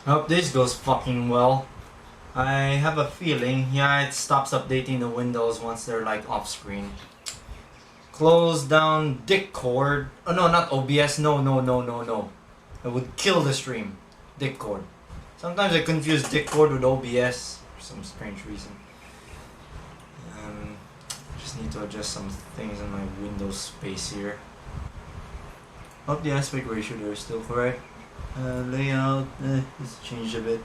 Hope this goes fucking well. I have a feeling, yeah, it stops updating the windows once they're like off screen. Close down Discord. Oh no, not OBS. No, no, no, no, no. It would kill the stream. Discord. Sometimes I confuse Discord with OBS for some strange reason. Just need to adjust some things in my Windows space here. Hope the aspect ratio there is still correct. Layout, it's changed a bit.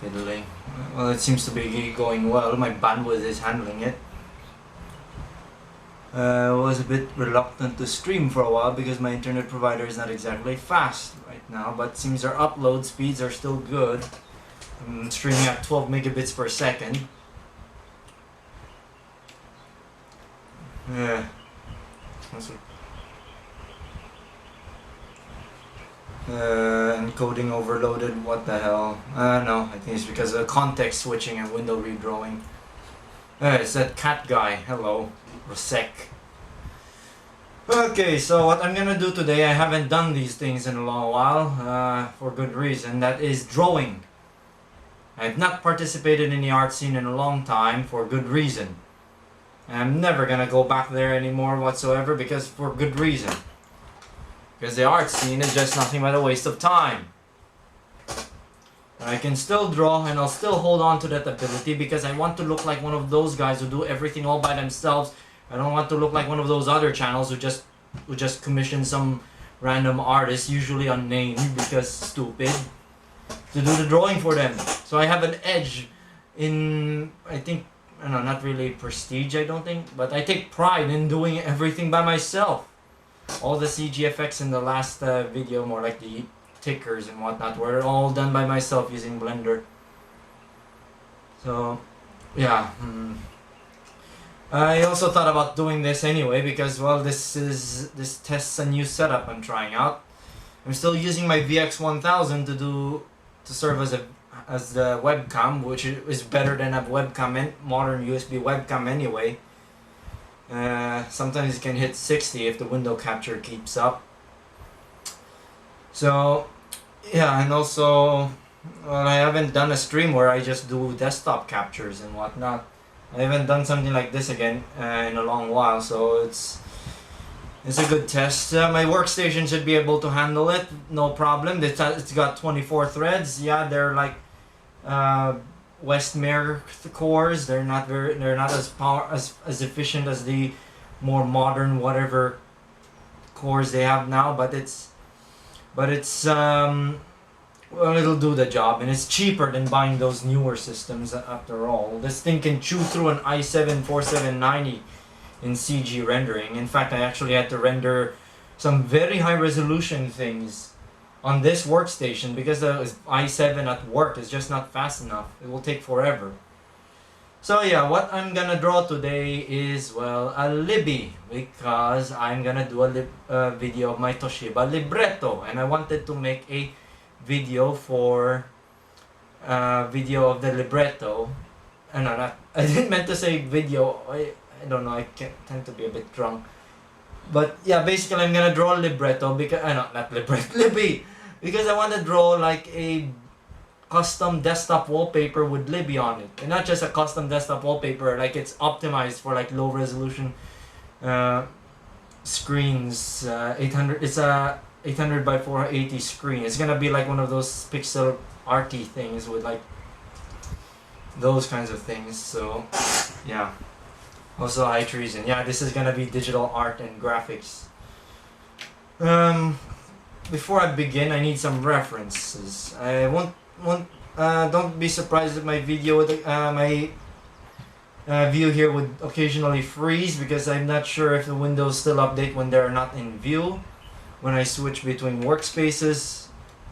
Fiddling. Well, it seems to be going well. My bandwidth is handling it. Was a bit reluctant to stream for a while because my internet provider is not exactly fast right now, but seems our upload speeds are still good. I'm streaming at 12 megabits per second. Yeah. Encoding overloaded, what the hell? No, I think it's because of context switching and window redrawing. It's that cat guy, hello, Rosek. Okay, so what I'm gonna do today, I haven't done these things in a long while, for good reason, that is drawing. I've not participated in the art scene in a long time for good reason. I'm never gonna go back there anymore whatsoever because for good reason. Because the art scene is just nothing but a waste of time. I can still draw and I'll still hold on to that ability because I want to look like one of those guys who do everything all by themselves. I don't want to look like one of those other channels who just commission some random artist, usually unnamed because stupid, to do the drawing for them. So I have an edge in, I think, I don't know, not really prestige, I don't think, but I take pride in doing everything by myself. All the CG effects in the last video, more like the tickers and whatnot, were all done by myself using Blender. So, yeah. I also thought about doing this anyway because, well, this tests a new setup I'm trying out. I'm still using my VX1000 to serve as the webcam, which is better than a webcam modern USB webcam anyway. Sometimes it can hit 60 if the window capture keeps up. So, yeah, and also, well, I haven't done a stream where I just do desktop captures and whatnot. I haven't done something like this again in a long while, so it's a good test. My workstation should be able to handle it, no problem. It's got 24 threads. Yeah, they're like Westmere cores. They're not as efficient as the more modern whatever cores they have now, but well, it'll do the job, and it's cheaper than buying those newer systems after all. This thing can chew through an i7 4790 in CG rendering. In fact, I actually had to render some very high resolution things on this workstation because the i7 at work is just not fast enough. It will take forever. So yeah, what I'm gonna draw today is, well, a Libby, because I'm gonna do a video of my Toshiba libretto, and I wanted to make a video for video of the libretto. No, not, I didn't meant to say video. I don't know, I tend to be a bit drunk. But yeah, basically I'm gonna draw a libretto because, not libretto, Libby, because I want to draw like a custom desktop wallpaper with Libby on it, and not just a custom desktop wallpaper, like it's optimized for like low resolution screens. 800, it's a 800 by 480 screen. It's gonna be like one of those pixel arty things with like those kinds of things. So yeah. Also high treason. Yeah, this is gonna be digital art and graphics. Before I begin, I need some references. I don't be surprised if my video with my view here would occasionally freeze because I'm not sure if the windows still update when they're not in view. When I switch between workspaces,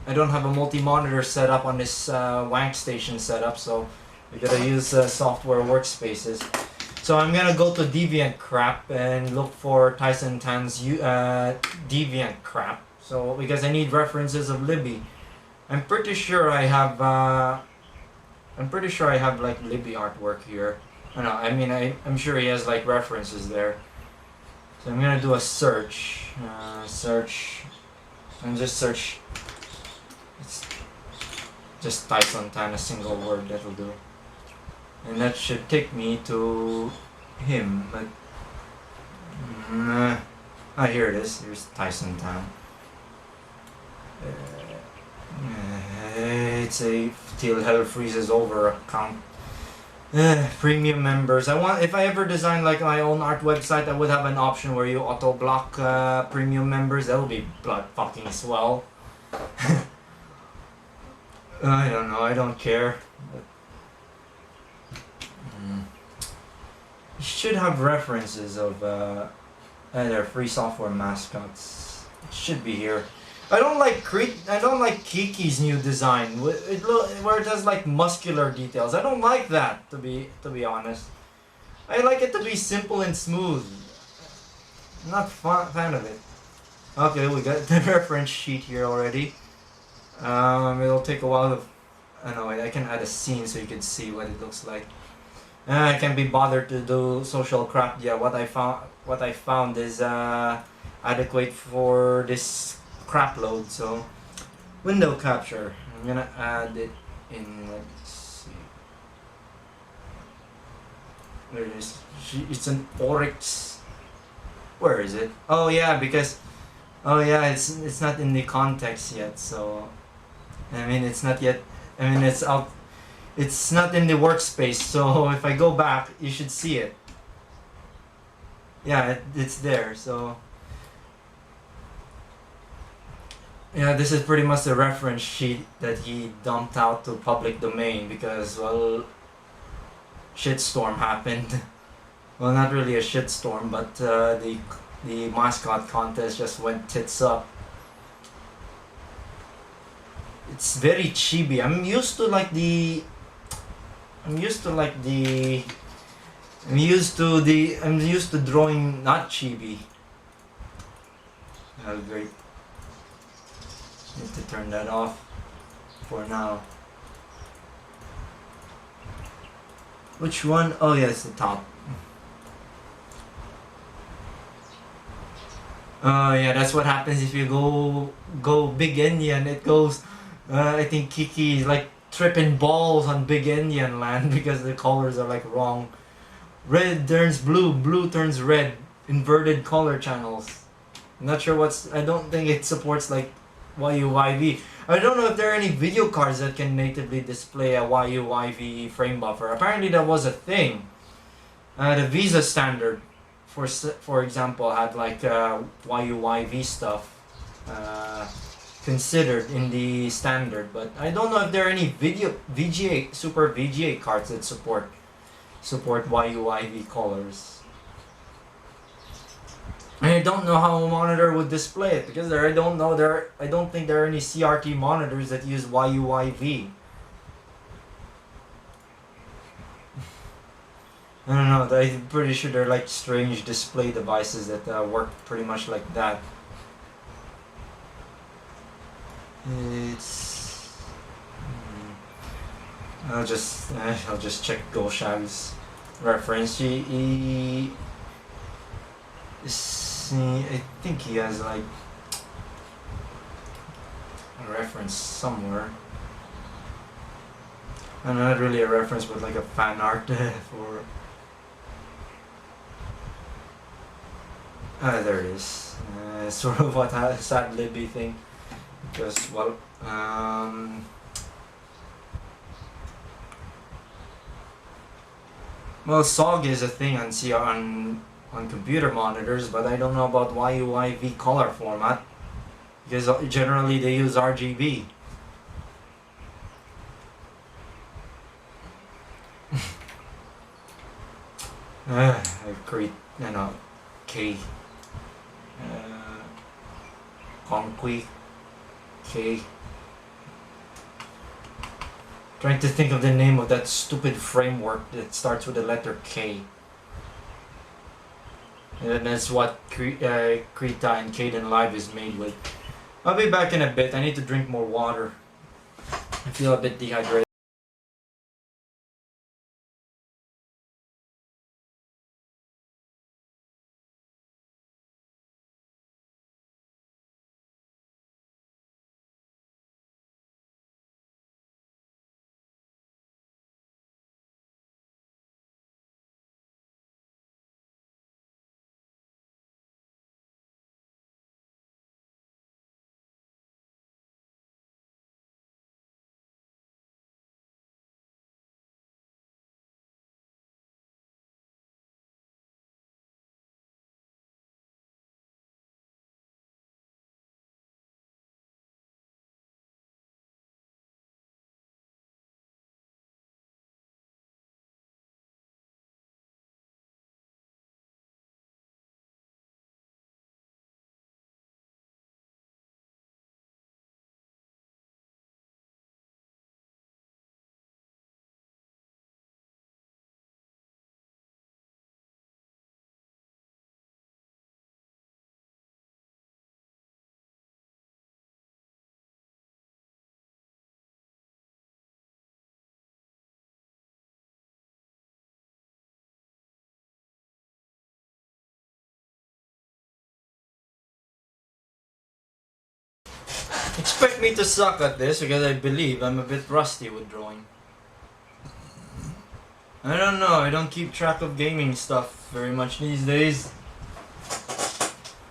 I don't have a multi-monitor setup on this wank station setup, so we gotta use software workspaces. So I'm gonna go to Deviant Crap and look for Tyson Tan's Deviant Crap. So because I need references of Libby, I'm pretty sure I have like Libby artwork here. I'm sure he has like references there. So I'm gonna do a search. And just search It's just Tyson-tan, a single word, that'll do. And that should take me to him, but here it is. Here's Tyson-tan. It's a till hell freezes over account. Premium members. If I ever design like my own art website, I would have an option where you auto block premium members. That would be blood fucking swell. I don't know. I don't care. But, you should have references of their free software mascots. It should be here. I don't like Kiki's new design. Where it has like muscular details. I don't like that, to be honest. I like it to be simple and smooth. I'm not fan of it. Okay, we got the reference sheet here already. It'll take a while to. No, wait, I can add a scene so you can see what it looks like. I can't be bothered to do social crap. Yeah, what I found is adequate for this crap load. So, window capture. I'm gonna add it in. Let's see. There it is. It's an oryx. Where is it? Oh yeah, because. Oh yeah, it's not in the context yet. So, I mean, it's not yet. I mean, it's out. It's not in the workspace. So if I go back, you should see it. Yeah, it's there. So. Yeah, this is pretty much the reference sheet that he dumped out to public domain because, well, shitstorm happened. Well, not really a shitstorm, but the mascot contest just went tits up. It's very chibi. I'm used to drawing not chibi. Oh, great. Need to turn that off for now. Which one? Oh yes, the top. Oh yeah, that's what happens if you go Big Indian. It goes. I think Kiki is like tripping balls on Big Indian land because the colors are like wrong. Red turns blue, blue turns red. Inverted color channels. I'm not sure what's. I don't think it supports like YUYV. I don't know if there are any video cards that can natively display a YUYV frame buffer. Apparently that was a thing. The Visa standard, for example, had like YUYV stuff considered in the standard, but I don't know if there are any Super VGA cards that support YUYV colors. And I don't know how a monitor would display it because I don't think there are any CRT monitors that use YUYV. I don't know. I'm pretty sure they're like strange display devices that work pretty much like that. It's. I'll just check Goshag's reference. I think he has like a reference somewhere. And not really a reference, but like a fan art for. There it is. Sort of what a sad Libby thing, because well, SOG is a thing on computer monitors, but I don't know about YUYV color format because generally they use RGB. I create, K. Conqui. K. Trying to think of the name of that stupid framework that starts with the letter K. And that's what Krita and Caden Live is made with. I'll be back in a bit. I need to drink more water. I feel a bit dehydrated. Expect me to suck at this because I believe I'm a bit rusty with drawing. I don't know, I don't keep track of gaming stuff very much these days.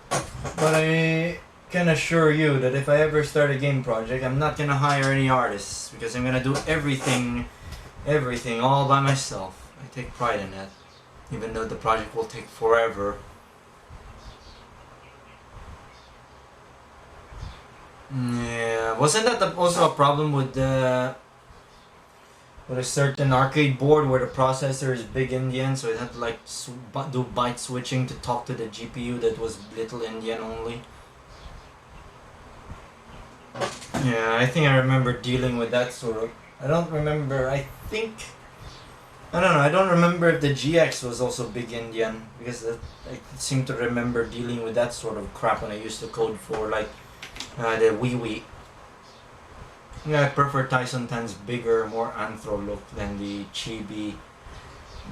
But I can assure you that if I ever start a game project, I'm not gonna hire any artists because I'm gonna do everything all by myself. I take pride in that, even though the project will take forever. Yeah, wasn't that also a problem with a certain arcade board where the processor is big Indian, so it had to like do byte switching to talk to the GPU that was little Indian only? Yeah, I think I remember dealing with that sort of. I don't remember. I think. I don't know. I don't remember if the GX was also big Indian because I seem to remember dealing with that sort of crap when I used to code for like the Wee Wee. Yeah, I prefer Tyson Tan's bigger, more anthro look than the chibi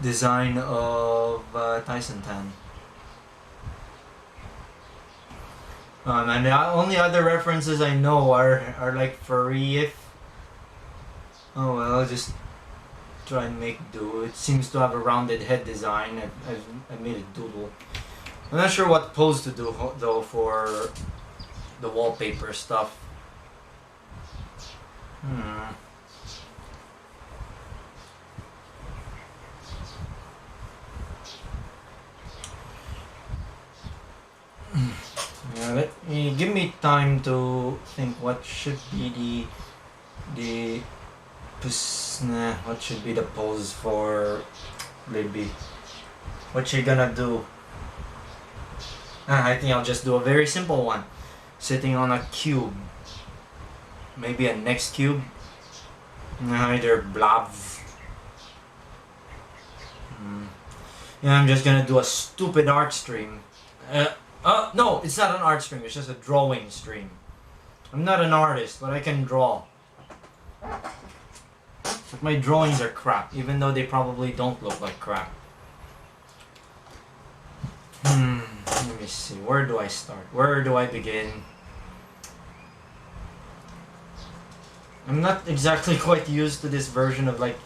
design of Tyson Tan. And the only other references I know are like furry if. Oh well, I'll just try and make do. It seems to have a rounded head design. I made a doodle. I'm not sure what pose to do though for the wallpaper stuff. Yeah, let me give me time to think what should be the what should be the pose for Libby. What you gonna do? I think I'll just do a very simple one. Sitting on a cube. Maybe a next cube. Either blob. Yeah, I'm just gonna do a stupid art stream. No, it's not an art stream, it's just a drawing stream. I'm not an artist, but I can draw. But my drawings are crap, even though they probably don't look like crap. Let me see, where do I start? Where do I begin? I'm not exactly quite used to this version of like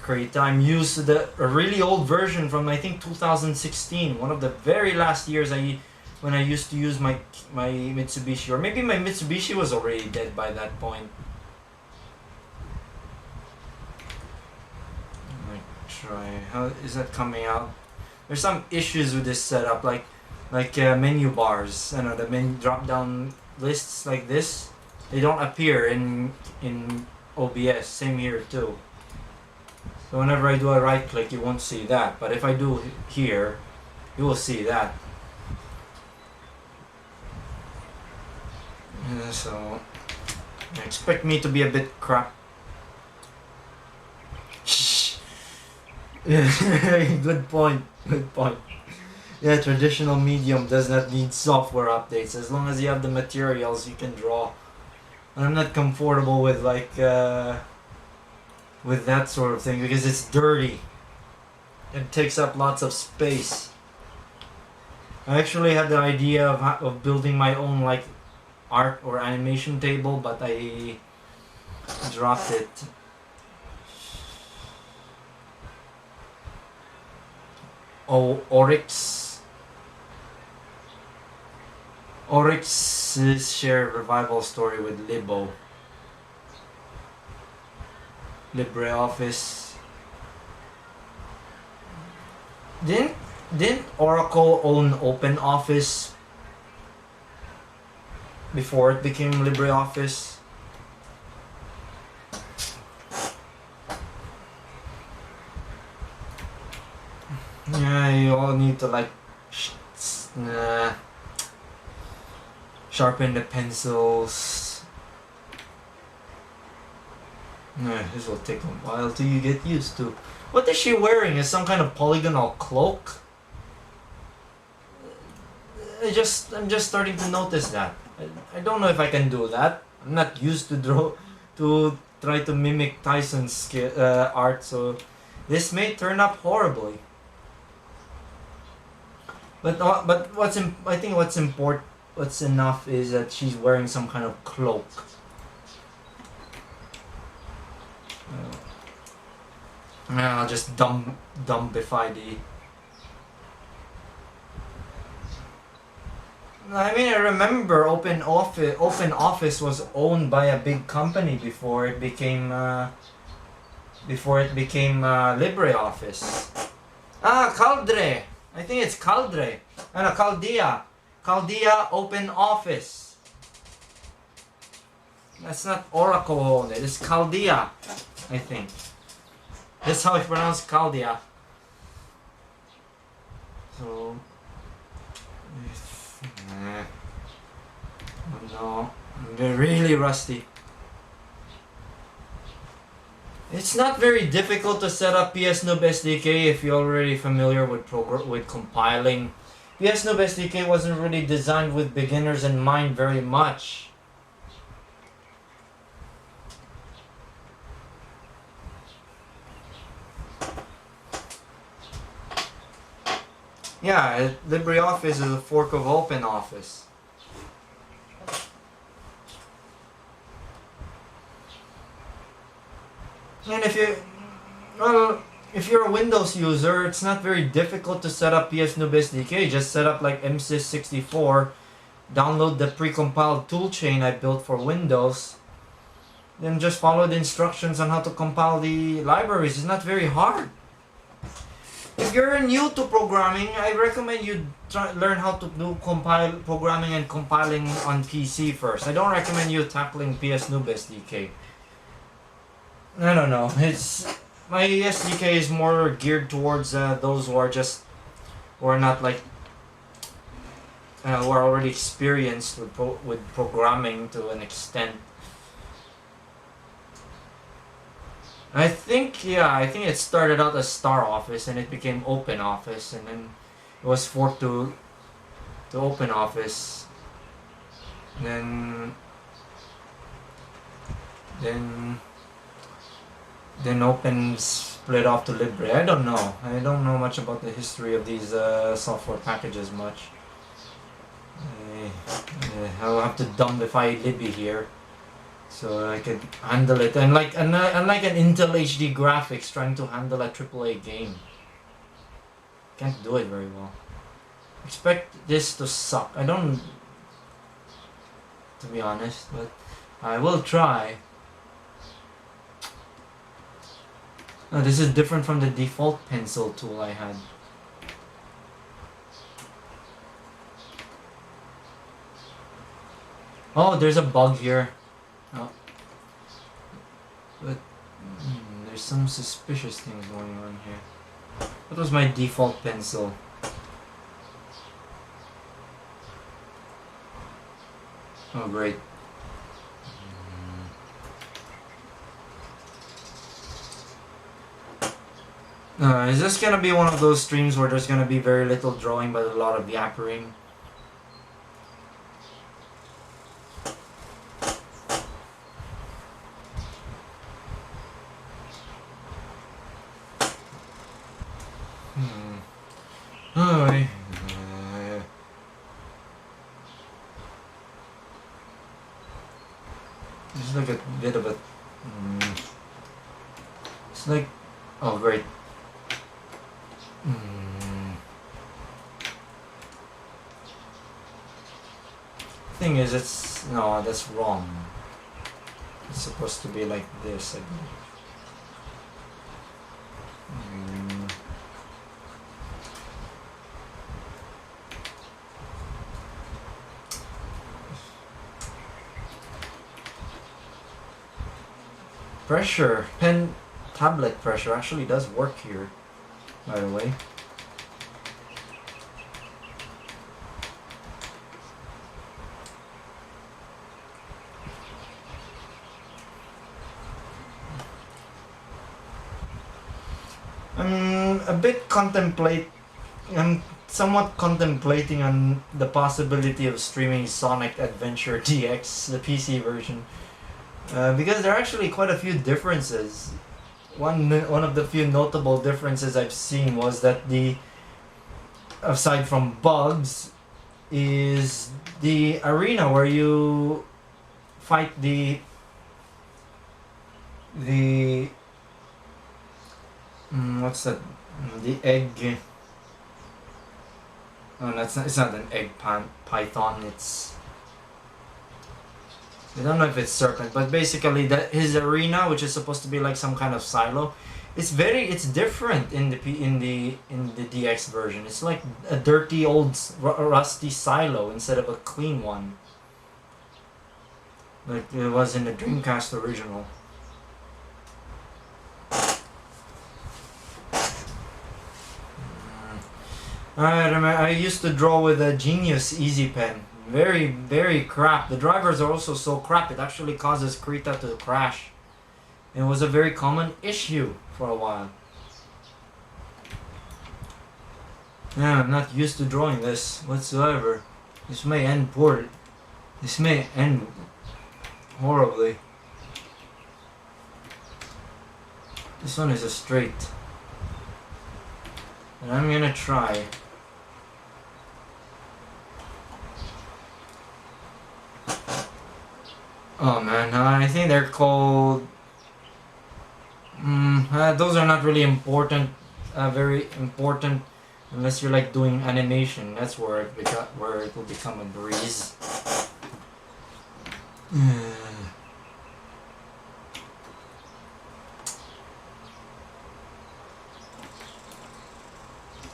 Krita. I'm used to a really old version from I think 2016, one of the very last years when I used to use my Mitsubishi, or maybe my Mitsubishi was already dead by that point. Try. How is that coming out? There's some issues with this setup, like menu bars. I know the menu drop down lists like this. They don't appear in OBS. Same here too. So whenever I do a right click, you won't see that. But if I do here, you will see that. So expect me to be a bit crap. Yeah, good point. Good point. Yeah, traditional medium does not need software updates. As long as you have the materials, you can draw. And I'm not comfortable with with that sort of thing because it's dirty. It takes up lots of space. I actually had the idea of building my own like art or animation table, but I dropped it. Oh, Oryx's shared revival story with LibreOffice. Didn't Oracle own OpenOffice before it became LibreOffice? Yeah, you all need to like sharpen the pencils. This will take a while till you get used to. What is she wearing? Is some kind of polygonal cloak? I'm just starting to notice that. I don't know if I can do that. I'm not used to try to mimic Tyson's art, so this may turn up horribly. But I think what's important what's enough is that she's wearing some kind of cloak. I'll just dumbify the... I mean, I remember OpenOffice was owned by a big company before it became LibreOffice. Caldre. I think it's Caldre. No, Chaldea. Chaldea OpenOffice. That's not Oracle owned it. It's Chaldea, I think. That's how it's pronounced, Chaldea. So... Oh no, I'm really rusty. It's not very difficult to set up PS Noob SDK if you're already familiar with compiling. PS Noob SDK wasn't really designed with beginners in mind very much. Yeah, LibreOffice is a fork of OpenOffice. And if you're a Windows user, it's not very difficult to set up PS Noob SDK. Just set up like MSys64, download the precompiled toolchain I built for Windows, then just follow the instructions on how to compile the libraries. It's not very hard. If you're new to programming, I recommend you learn how to do programming and compiling on PC first. I don't recommend you tackling PS Noob SDK. I don't know. My SDK is more geared towards those who are not like who are already experienced with programming to an extent. I think it started out as Star Office and it became OpenOffice, and then it was forked to OpenOffice. Then Open split off to Libre. I don't know. I don't know much about the history of these software packages much. I'll have to dumbify Libby here, so I can handle it. Unlike an Intel HD graphics trying to handle a AAA game, can't do it very well. Expect this to suck. I don't, to be honest, but I will try. Oh, this is different from the default pencil tool I had. Oh, there's a bug here. Oh. But there's some suspicious things going on here. What was my default pencil? Oh, great. Is this gonna be one of those streams where there's gonna be very little drawing but a lot of yappering? Oh, it's like a bit of a... It's like... Oh, great. Thing is, it's... No, that's wrong. It's supposed to be like this, I believe. Pressure, pen tablet pressure actually does work here, by the way. I'm somewhat contemplating on the possibility of streaming Sonic Adventure DX, the PC version. Because there are actually quite a few differences. One of the few notable differences I've seen was that aside from bugs, is the arena where you fight the what's that? The egg. Oh, that's not. It's not an egg python. It's, I don't know if it's serpent, but basically that his arena, which is supposed to be like some kind of silo, it's different in the DX version. It's like a dirty old rusty silo instead of a clean one, like it was in the Dreamcast original. I used to draw with a Genius Easy Pen. Very, very crap. The drivers are also so crap, it actually causes Krita to crash. It was a very common issue for a while. Yeah, I'm not used to drawing this whatsoever. This may end poorly. This may end horribly. This one is a straight. And I'm gonna try. Oh man, I think they're called... those are not really important, very important, unless you're like doing animation. That's where it will become a breeze.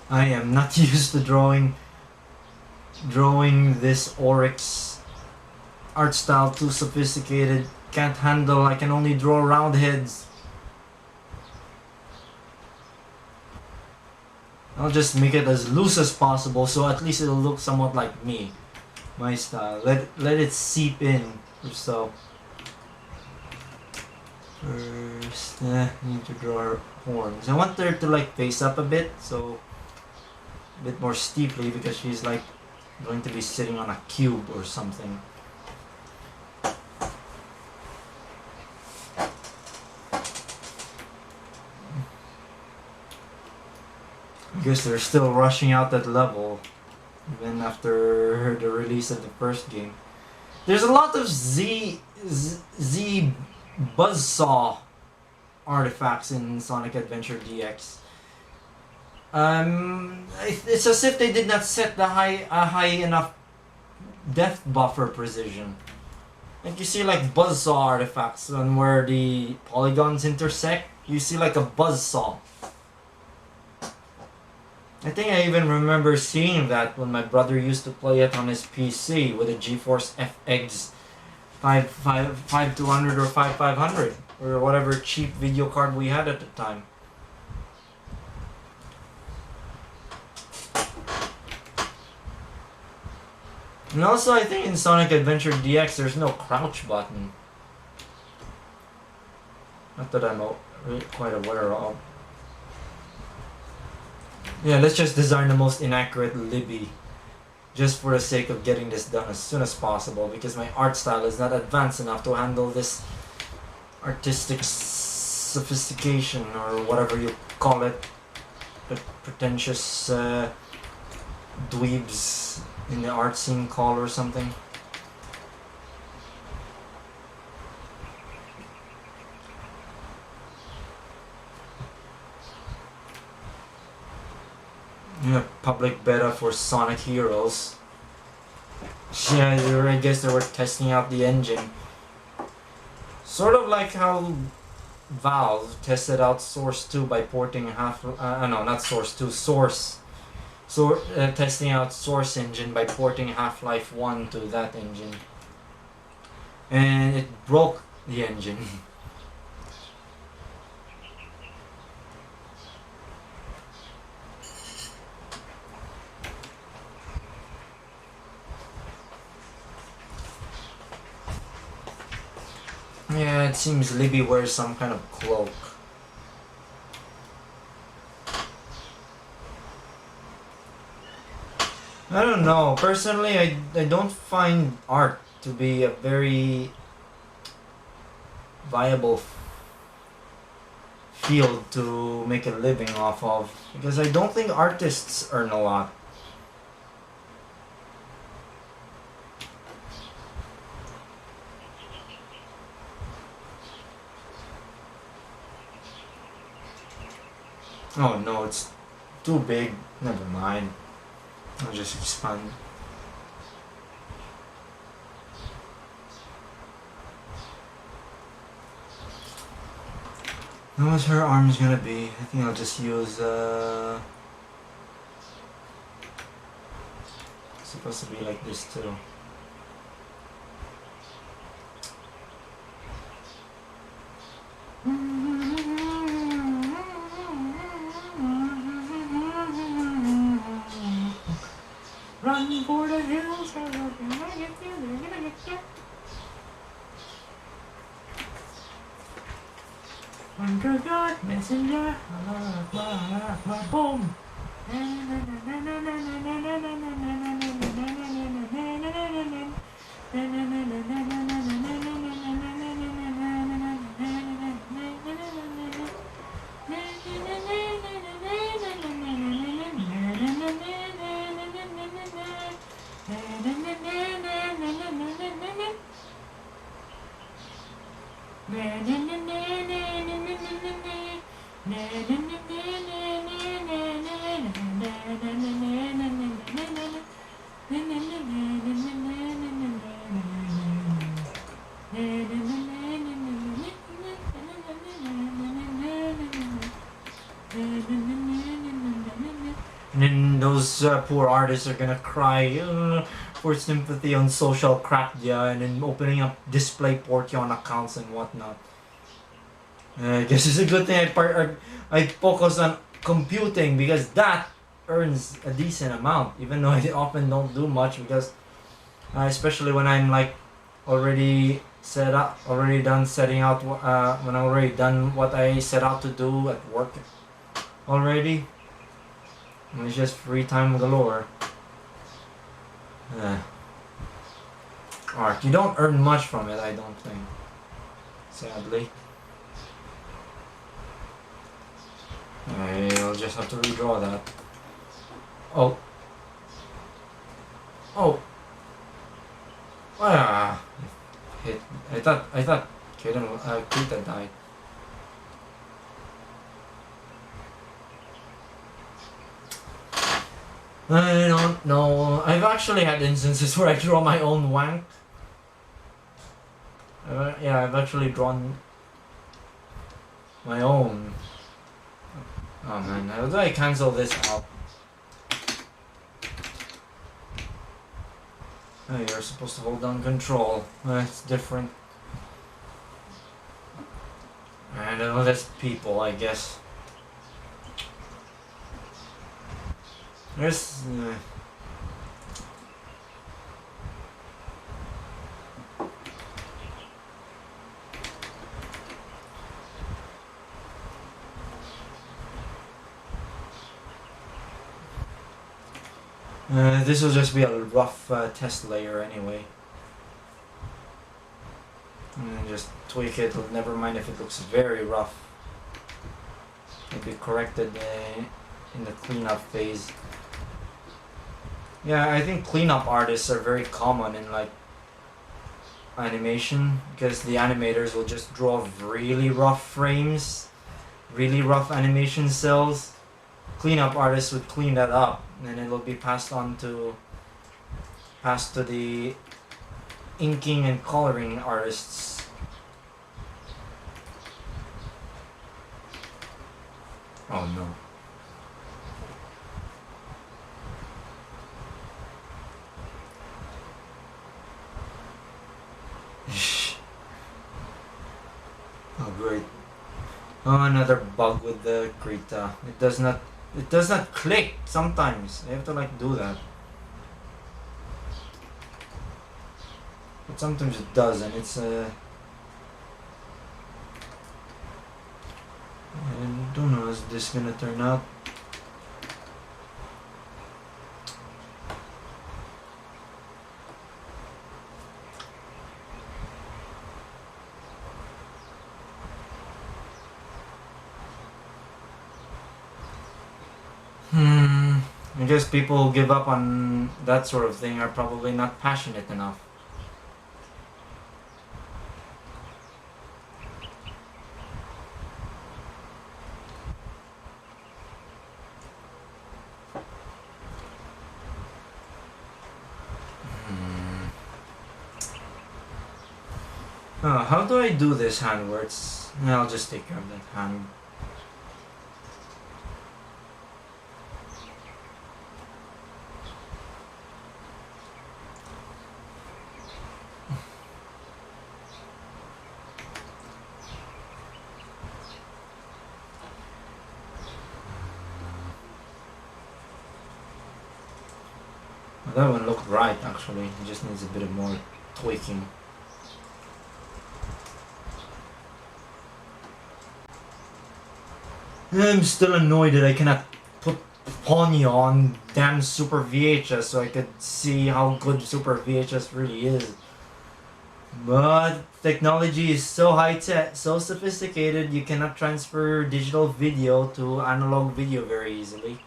I am not used to drawing this Oryx art style, too sophisticated. Can't handle, I can only draw round heads. I'll just make it as loose as possible so at least it'll look somewhat like me. My style. Let it seep in or so. First, need to draw her horns. I want her to like face up a bit, so a bit more steeply, because she's like going to be sitting on a cube or something. I guess they're still rushing out that level even after the release of the first game. There's a lot of Z buzzsaw artifacts in Sonic Adventure DX. It's as if they did not set the high enough depth buffer precision. Like you see like buzzsaw artifacts on where the polygons intersect. You see like a buzzsaw. I think I even remember seeing that when my brother used to play it on his PC with a GeForce FX 5200 or 5500 or whatever cheap video card we had at the time. And also I think in Sonic Adventure DX there's no crouch button. Not that I'm quite aware of. Yeah, let's just design the most inaccurate Libby, just for the sake of getting this done as soon as possible, because my art style is not advanced enough to handle this artistic sophistication, or whatever you call it, the pretentious dweebs in the art scene call or something. Yeah, public beta for Sonic Heroes. Yeah, I guess they were testing out the engine. Sort of like how Valve tested out Source 2 by porting no, not Source 2, Source. So, testing out Source engine by porting Half-Life 1 to that engine. And it broke the engine. Yeah, it seems Libby wears some kind of cloak. I don't know. Personally, I don't find art to be a very viable field to make a living off of, because I don't think artists earn a lot. Oh no, it's too big. Never mind. I'll just expand. What's her arms gonna be? I think I'll just use it's supposed to be like this too. Run for the hills, you're gonna get you, you're gonna get you. Under God, messenger, boom. And then those poor artists are gonna cry for sympathy on social crap, yeah, and then opening up display Portion accounts and whatnot. I guess it's a good thing I focus on computing because that earns a decent amount, even though I often don't do much because, especially when I'm like already done setting out, when I'm already done what I set out to do at work already. It's just free time galore. Art. You don't earn much from it, I don't think. Sadly. I'll just have to redraw that. Oh. Oh. Ah. Hit. I thought Kita died. I don't know. I've actually had instances where I draw my own wank. Yeah, I've actually drawn my own. Oh man, how do I cancel this out? Oh, you're supposed to hold down control. It's different. I don't know, that's people, I guess. There's... this will just be a rough test layer anyway. And just tweak it, never mind if it looks very rough. It'll be corrected in the cleanup phase. Yeah, I think cleanup artists are very common in like animation because the animators will just draw really rough frames, really rough animation cells. Cleanup artists would clean that up and it will be passed to the inking and coloring artists. Oh no. Oh great. Oh, another bug with the Krita. It does not click sometimes. I have to like do that. But sometimes it does and it's I don't know, is this gonna turn out? I guess people who give up on that sort of thing are probably not passionate enough. How do I do this hand where it's... I'll just take care of that hand. That one looked right actually, it just needs a bit of more tweaking. I'm still annoyed that I cannot put Ponyo on damn Super VHS so I could see how good Super VHS really is. But technology is so high-tech, so sophisticated, you cannot transfer digital video to analog video very easily.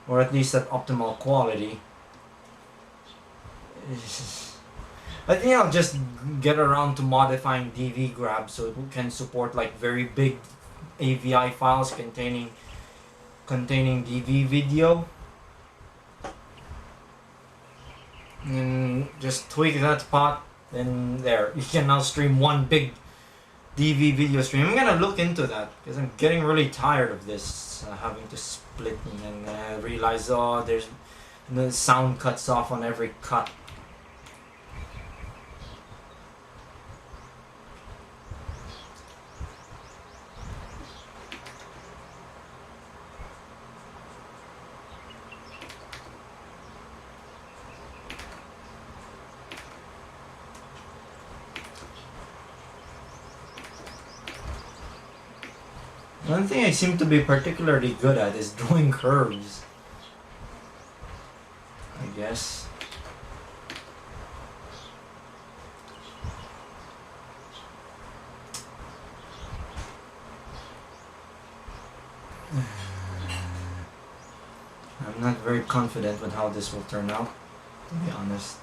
Or at least at optimal quality. I think I'll just get around to modifying DV grab so it can support like very big AVI files containing DV video. And just tweak that pot, then there. You can now stream one big DV video stream. I'm gonna look into that because I'm getting really tired of this having to split and then realize, oh, there's the sound cuts off on every cut. One thing I seem to be particularly good at is drawing curves, I guess. I'm not very confident with how this will turn out, to be honest.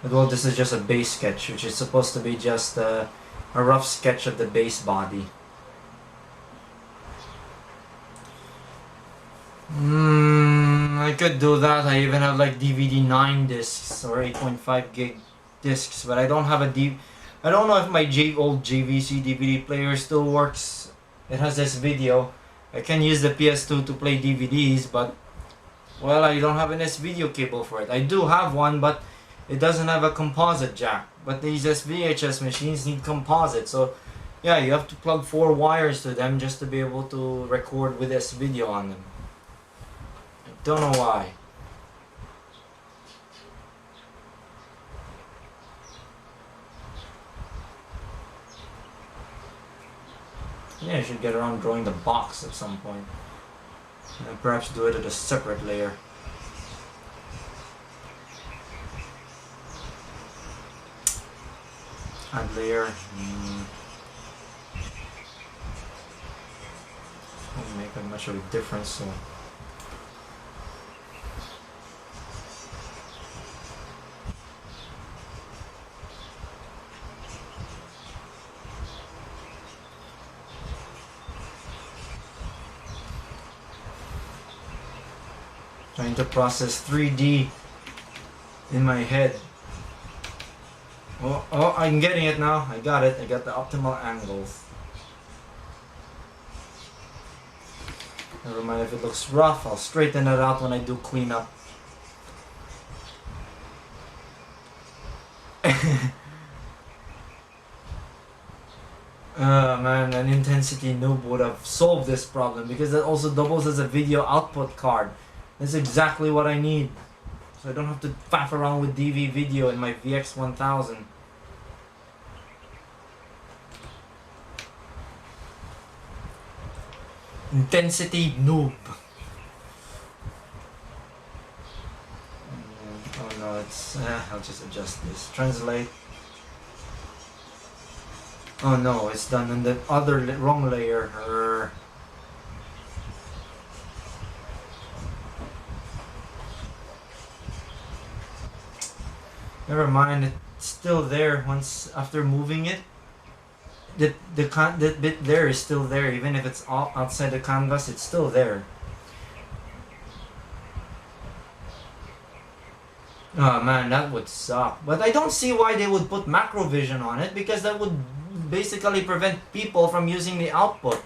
But well, this is just a base sketch, which is supposed to be just a rough sketch of the base body. I could do that. I even have like DVD 9 discs or 8.5 gig discs, but I don't have a I don't know if my old JVC DVD player still works. It has this video. I can use the PS2 to play DVDs, but well, I don't have an S-video cable for it. I do have one, but it doesn't have a composite jack. But these SVHS machines need composite, so yeah, you have to plug 4 wires to them just to be able to record with S-video on them. Don't know why. Yeah, I should get around drawing the box at some point. And perhaps do it at a separate layer. Add layer. Won't make that much of a difference, so. Trying to process 3D in my head. Oh, I'm getting it now. I got it. I got the optimal angles. Never mind if it looks rough. I'll straighten it out when I do cleanup. Man, an intensity noob would have solved this problem because that also doubles as a video output card. That's exactly what I need. So I don't have to faff around with DV video in my VX1000. Intensity noob. Oh no, it's... I'll just adjust this. Translate. Oh no, it's done in the other wrong layer. Never mind, it's still there once after moving it. That bit there is still there, even if it's all outside the canvas, it's still there. Oh man, that would suck. But I don't see why they would put macro vision on it, because that would basically prevent people from using the output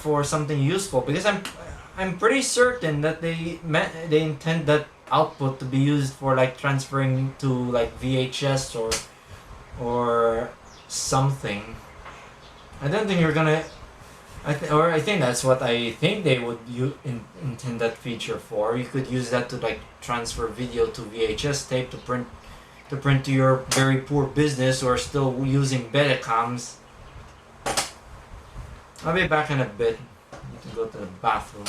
for something useful, because I'm pretty certain that they intend that output to be used for like transferring to like VHS or something. I don't think you're gonna. I think that's what I think they would intend that feature for. You could use that to like transfer video to VHS tape to print to your very poor business who are still using Betacams. I'll be back in a bit. I need to go to the bathroom.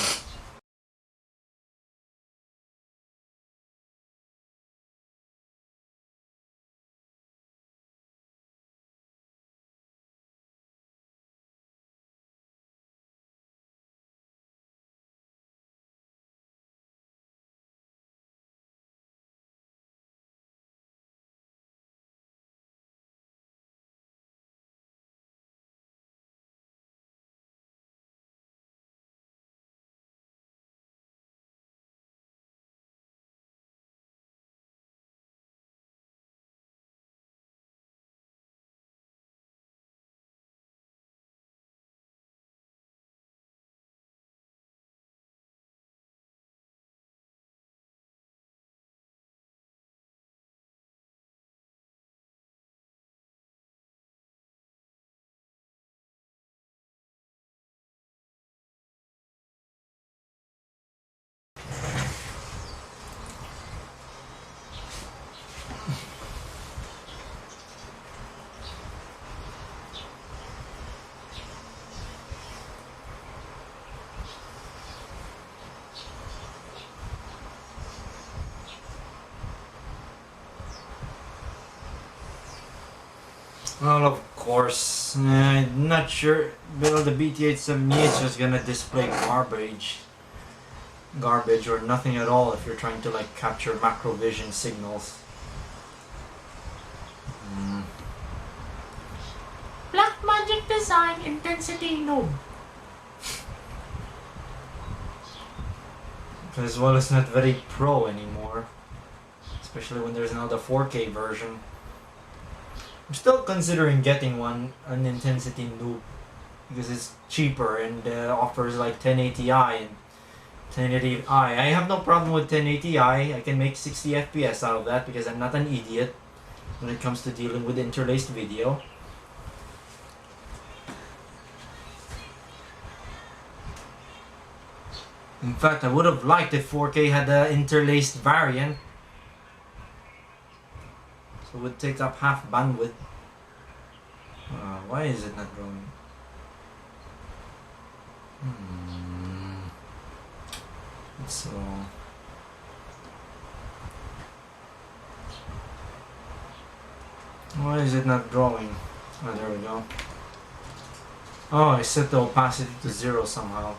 Well, of course. Not sure. Well, the BT-878 is just gonna display garbage or nothing at all if you're trying to like capture macrovision signals. Black Magic Design Intensity Noob. As well, it's not very pro anymore, especially when there's another 4K version. I'm still considering getting an Intensity Noob, because it's cheaper and offers like 1080i and 1080i. I have no problem with 1080i. I can make 60 FPS out of that because I'm not an idiot when it comes to dealing with interlaced video. In fact, I would have liked if 4K had the interlaced variant, so it would take up half bandwidth. Why is it not growing? It's slow. Why is it not drawing? Oh, there we go. Oh, I set the opacity to 0 somehow.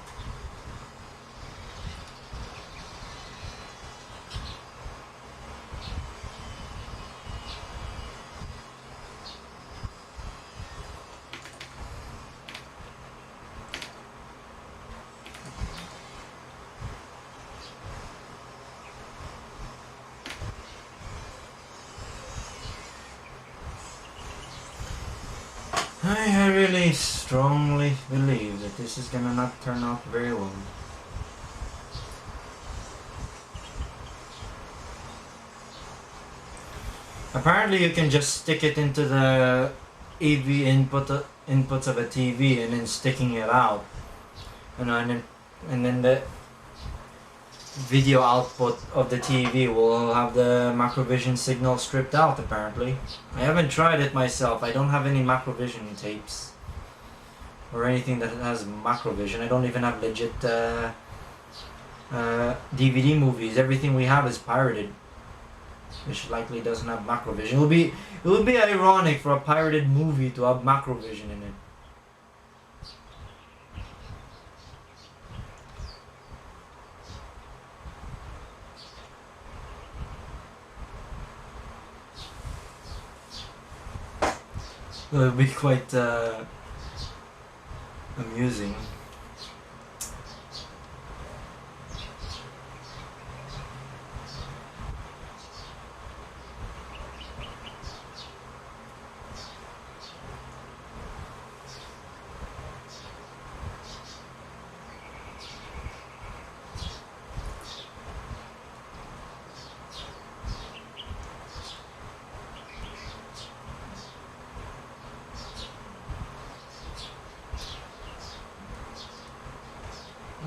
I really strongly believe that this is gonna not turn out very well. Apparently you can just stick it into the AV inputs of a TV and then sticking it out. And then the video output of the TV will have the macrovision signal stripped out, apparently. I haven't tried it myself. I don't have any macrovision tapes or anything that has macrovision. I don't even have legit DVD movies. Everything we have is pirated, which likely doesn't have macrovision. It would be ironic for a pirated movie to have macrovision in it. It would be quite amusing.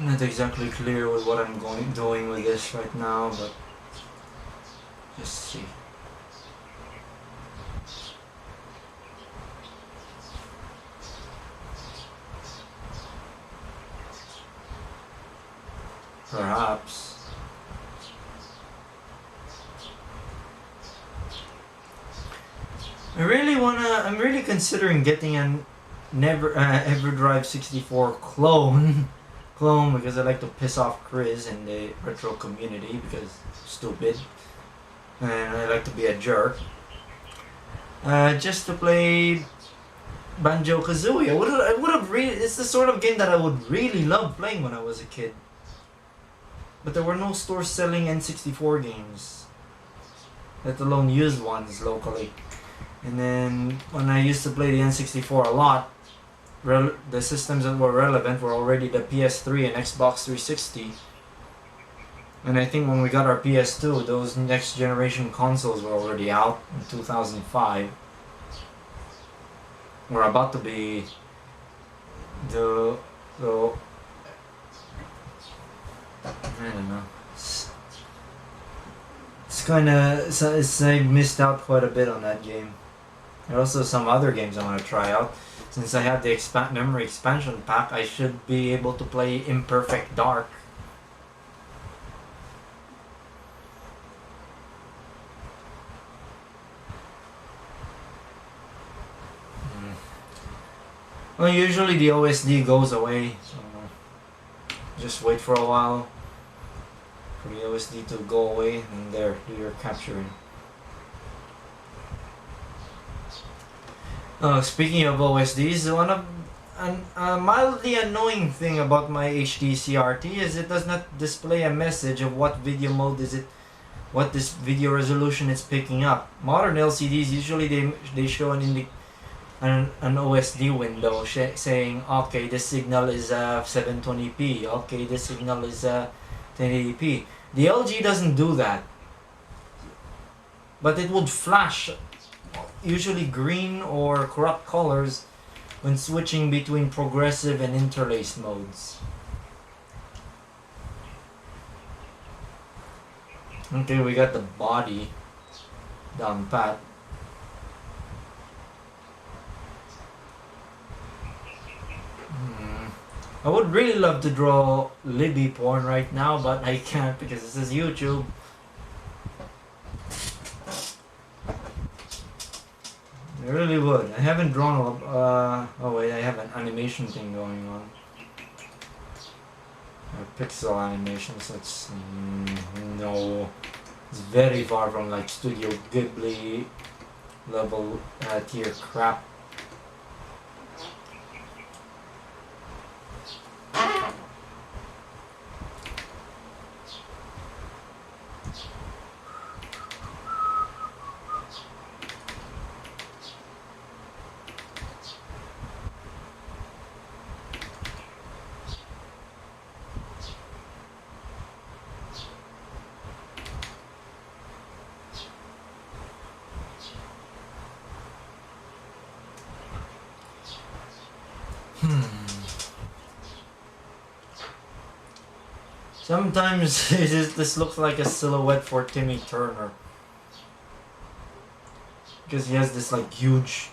I'm not exactly clear with what I'm doing with this right now, but just see. Perhaps. I'm really considering getting an EverDrive 64 clone because I like to piss off Chris and the retro community because stupid, and I like to be a jerk. Just to play Banjo Kazooie. I would have really. It's the sort of game that I would really love playing when I was a kid. But there were no stores selling N64 games, let alone used ones locally. And then when I used to play the N64 a lot, the systems that were relevant were already the PS3 and Xbox 360. And I think when we got our PS2, those next generation consoles were already out in 2005. We're about to be the I don't know. It's kind of I missed out quite a bit on that game. There are also some other games I want to try out. Since I have the memory expansion pack, I should be able to play Imperfect Dark. Well, usually the OSD goes away, so just wait for a while for the OSD to go away, and there, do your capturing. Speaking of OSDs, a mildly annoying thing about my HD CRT is it does not display a message of what video mode is it, what this video resolution is picking up. Modern LCDs usually they show an OSD window saying, okay, this signal is 720p, okay, this signal is 1080p. The LG doesn't do that, but it would flash usually green or corrupt colors when switching between progressive and interlaced modes. Okay, we got the body down pat. I would really love to draw Libby porn right now, but I can't because this is YouTube. I really would. I haven't drawn oh wait, I have an animation thing going on. A pixel animation, so it's no, it's very far from like Studio Ghibli level tier crap. Sometimes this looks like a silhouette for Timmy Turner. Because he has this like huge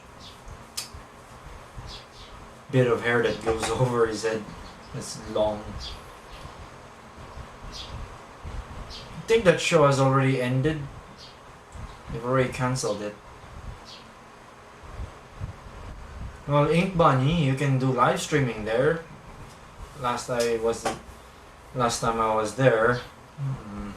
bit of hair that goes over his head. It's long. I think that show has already ended. They've already cancelled it. Well, Ink Bunny, you can do live streaming there. Last time I was there. I'm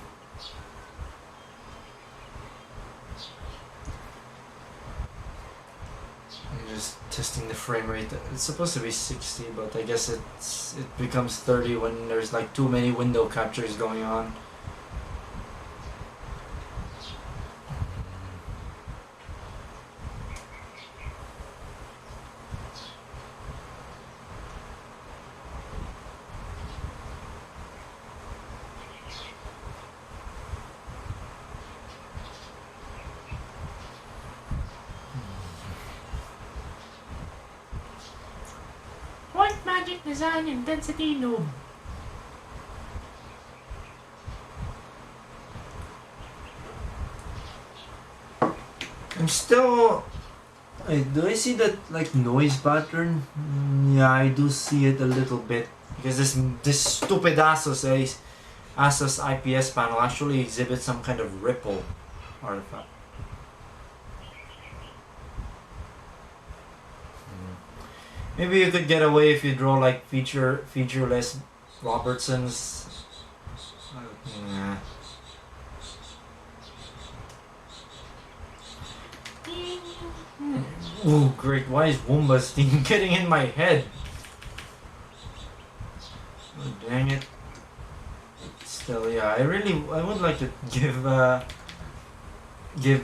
just testing the frame rate. It's supposed to be 60, but I guess it becomes 30 when there's like too many window captures going on. White magic design intensity noob. I'm still. Wait, do I see that like noise pattern? Yeah, I do see it a little bit because this stupid Asus IPS panel actually exhibits some kind of ripple artifact. Maybe you could get away if you draw like featureless Robertsons. Yeah. Oh great, why is Woomba's theme getting in my head? Oh, dang it. Still, yeah, I would like to give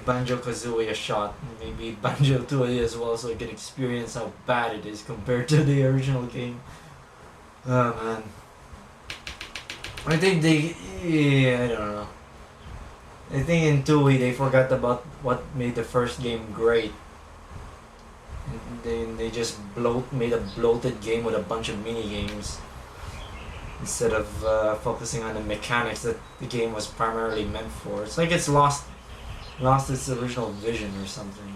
Banjo-Kazooie a shot. Maybe Banjo-Tooie as well, so I can experience how bad it is compared to the original game. Oh man. I think I don't know. I think in Tooie they forgot about what made the first game great. And they just made a bloated game with a bunch of mini games instead of focusing on the mechanics that the game was primarily meant for. It's like it's lost its original vision or something.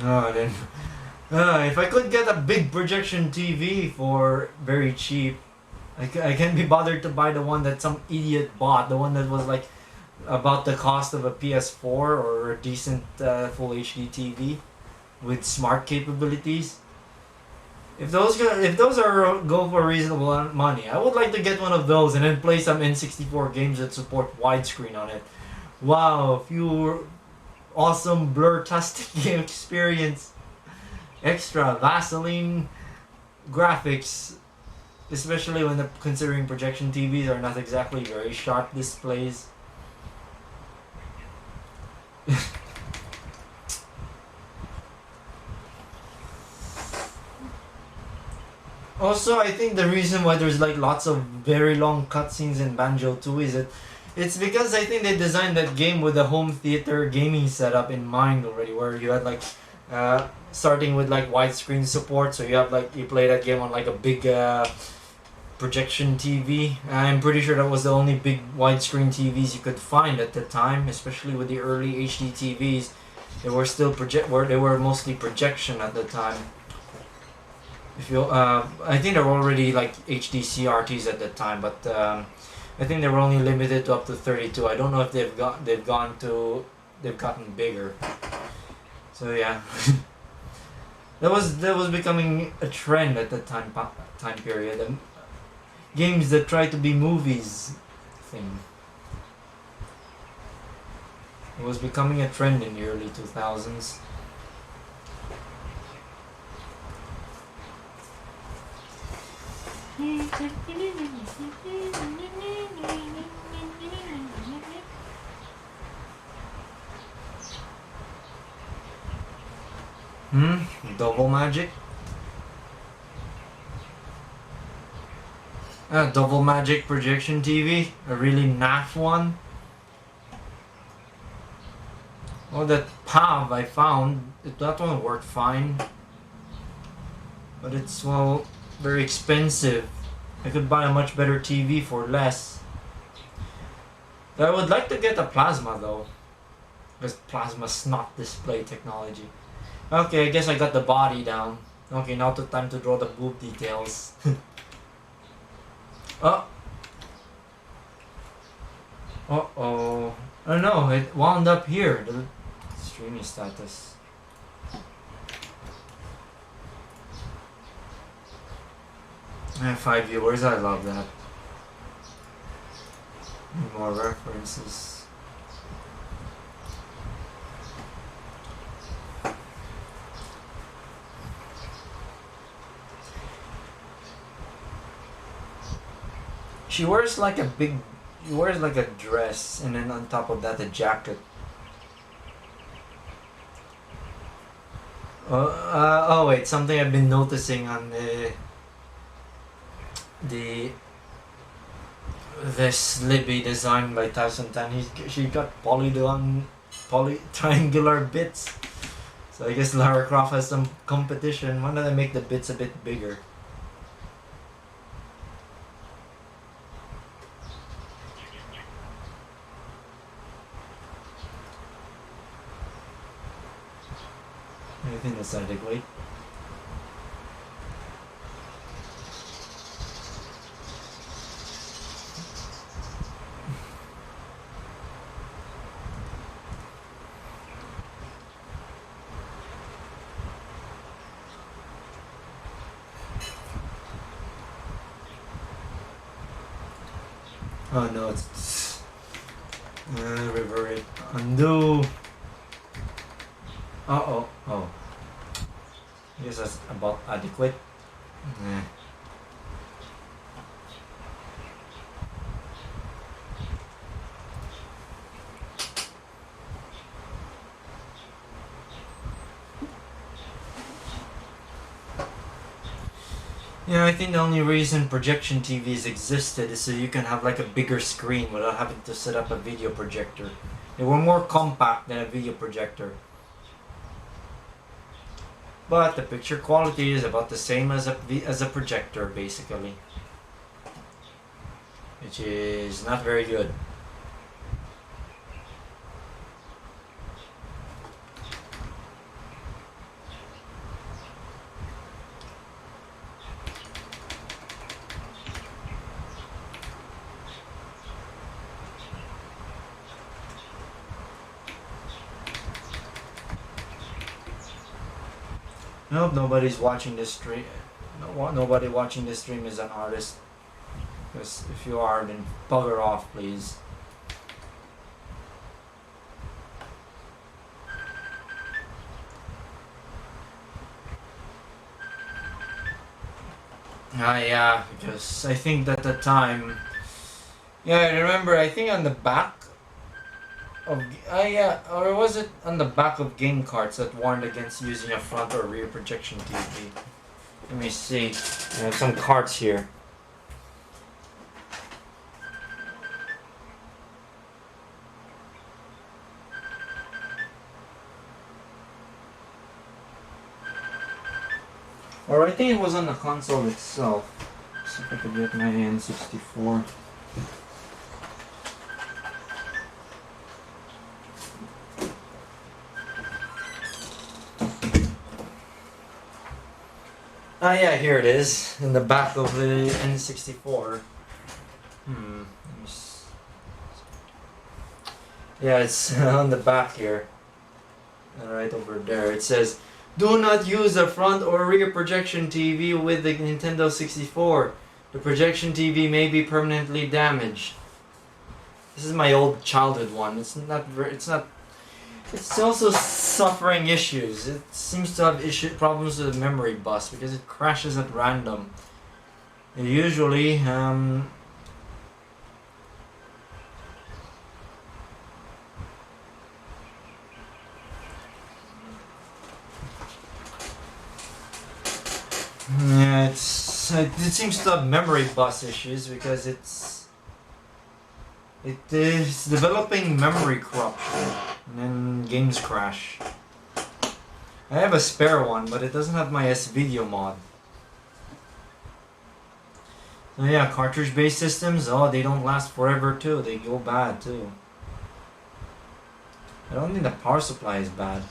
Oh, then. If I could get a big projection TV for very cheap, I can't be bothered to buy the one that some idiot bought. The one that was like about the cost of a PS4 or a decent full HD TV with smart capabilities. If those are go for reasonable money, I would like to get one of those and then play some N64 games that support widescreen on it. Wow, pure awesome blur-tastic game experience. Extra Vaseline graphics, especially when considering projection TVs are not exactly very sharp displays. Also, I think the reason why there's like lots of very long cutscenes in Banjo 2 is that it's because I think they designed that game with a home theater gaming setup in mind already, where you had like starting with like widescreen support, so you have like you play that game on like a big projection TV. I'm pretty sure that was the only big widescreen TVs you could find at the time, especially with the early HD TVs. They were still they were mostly projection at the time. If you, I think there were already like HD CRTs at the time, but I think they were only limited to up to 32. I don't know if they've gotten bigger. So yeah, that was becoming a trend at the time period. Games that try to be movies thing. It was becoming a trend in the early 2000s. Double Magic? Double Magic projection TV? A really naff one? Oh, that PAV I found, that one worked fine. But it's, well, very expensive. I could buy a much better TV for less. I would like to get a plasma though. Because plasma's not display technology. Okay, I guess I got the body down. Okay, now the time to draw the boob details. Oh. Uh-oh. Oh no, it wound up here. The streaming status. 5 viewers, I love that. More references. She wears like a dress, and then on top of that a jacket. Oh wait, something I've been noticing on the this Libby designed by 1010. She got triangular bits. So I guess Lara Croft has some competition. Why don't I make the bits a bit bigger? I think that's adequate. Oh no, it's revert it. Undo. Oh. I guess that's about adequate. Eh. Yeah, I think the only reason projection TVs existed is so you can have like a bigger screen without having to set up a video projector. They were more compact than a video projector. But the picture quality is about the same as a projector, basically. Which is not very good. I hope nobody's watching this stream. Nobody watching this stream is an artist. Because if you are, then bugger off, please. Yeah, because I think that the time. Yeah, I remember. I think on the back of yeah, or was it on the back of game carts that warned against using a front or rear projection TV? Let me see. I have some carts here. Or I think it was on the console itself. See if I could get my N64. Ah, yeah, here it is, in the back of the N64. Yeah, it's on the back here. Right over there. It says, do not use a front or rear projection TV with the Nintendo 64. The projection TV may be permanently damaged. This is my old childhood one. It's also suffering issues. It seems to have problems with the memory bus because it crashes at random. And usually, yeah, it seems to have memory bus issues because it is developing memory corruption. And then games crash. I have a spare one, but it doesn't have my S-Video mod. So yeah, cartridge-based systems, they don't last forever too. They go bad too. I don't think the power supply is bad.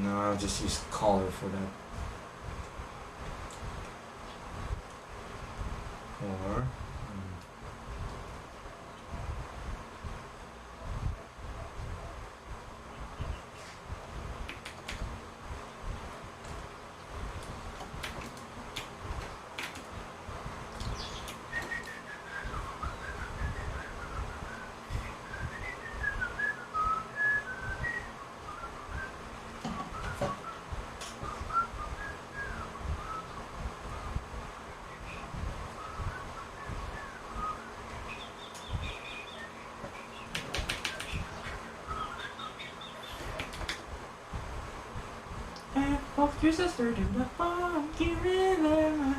No, I'll just use color for that. Or... Both your sister do the funky rhythm.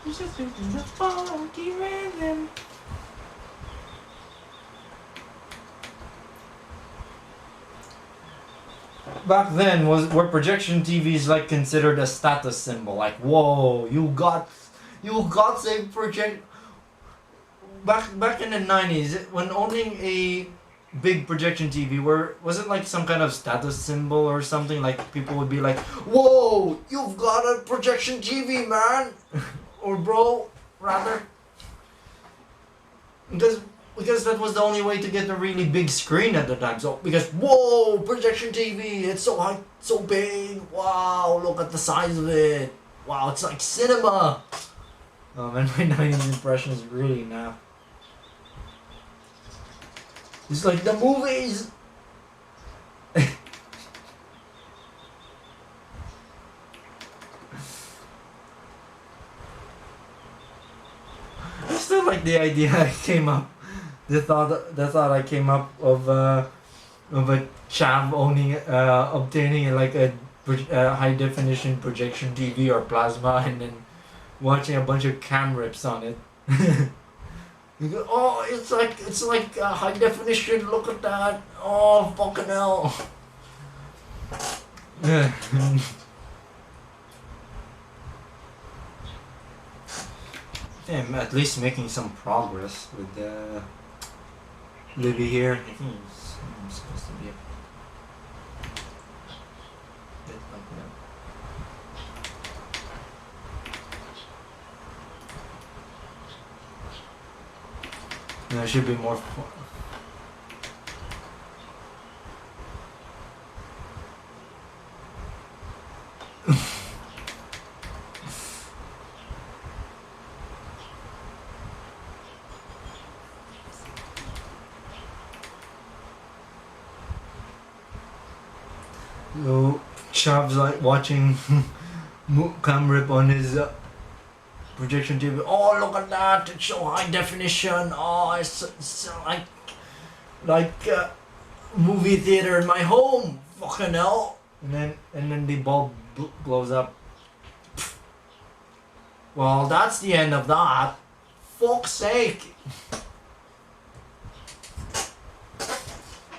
It's just in the funky rhythm. Back then, were projection TVs like considered a status symbol? Like, whoa, you got a project. Back in the 90s, when owning a big projection TV, was it like some kind of status symbol or something? Like people would be like, "Whoa, you've got a projection TV, man," or bro, rather, because because that was the only way to get a really big screen at the time. So because whoa, projection TV, it's so high, so big. Wow, look at the size of it. Wow, it's like cinema. Oh man, my 90s impression is really now. It's like the movies. I still like the idea I came up. The thought I came up of a chav obtaining like a high definition projection TV or plasma and then watching a bunch of cam rips on it. You go, oh, it's like high definition. Look at that. Oh, fucking hell. I'm at least making some progress with Libby here. I think it's supposed to be a bit like that. There should be more. So Chav's like watching cam rip on his projection TV. Oh, look at that! It's so high definition. Oh, it's like movie theater in my home. Fucking hell! And then the bulb blows up. Well, that's the end of that. Fuck's sake!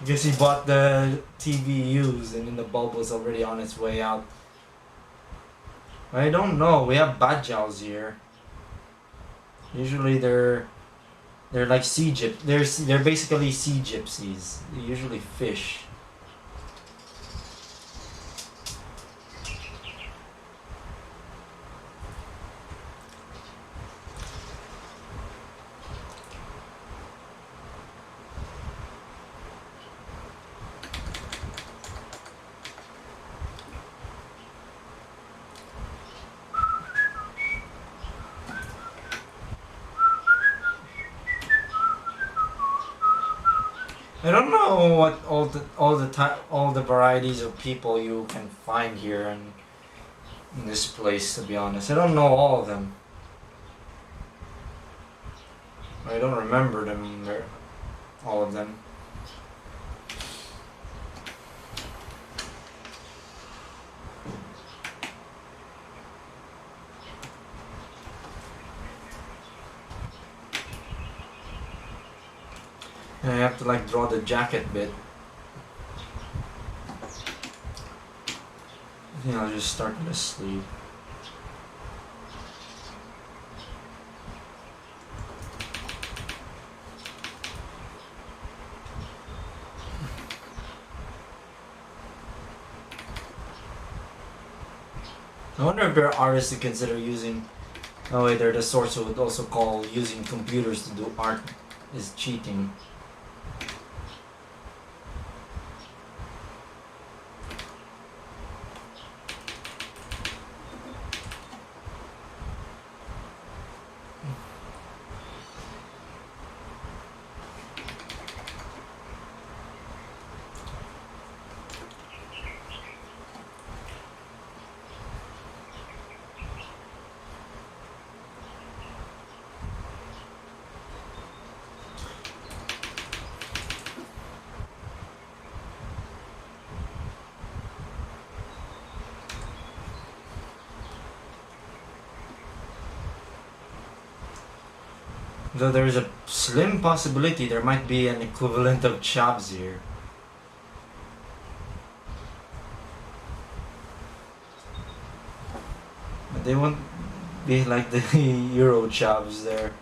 Guess he bought the TV used, and then the bulb was already on its way out. I don't know. We have badjals here. Usually they're like they're basically sea gypsies. They usually fish. I don't know what all the varieties of people you can find here in this place. To be honest, I don't know all of them. I don't remember them. All of them. And I have to like draw the jacket bit. I think I'll just start with the sleeve. I wonder if there are artists who consider using. Oh wait, they're the sorts who would also call using computers to do art is cheating. Though there is a slim possibility there might be an equivalent of chavs here. But they won't be like the Euro chavs there.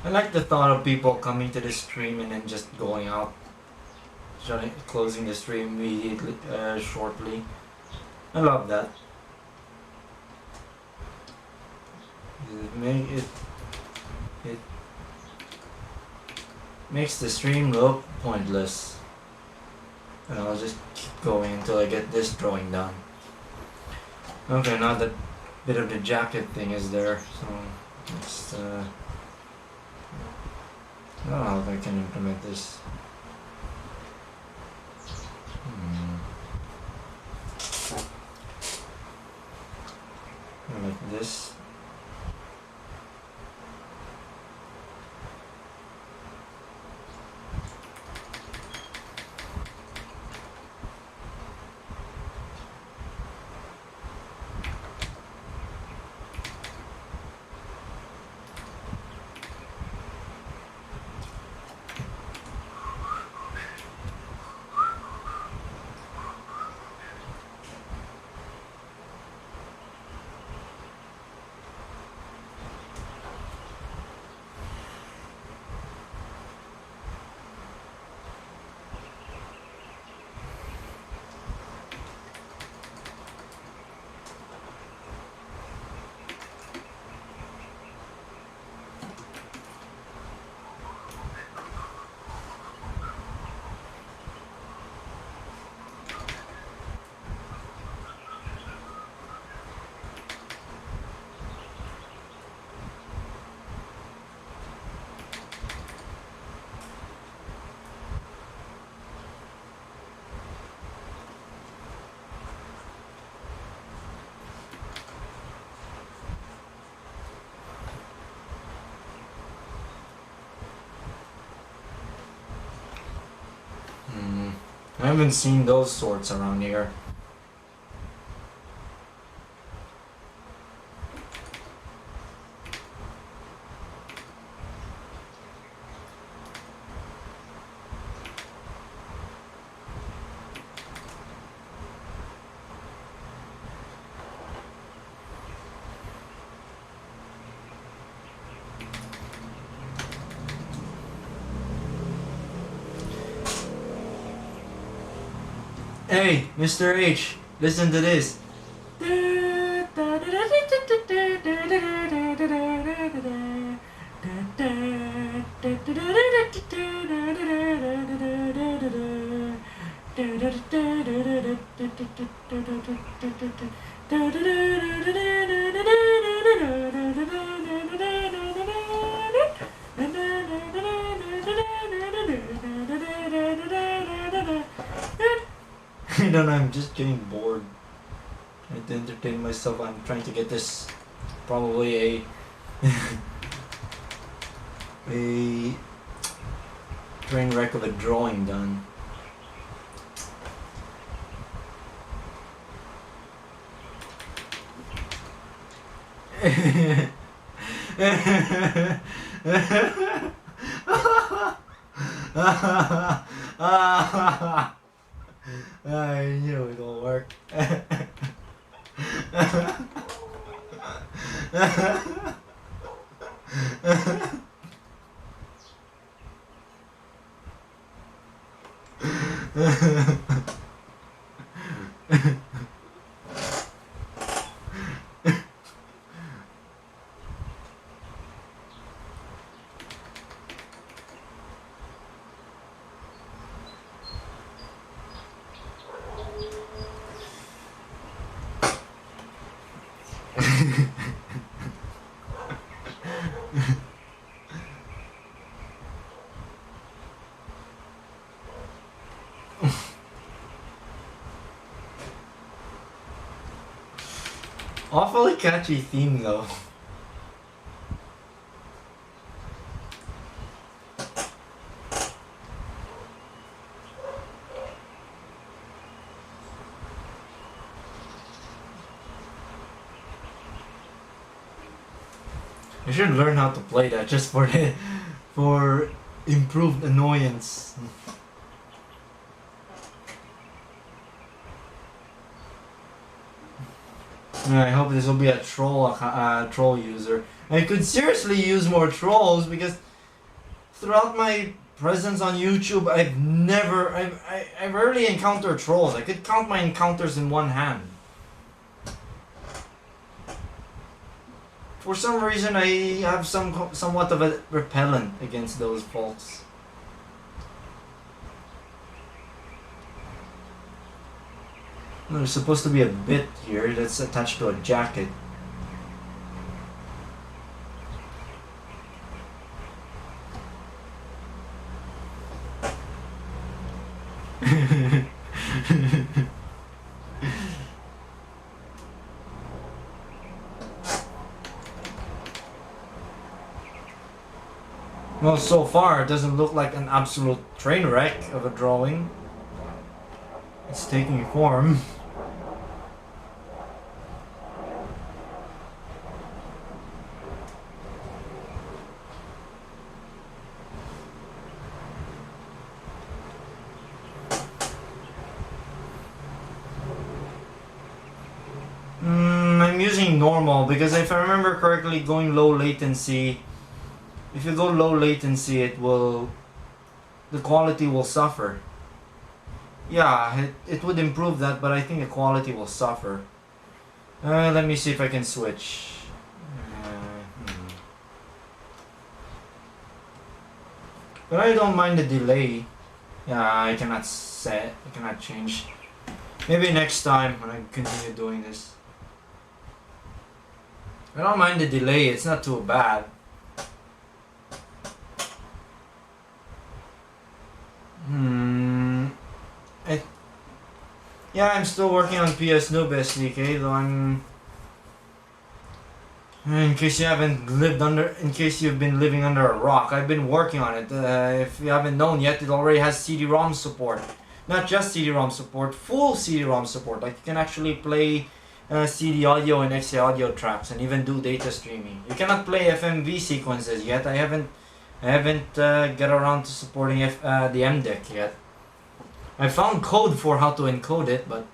I like the thought of people coming to the stream and then just going out, closing the stream immediately, shortly. I love that. It makes the stream look pointless. And I'll just keep going until I get this drawing done. Okay, now that bit of the jacket thing is there, so let's I don't know if I can implement this. Like this. I haven't seen those sorts around here. Hey, Mr. H, listen to this. I don't know, I'm just getting bored. Trying to entertain myself. I'm trying to get this probably a a train wreck of a drawing done. I knew it will work. Awfully catchy theme though. I should learn how to play that just for the, for improved annoyance. I hope this will be a troll user. I could seriously use more trolls because throughout my presence on YouTube, I've rarely encountered trolls. I could count my encounters in one hand. For some reason, I have somewhat of a repellent against those folks. There's supposed to be a bit here that's attached to a jacket. Well, so far it doesn't look like an absolute train wreck of a drawing. It's taking form. I'm using normal because if I remember correctly, going low latency, if you go low latency, the quality will suffer. Yeah, it would improve that, but I think the quality will suffer. Let me see if I can switch. But I don't mind the delay. Yeah, I cannot change. Maybe next time when I continue doing this. I don't mind the delay, it's not too bad. Yeah, I'm still working on PS Noob SDK, though in case you've been living under a rock, I've been working on it. If you haven't known yet, it already has CD-ROM support. Not just CD-ROM support, full CD-ROM support. Like you can actually play CD audio and XA audio tracks, and even do data streaming. You cannot play FMV sequences yet. I haven't got around to supporting the MDEC yet. I found code for how to encode it, but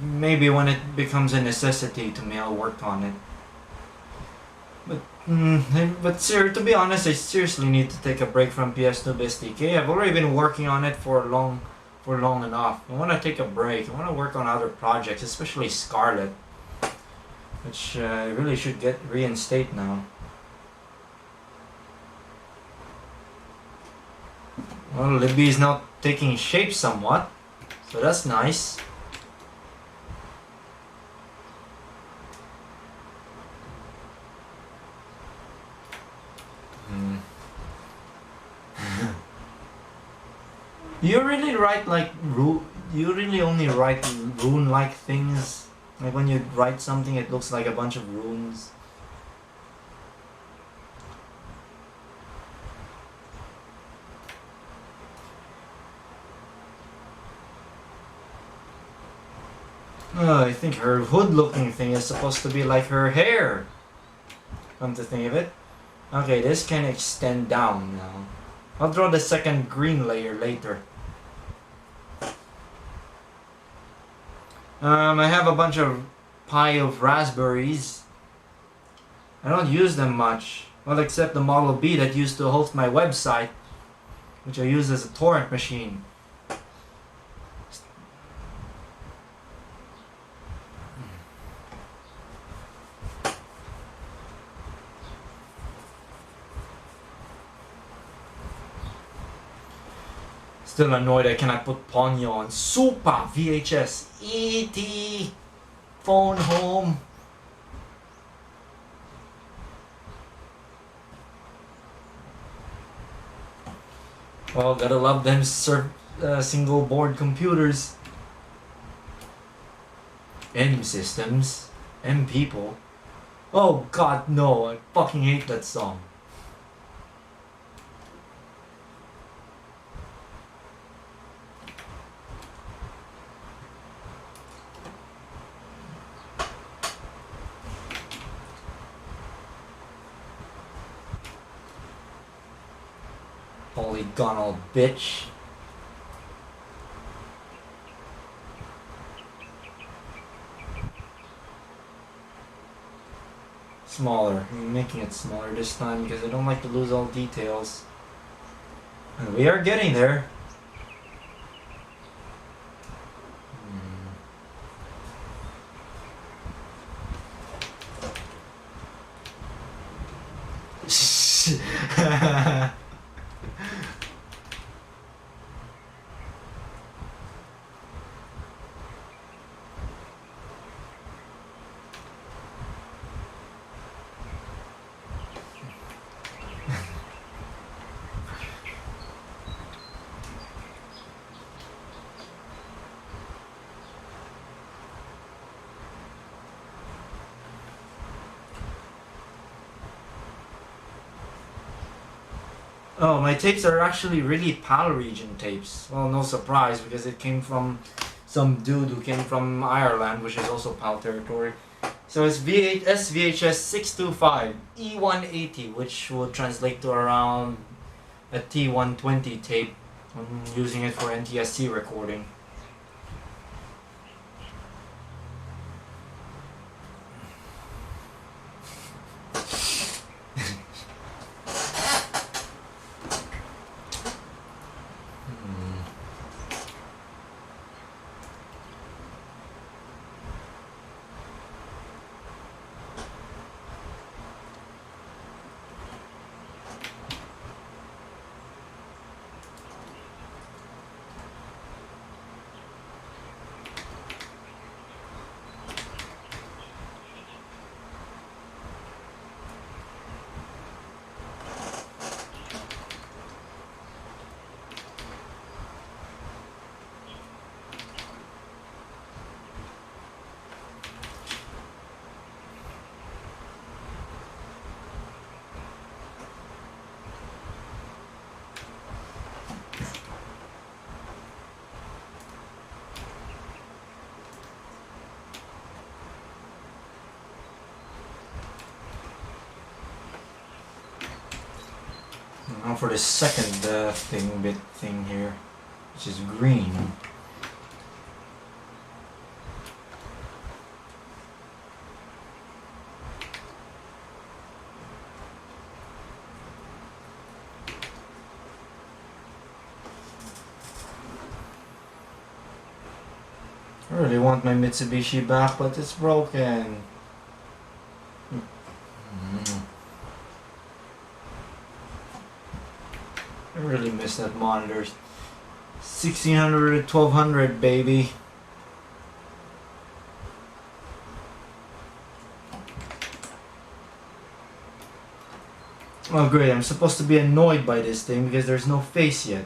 maybe when it becomes a necessity to me, I'll work on it. To be honest, I seriously need to take a break from PS2 SDK. I've already been working on it for long enough. I want to take a break. I want to work on other projects, especially Scarlet, which I really should reinstate now. Well, Libby is now taking shape somewhat, so that's nice. You really write like you really only write rune-like things? Like when you write something, it looks like a bunch of runes. I think her hood-looking thing is supposed to be like her hair. Come to think of it. Okay, this can extend down now. I'll draw the second green layer later. I have a bunch of pie of raspberries. I don't use them much. Well, except the Model B that used to host my website, which I use as a torrent machine. Still annoyed I cannot put Ponyo on Super VHS ET phone home. Well, gotta love them single board computers. M systems. M people. Oh god, no, I fucking hate that song. Polygonal bitch. Smaller. I'm making it smaller this time because I don't like to lose all details. And we are getting there. Oh, my tapes are actually really PAL region tapes. Well, no surprise because it came from some dude who came from Ireland, which is also PAL territory. So it's SVHS 625 E180, which will translate to around a T120 tape. I'm using it for NTSC recording. Now for the second thing here, which is green. I really want my Mitsubishi back, but it's broken. I really miss that monitor. 1600 to 1200, baby. Oh great, I'm supposed to be annoyed by this thing because there's no face yet.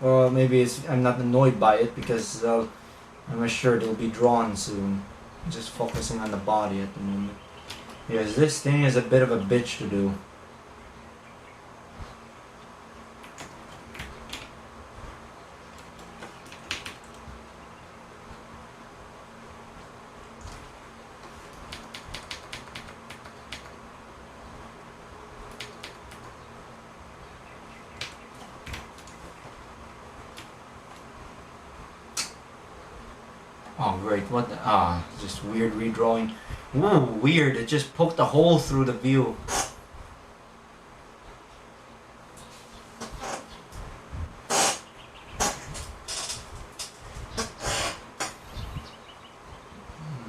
Or maybe I'm not annoyed by it because I'm assured it'll be drawn soon. I'm just focusing on the body at the moment. Because this thing is a bit of a bitch to do. Oh great, what the, just weird redrawing. Ooh, weird, it just poked a hole through the view.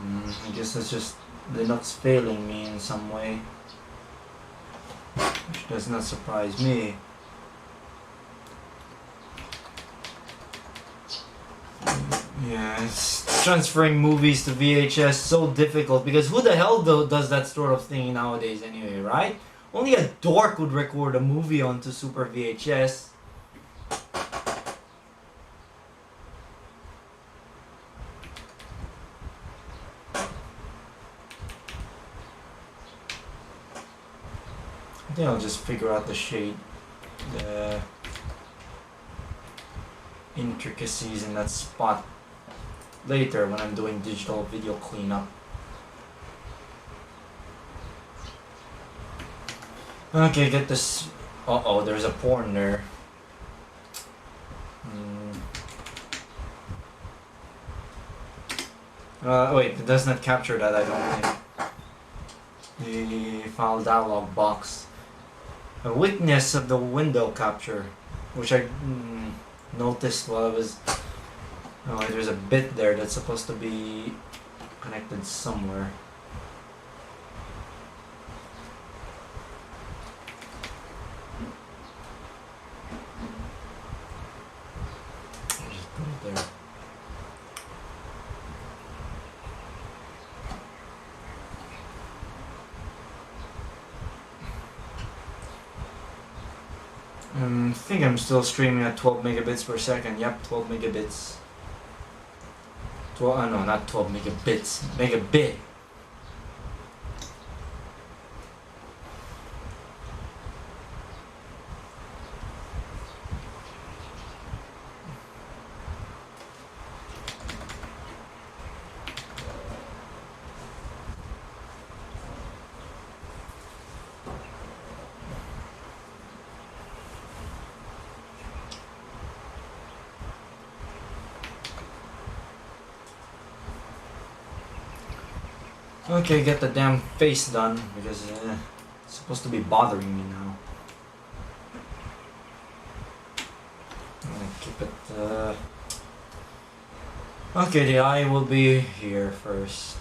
I guess that's just Linux failing me in some way. Which does not surprise me. Yeah, it's transferring movies to VHS so difficult because who the hell does that sort of thing nowadays anyway, right? Only a dork would record a movie onto Super VHS. I think I'll just figure out the intricacies in that spot later when I'm doing digital video cleanup. Okay, get this. Uh-oh, there's a porn there. Wait, it does not capture that, I don't think. The file dialog box. A weakness of the window capture, which I noticed while I was... Oh, there's a bit there that's supposed to be connected somewhere. I'll just put it there. I think I'm still streaming at 12 megabits per second. Yep, 12 megabits. 12, no, not 12 megabits. Megabit. Okay, get the damn face done because it's supposed to be bothering me now. I'm gonna keep it. Okay, the eye will be here first.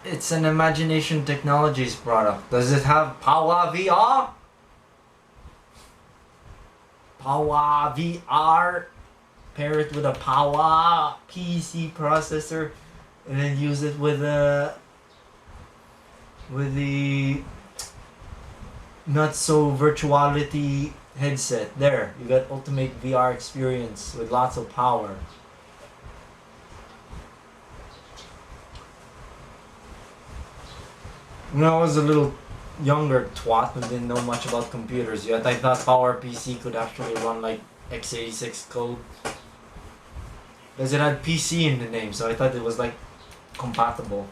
It's an Imagination Technologies product. Does it have Power VR? Power VR? Pair it with a Power PC processor and then use it with the not so virtuality headset. There, you got ultimate VR experience with lots of power. When I was a little younger twat who didn't know much about computers yet, I thought PowerPC could actually run like x86 code. Because it had PC in the name, so I thought it was like compatible.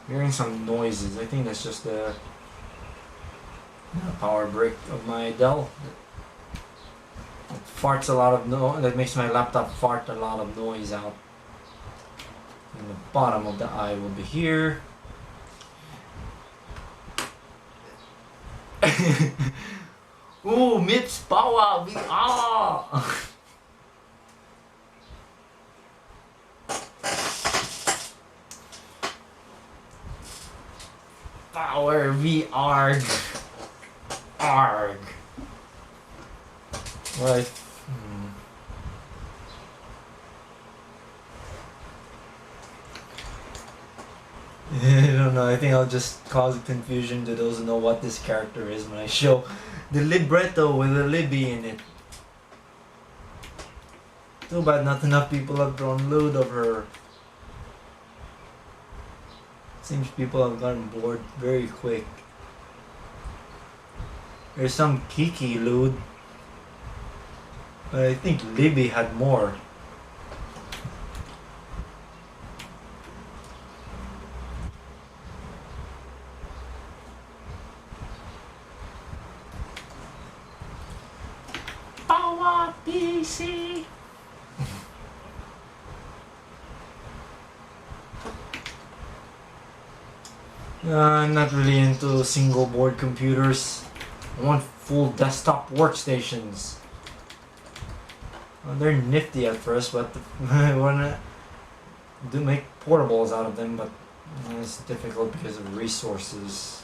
Hearing some noises, I think that's just the power brick of my Dell. It farts a lot of that makes my laptop fart a lot of noise out. And the bottom of the eye will be here. Ooh, MIPS Power VR! Power VR! Arg! Right. I don't know, I think I'll just cause confusion to those who know what this character is when I show the libretto with a Libby in it. Too bad not enough people have drawn load of her. Seems people have gotten bored very quick. There's some Kiki load. But I think Libby had more. Power PC. I'm not really into single board computers. I want full desktop workstations. Well, they're nifty at first, but I wanna do make portables out of them, but it's difficult because of resources.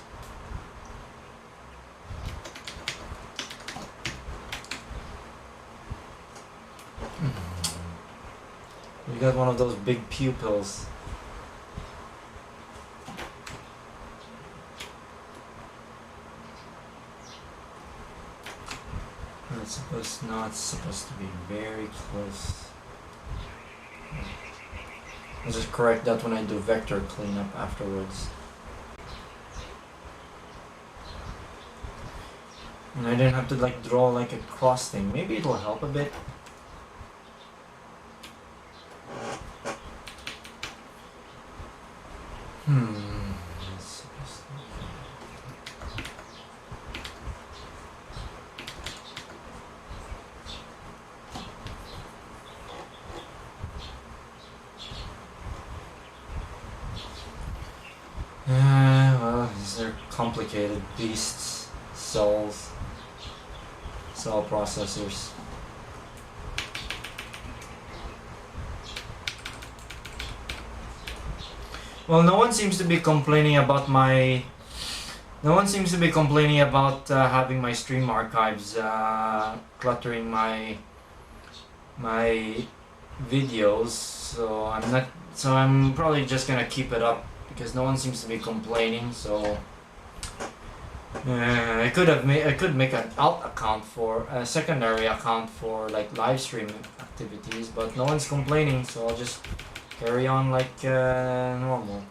You got one of those big pupils. It's supposed to be very close. I'll just correct that when I do vector cleanup afterwards. And I didn't have to like draw like a cross thing. Maybe it'll help a bit. It's supposed to well, these are complicated beasts. Cells. Cell processors. Well, no one seems to be complaining about my. No one seems to be complaining about having my stream archives cluttering my videos. So I'm not. So I'm probably just gonna keep it up because no one seems to be complaining. So I could make an alt account for a secondary account for like live stream activities, but no one's complaining. So I'll just carry on like normal.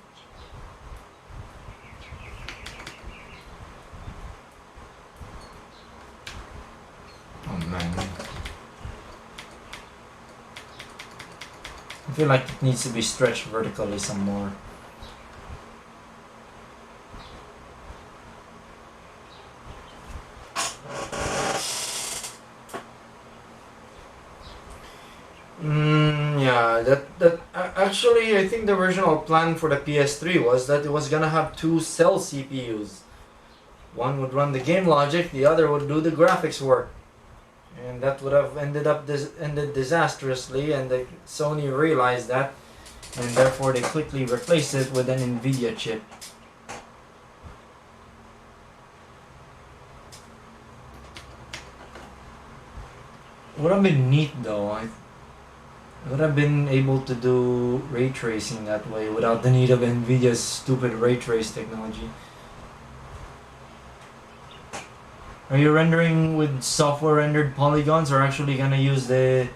Oh man. I feel like it needs to be stretched vertically some more. Yeah, actually I think the original plan for the PS3 was that it was gonna have two cell CPUs. One would run the game logic, the other would do the graphics work. And that would have ended disastrously, and Sony realized that, and therefore they quickly replaced it with an Nvidia chip. Would have been neat though. I would have been able to do ray tracing that way without the need of Nvidia's stupid ray trace technology. Are you rendering with software rendered polygons, or actually gonna use the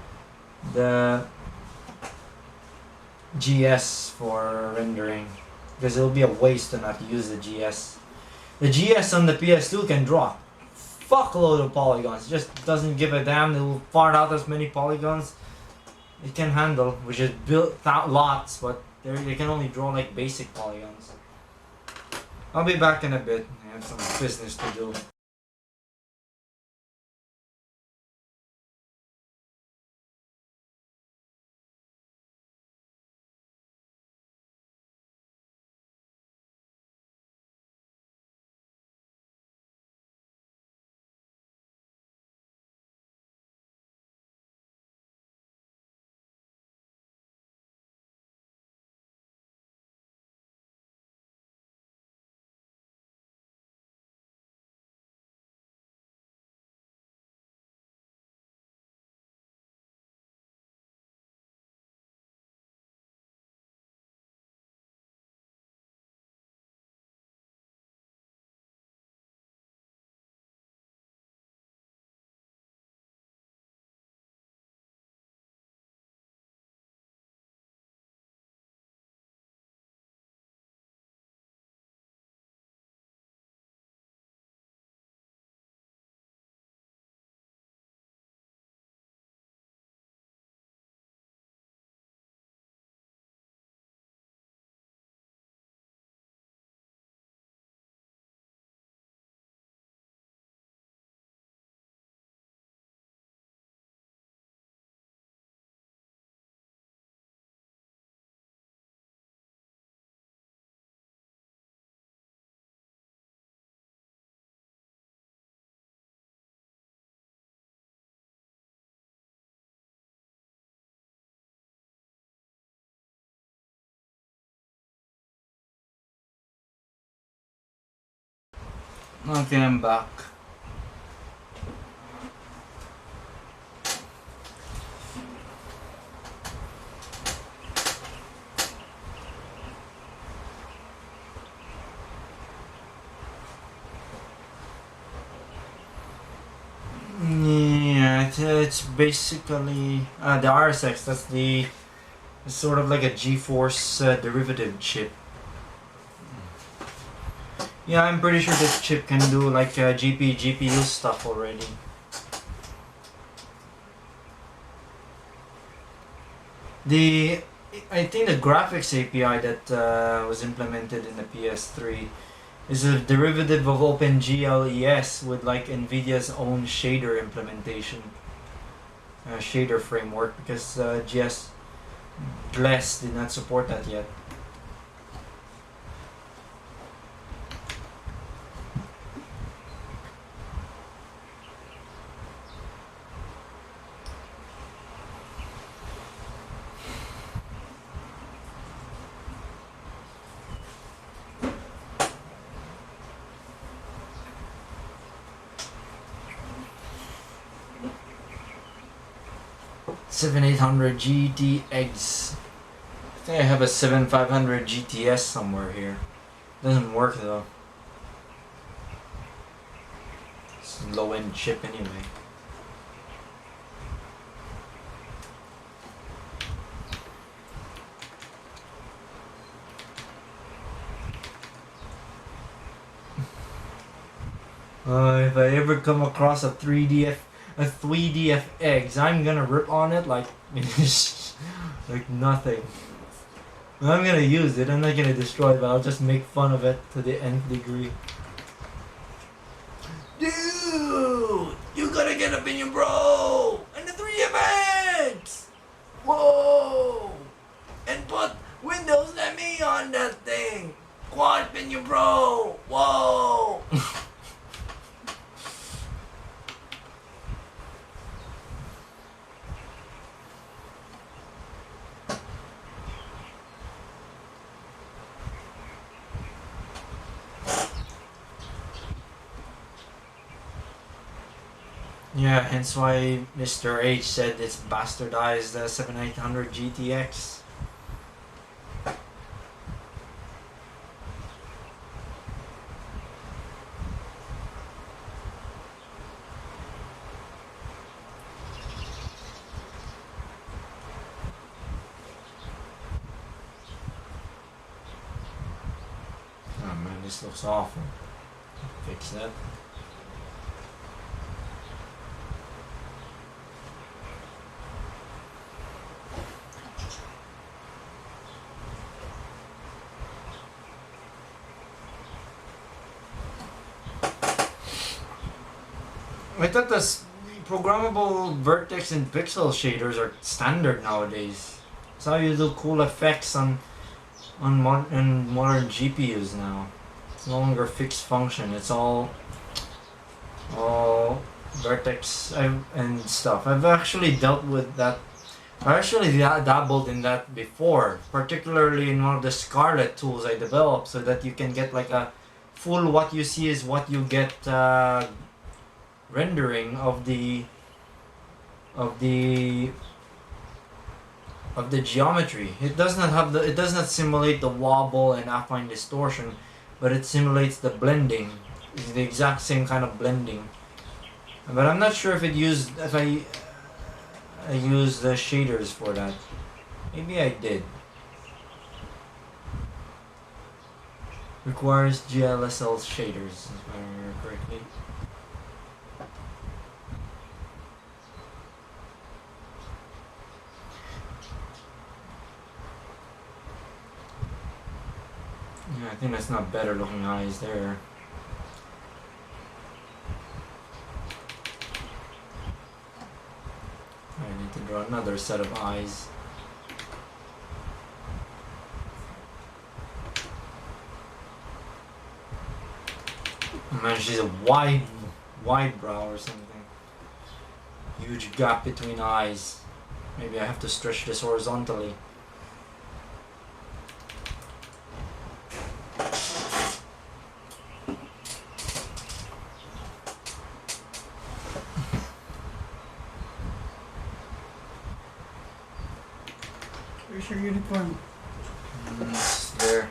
GS for rendering? Because it'll be a waste to not use the GS. The GS on the PS2 can draw a fuckload of polygons. It just doesn't give a damn. It will fart out as many polygons it can handle, which is built out lots, but they can only draw like basic polygons. I'll be back in a bit. I have some business to do. Okay, I'm back. Yeah, it's basically the RSX. That's the it's sort of like a GeForce derivative chip. Yeah, I'm pretty sure this chip can do like GPU stuff already. The I think the graphics API that was implemented in the PS3 is a derivative of OpenGLES with like NVIDIA's own shader implementation, shader framework, because GLES did not support that yet. Seven 800 GTX. I think I have a 7500 GTS somewhere here. Doesn't work though. It's a low end chip anyway. If I ever come across a 3DF eggs, I'm gonna rip on it like like nothing. I'm gonna use it. I'm not gonna destroy it, but I'll just make fun of it to the nth degree. Dude, you gotta get up in your bro and the 3DF eggs. Whoa! And put Windows ME on that thing. Quad pin your bro. Whoa! Yeah, hence why Mr. H said it's bastardized 7800 GTX. Oh man, this looks awful. Fix that. I thought this programmable vertex and pixel shaders are standard nowadays. That's how you do cool effects on modern GPUs now. It's no longer fixed function. It's all vertex and stuff. I've actually dealt with that. I actually dabbled in that before, particularly in one of the Scarlet tools I developed, so that you can get like a full what you see is what you get rendering of the geometry. It does not simulate the wobble and affine distortion, but it simulates the blending. It's the exact same kind of blending. But I'm not sure if I used the shaders for that. Maybe I did. Requires GLSL shaders, if I remember correctly. Yeah, I think that's not better looking eyes there. I need to draw another set of eyes. Oh man, she's a wide brow or something. Huge gap between eyes. Maybe I have to stretch this horizontally. your uniform? It's there.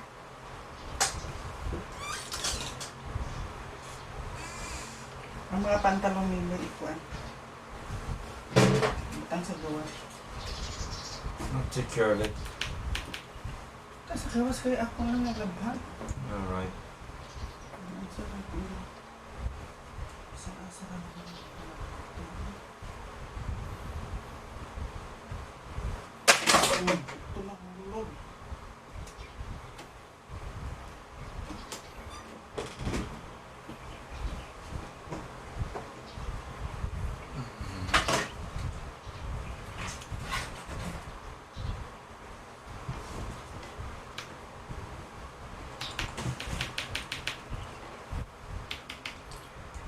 Ang mga pantalong may malikuan. Butang sa gawas. I'll take care of it. Sa gawas kayo ako lang naglabhan. Alright. Tumahulog.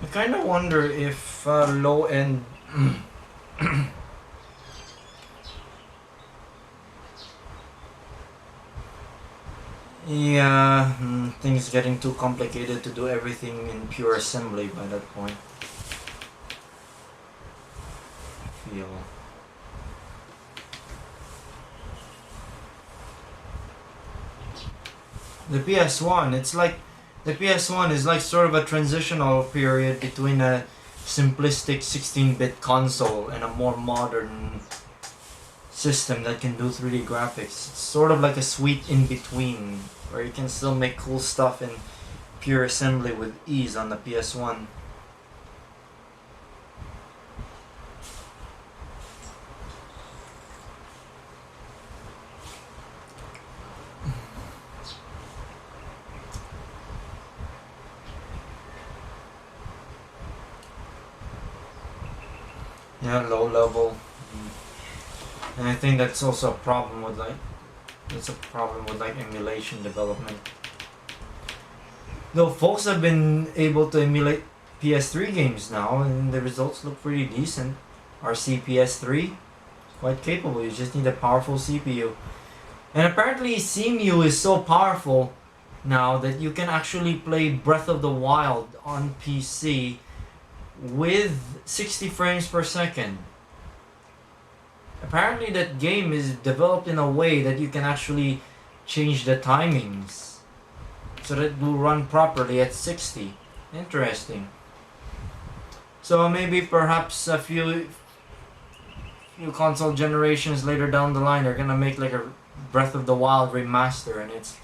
I kind of wonder if low end yeah, things getting too complicated to do everything in pure assembly by that point. Feel. The PS1, it's like the PS1 is like sort of a transitional period between a simplistic 16-bit console and a more modern system that can do 3D graphics. It's sort of like a sweet in-between where you can still make cool stuff in pure assembly with ease on the PS1. Yeah, low level. And I think that's also a problem with emulation development. Though folks have been able to emulate PS3 games now and the results look pretty decent. Our CPS3 quite capable. You just need a powerful CPU. And apparently CMU is so powerful now that you can actually play Breath of the Wild on PC with 60 frames per second. Apparently that game is developed in a way that you can actually change the timings so that it will run properly at 60. Interesting. So maybe perhaps a few console generations later down the line they're gonna make like a Breath of the Wild remaster and it's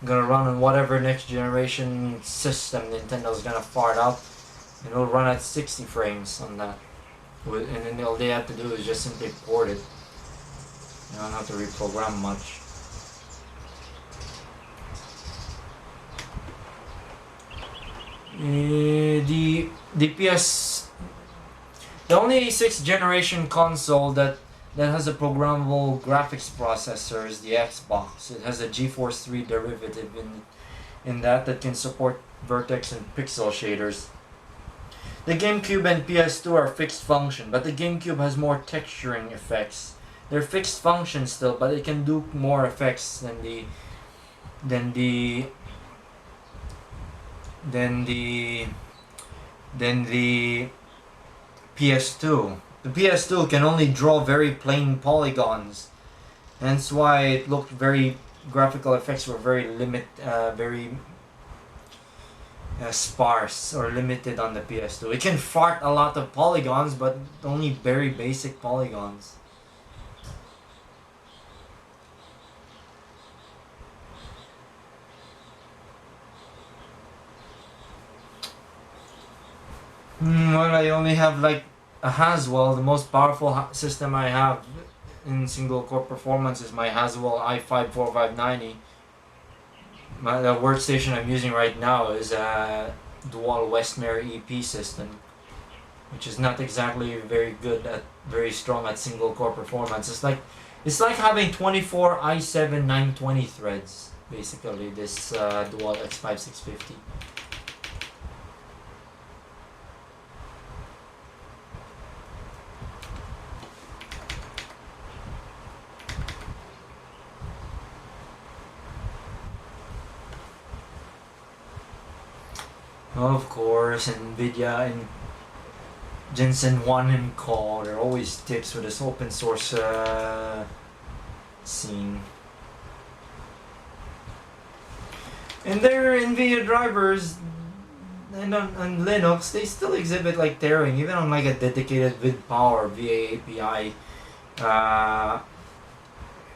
gonna run on whatever next generation system Nintendo's gonna fart out. And it'll run at 60 frames on that. And then all they have to do is just simply port it. You don't have to reprogram much. The only 6th generation console that has a programmable graphics processor is the Xbox. It has a GeForce 3 derivative in that can support vertex and pixel shaders. The GameCube and PS2 are fixed function, but the GameCube has more texturing effects. They're fixed function still, but it can do more effects than the PS2. The PS2 can only draw very plain polygons. Hence why it looked graphical effects were very sparse or limited on the PS2. It can fart a lot of polygons, but only very basic polygons. Well, I only have like a Haswell. The most powerful system I have in single core performance is my Haswell i5-4590. The workstation I'm using right now is a dual Westmere EP system, which is not exactly very strong at single core performance. It's like having 24 i7 920 threads, basically, this dual X5650. Of course, NVIDIA and Jensen Wan and Co. There are always tips for this open source scene. And their NVIDIA drivers and on Linux, they still exhibit like tearing, even on like a dedicated vid power uh,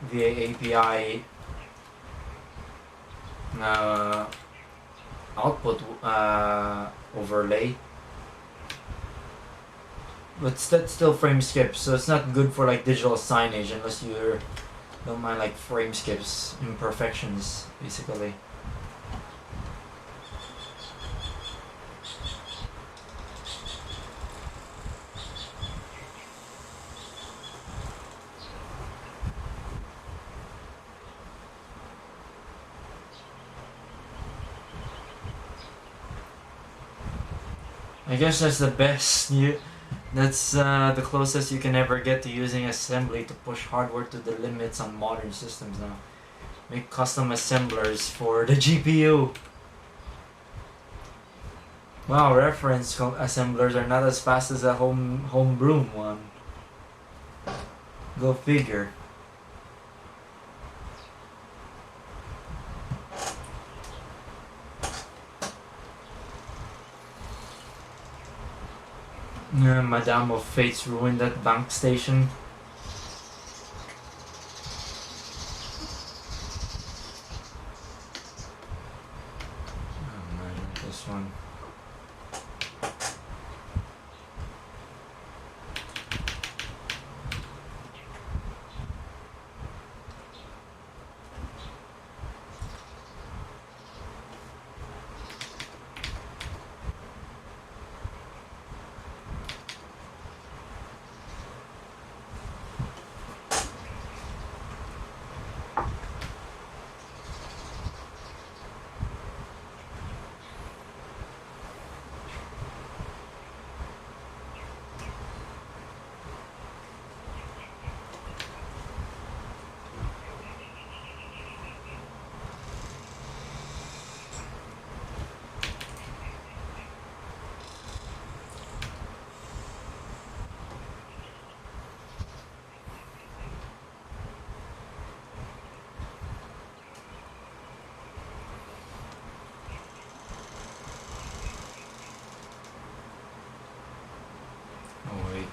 VA API uh, output overlay. But that's still frame skips, so it's not good for like digital signage unless you don't mind like frame skips imperfections, basically. I guess that's the best. That's the closest you can ever get to using assembly to push hardware to the limits on modern systems now. Make custom assemblers for the GPU. Wow, reference assemblers are not as fast as a homebrew one. Go figure. Madame of Fates ruined that bank station. Oh man, this one. Oh wait.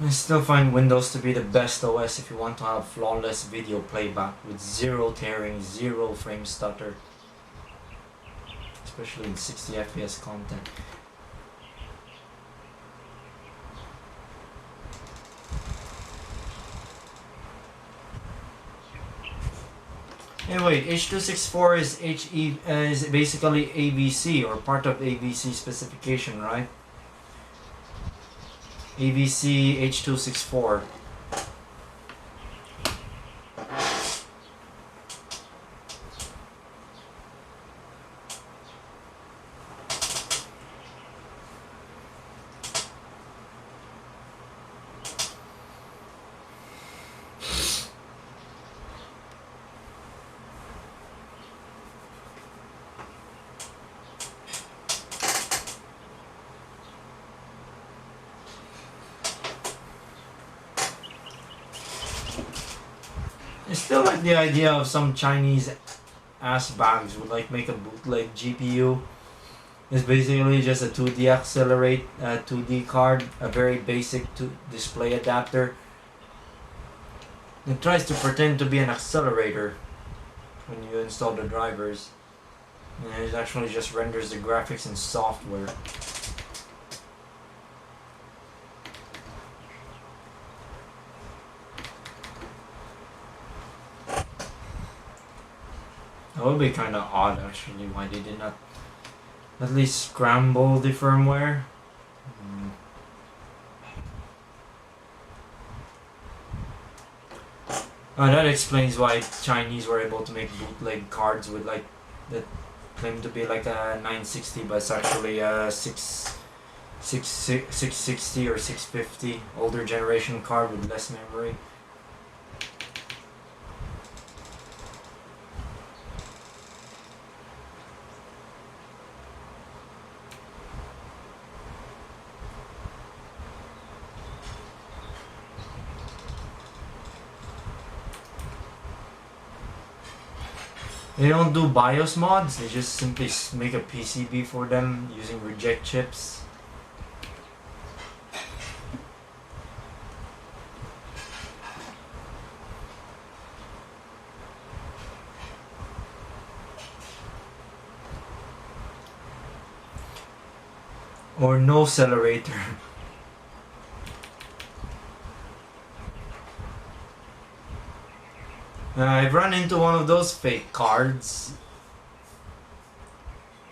I still find Windows to be the best OS if you want to have flawless video playback with zero tearing, zero frame stutter. Especially in 60 FPS content. Hey wait, H.264 is basically AVC or part of AVC specification, right? AVC H.264. I still like the idea of some Chinese ass bags would like make a bootleg GPU. It's basically just a 2D accelerate 2D card, a very basic display adapter. It tries to pretend to be an accelerator when you install the drivers. And it actually just renders the graphics in software. That would be kind of odd actually, why they did not at least scramble the firmware. That explains why Chinese were able to make bootleg cards with like that claim to be like a 960, but it's actually a 660 or 650 older generation card with less memory. They don't do BIOS mods, they just simply make a PCB for them using reject chips. Or no accelerator. I've run into one of those fake cards.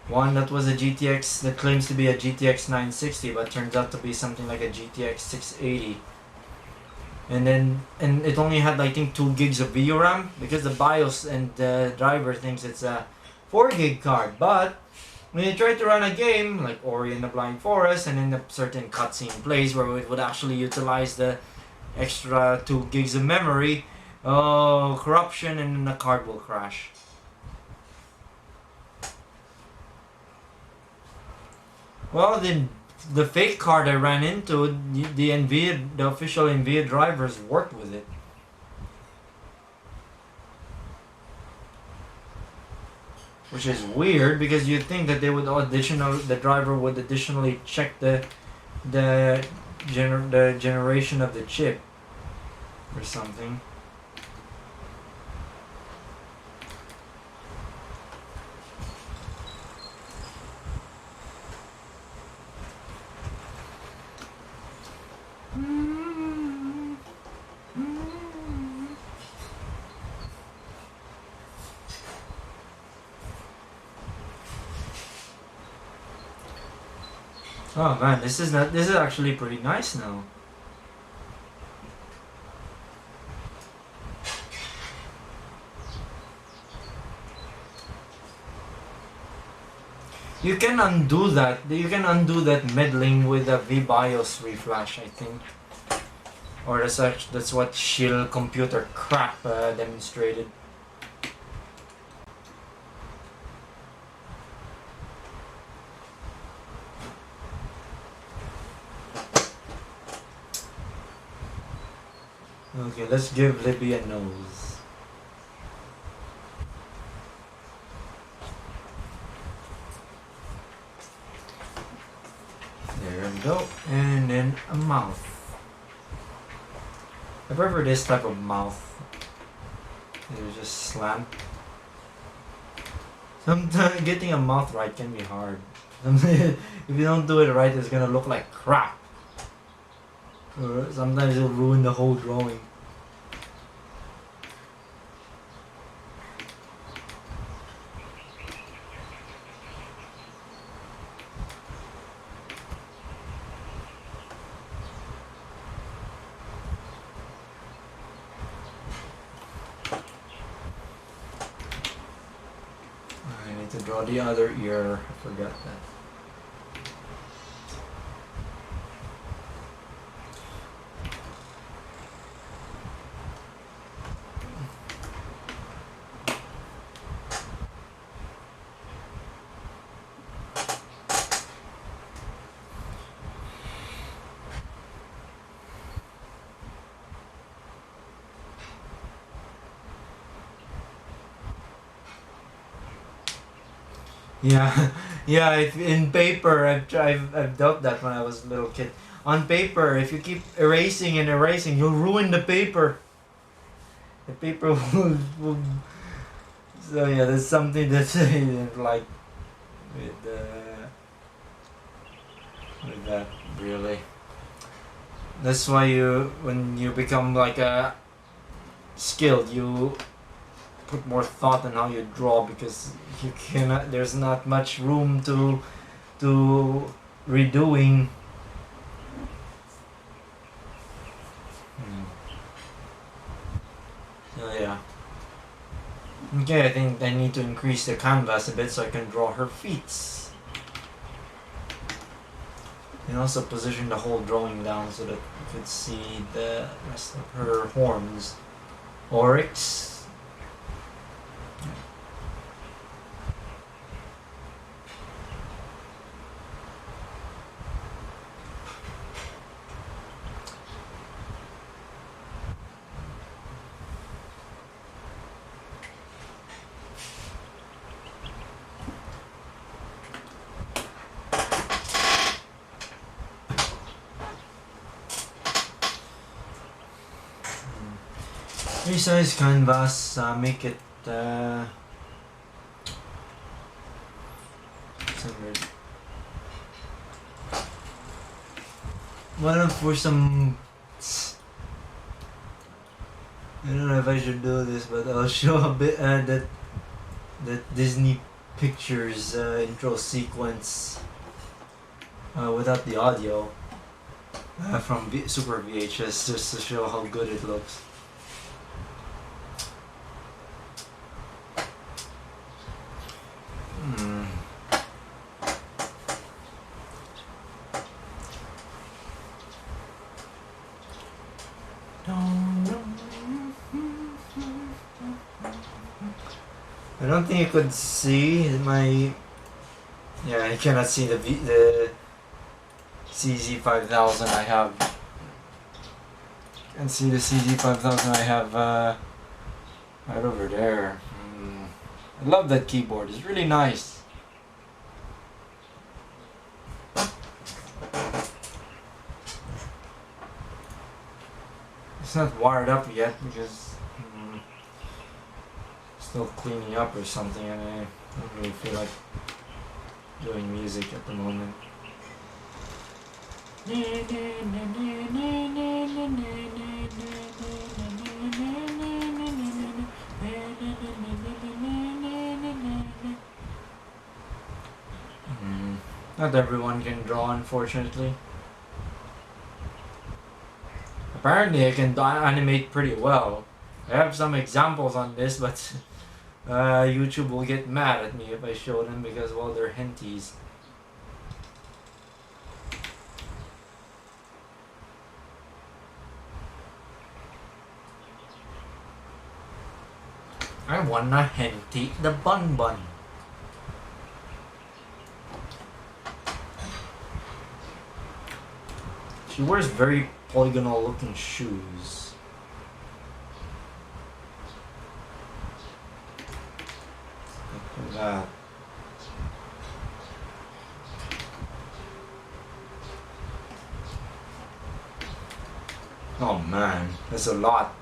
One that was a GTX that claims to be a GTX 960 but turns out to be something like a GTX 680. And it only had I think 2 gigs of VRAM because the BIOS and the driver thinks it's a 4 gig card. But when you try to run a game like Ori and the Blind Forest and in a certain cutscene place where it would actually utilize the extra 2 gigs of memory, oh, corruption, and then the card will crash. Well, the fake card I ran into, the official NVIDIA drivers worked with it. Which is weird because you'd think that they would the driver would additionally check the generation of the chip or something. Oh man, this is actually pretty nice now. You can undo that. You can undo that meddling with the VBIOS reflash, I think. Or that's what shill computer crap demonstrated. Okay, let's give Libby a nose. There we go. And then a mouth. I prefer this type of mouth. You just slam. Sometimes getting a mouth right can be hard. If you don't do it right, it's gonna look like crap. Or sometimes it'll ruin the whole drawing. I need to draw the other ear. I forgot that. Yeah, yeah. In paper, I've dealt that when I was a little kid. On paper, if you keep erasing and erasing, you'll ruin the paper. The paper will. So yeah, there's something that's like with that really. That's why when you become like a skilled, you put more thought in how you draw because you cannot. There's not much room to redoing. So yeah. Okay, I think I need to increase the canvas a bit so I can draw her feet. And also position the whole drawing down so that you could see the rest of her horns. Oryx. Resize canvas, make it 600. Well, for some, I don't know if I should do this, but I'll show a bit that Disney Pictures intro sequence without the audio from Super VHS, just to show how good it looks. I don't think you could see my. Yeah, you cannot see the CZ5000 I have. You can see the CZ5000 I have right over there. I love that keyboard. It's really nice. It's not wired up yet because still cleaning up or something, and I don't really feel like doing music at the moment. Not everyone can draw, unfortunately. Apparently I can animate pretty well. I have some examples on this, but YouTube will get mad at me if I show them because, well, they're henties. I wanna henty the bun bun. She wears very polygonal looking shoes. Look at that. Oh man, that's a lot.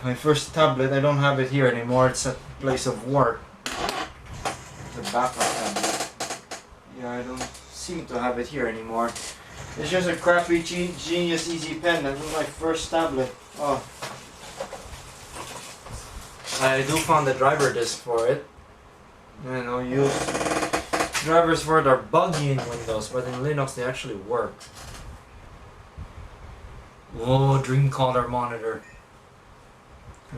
My first tablet, I don't have it here anymore. It's at place of work. The backup tablet. Yeah, I don't seem to have it here anymore. It's just a crappy Genius Easy Pen. That was my first tablet. Oh. I do found the driver disk for it. And I'll use drivers for it are buggy in Windows, but in Linux they actually work. Oh, Dreamcaller monitor.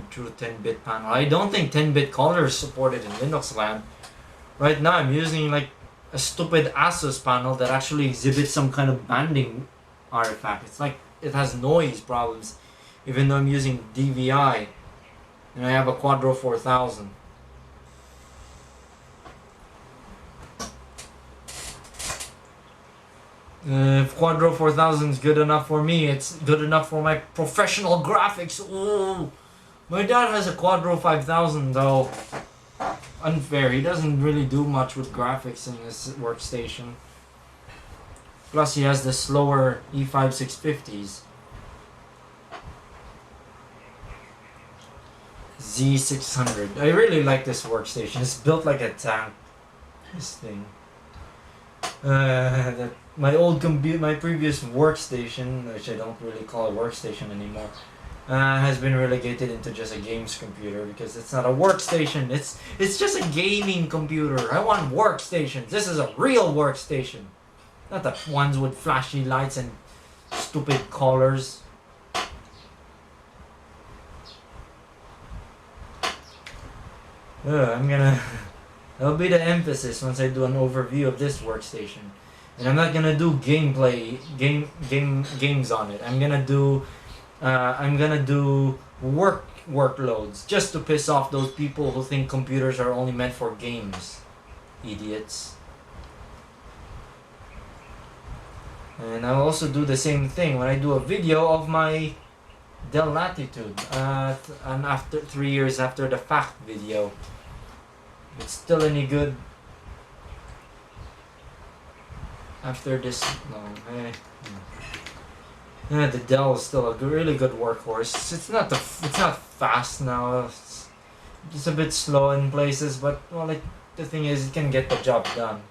True 10-bit panel. I don't think 10-bit color is supported in Linux land. Right now I'm using like a stupid Asus panel that actually exhibits some kind of banding artifact. It's like it has noise problems even though I'm using DVI. And I have a Quadro 4000. If Quadro 4000 is good enough for me, it's good enough for my professional graphics. Ooh. My dad has a Quadro 5000 though. Unfair, he doesn't really do much with graphics in his workstation. Plus he has the slower E5 650s. Z600. I really like this workstation. It's built like a tank. This thing. My previous workstation, which I don't really call a workstation anymore, has been relegated into just a games computer because it's not a workstation. It's just a gaming computer. I want workstations. This is a real workstation, not the ones with flashy lights and stupid colors. That'll be the emphasis once I do an overview of this workstation. And I'm not gonna do games on it. I'm gonna do workloads just to piss off those people who think computers are only meant for games. Idiots. And I'll also do the same thing when I do a video of my Dell Latitude, and after 3 years after the fact video. If it's still any good after this long. Yeah, the Dell is still a really good workhorse. It's not fast now. It's a bit slow in places, but well, the thing is, it can get the job done.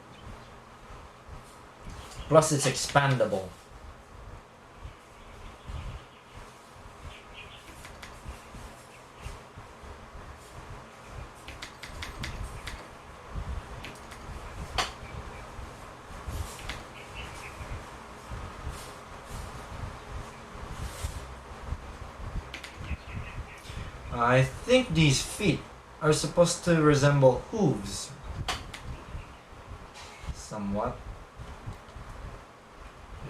Plus, it's expandable. I think these feet are supposed to resemble hooves. Somewhat.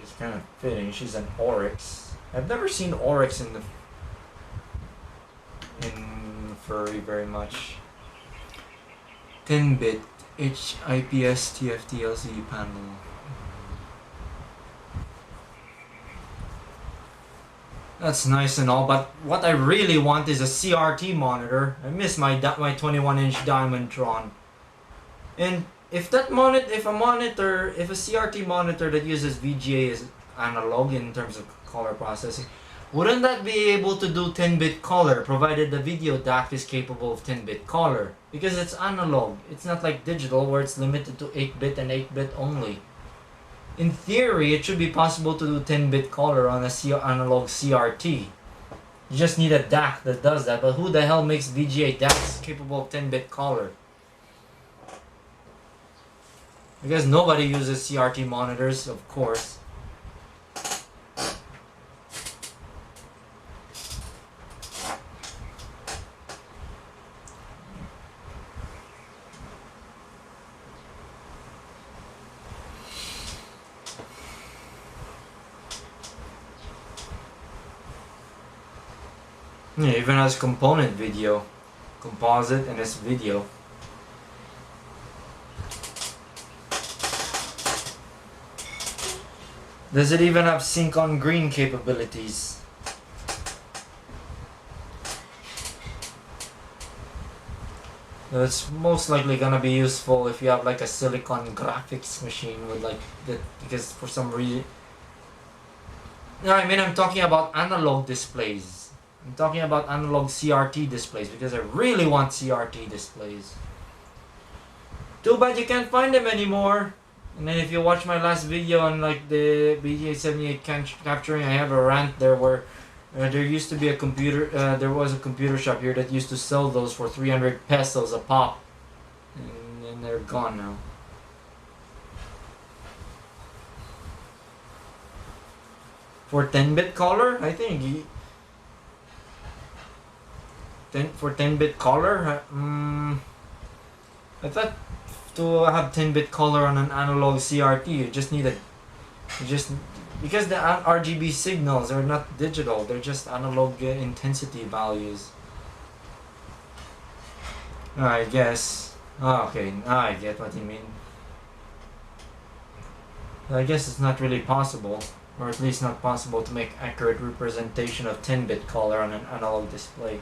It's kind of fitting. She's an oryx. I've never seen oryx in furry very much. 10-bit HIPS TFT LCD panel. That's nice and all, but what I really want is a CRT monitor. I miss my 21-inch Diamondtron. And if a CRT monitor that uses VGA is analog in terms of color processing, wouldn't that be able to do 10-bit color, provided the video DAC is capable of 10-bit color? Because it's analog. It's not like digital where it's limited to 8-bit and 8-bit only. In theory, it should be possible to do 10-bit color on a analog CRT. You just need a DAC that does that, but who the hell makes VGA DACs capable of 10-bit color? Because nobody uses CRT monitors, of course. Yeah, it even has component video, composite, and it's video. Does it even have sync on green capabilities? It's most likely gonna be useful if you have like a silicon graphics machine with like that, because for some reason. No, I mean I'm talking about analog displays. I'm talking about analog CRT displays because I really want CRT displays. Too bad you can't find them anymore. And then if you watch my last video on like the BGA78 capturing, I have a rant there where there used to be a computer, there was a computer shop here that used to sell those for 300 pesos a pop. And they're gone now. For 10-bit color, I think. For 10-bit color, I thought to have 10-bit color on an analog CRT, you just need because the RGB signals are not digital, they're just analog intensity values. I guess. Oh, okay, now I get what you mean. I guess it's not really possible, or at least not possible to make accurate representation of 10-bit color on an analog display.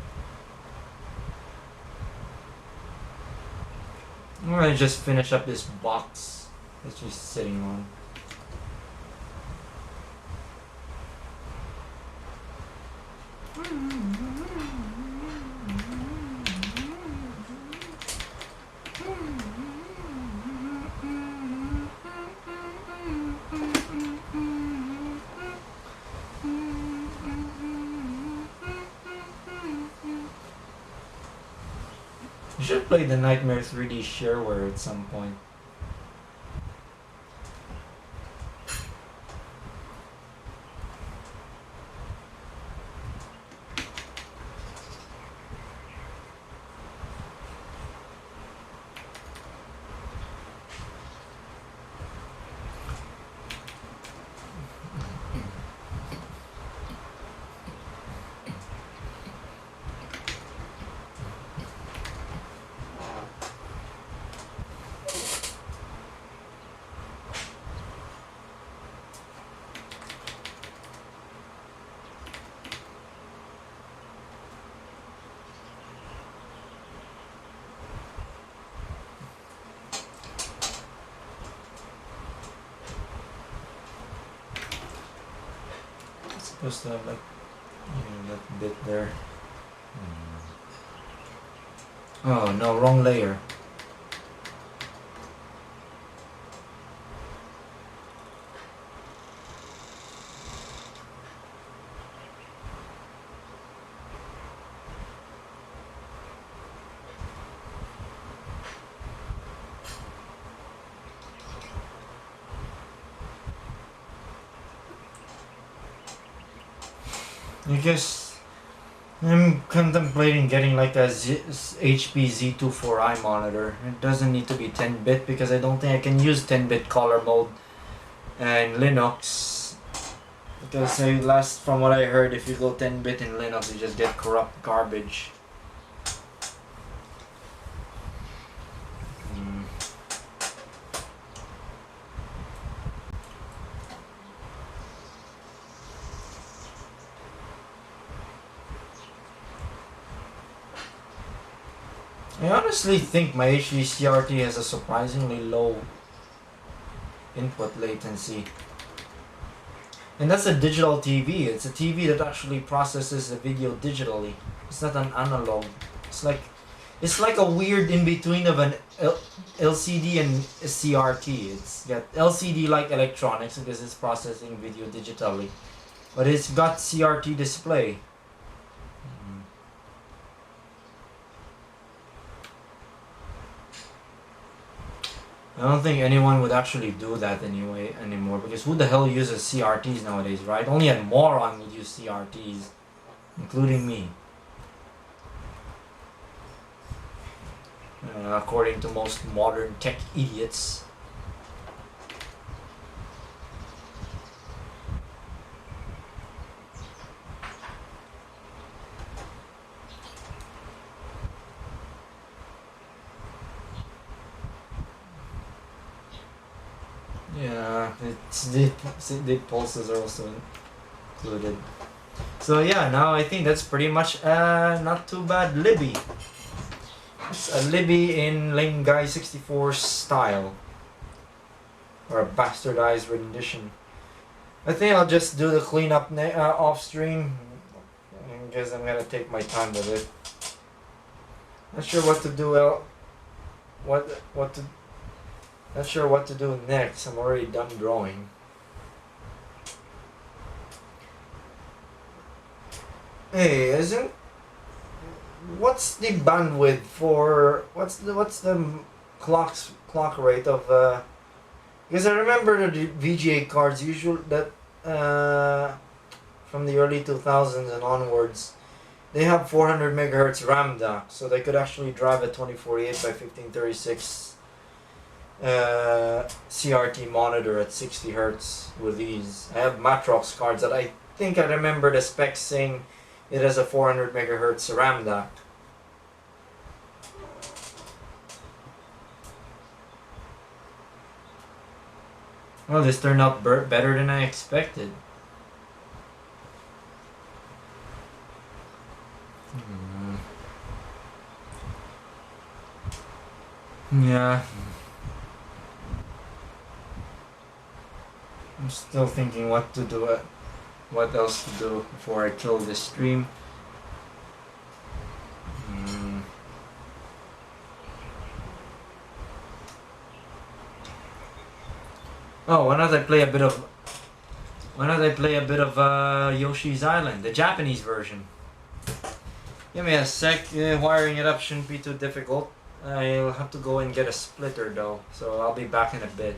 I'm gonna just finish up this box that she's sitting on. You should play the Nightmare 3D shareware at some point. supposed to have like that bit there. Oh no, wrong layer. I guess I'm contemplating getting like a HP Z24i monitor. It doesn't need to be 10-bit because I don't think I can use 10-bit color mode and Linux. Because from what I heard, if you go 10-bit in Linux, you just get corrupt garbage. I honestly think my HD CRT has a surprisingly low input latency. And that's a digital TV. It's a TV that actually processes the video digitally. It's not an analog. It's like a weird in between of an LCD and a CRT. It's got LCD like electronics because it's processing video digitally, but it's got CRT display. I don't think anyone would actually do that anymore because who the hell uses CRTs nowadays, right? Only a moron would use CRTs, including me. According to most modern tech idiots. Yeah, the pulses are also included. So yeah, now I think that's pretty much not too bad Libby. It's a Libby in Lame Guy 64 style. Or a bastardized rendition. I think I'll just do the cleanup off stream because I'm gonna take my time with it. Not sure what to do. Not sure what to do next. I'm already done drawing. Hey, isn't what's the bandwidth for what's the clock rate of because I remember the VGA cards usually that from the early 2000s and onwards they have 400 megahertz RAM DAC, so they could actually drive a 2048 by 1536 CRT monitor at 60 hertz with these. I have Matrox cards that I think I remember the specs saying it has a 400 megahertz RAM DAC. Well, this turned out better than I expected. Yeah. I'm still thinking what to do, what else to do before I kill this stream. Oh, why not I play a bit of Yoshi's Island, the Japanese version. Give me a sec. Wiring it up shouldn't be too difficult. I'll have to go and get a splitter though, so I'll be back in a bit.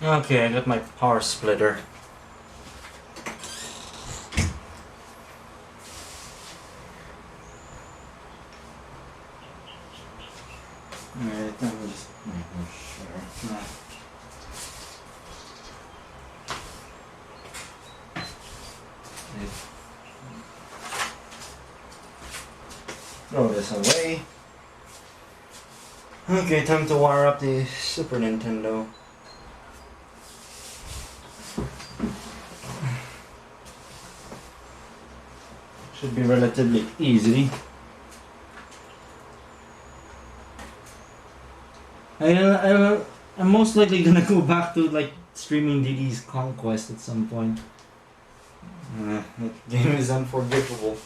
Okay, I got my power splitter. Alright, let me just make sure. No. Throw this away. Okay, time to wire up the Super Nintendo. Should be relatively easy. I'm most likely gonna go back to like streaming DD's Conquest at some point. That game is unforgivable.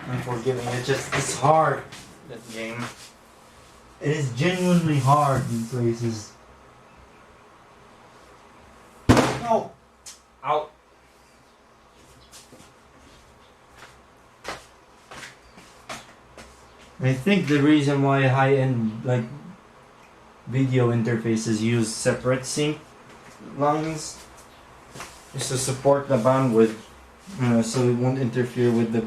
Unforgiving. It's hard. That game. It is genuinely hard in places. No. Ow. I think the reason why high-end like video interfaces use separate sync lines is to support the bandwidth, so it won't interfere with the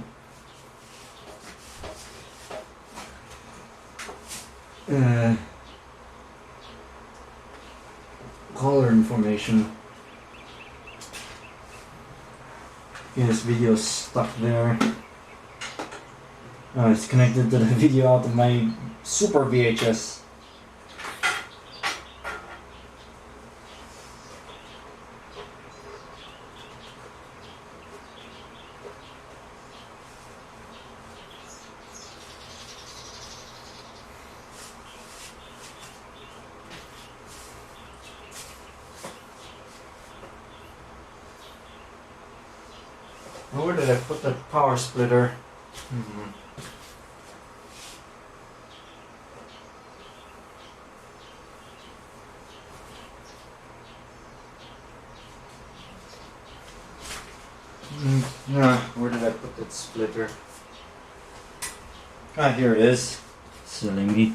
color information. Okay, this video is stuck there. Oh, it's connected to the video out of my Super VHS. Where did I put the power splitter? Where did I put that splitter? Ah, here it is. Silly me.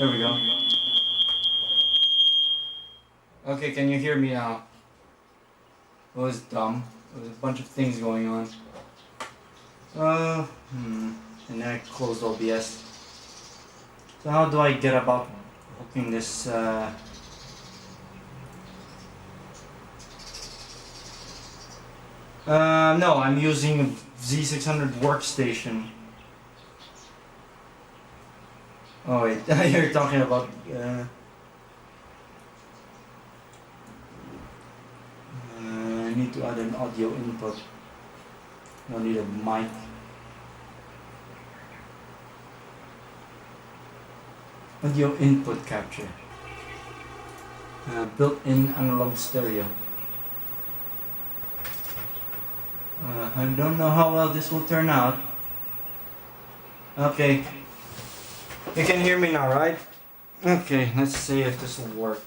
There we go. Okay, can you hear me now? It was dumb. There was a bunch of things going on. And then I closed OBS. So how do I get about hooking this? No, I'm using a Z600 workstation. Oh wait, you're talking about. I need to add an audio input. I need a mic. Audio input capture. Built-in analog stereo. I don't know how well this will turn out. Okay. You can hear me now, right? Okay, let's see if this will work.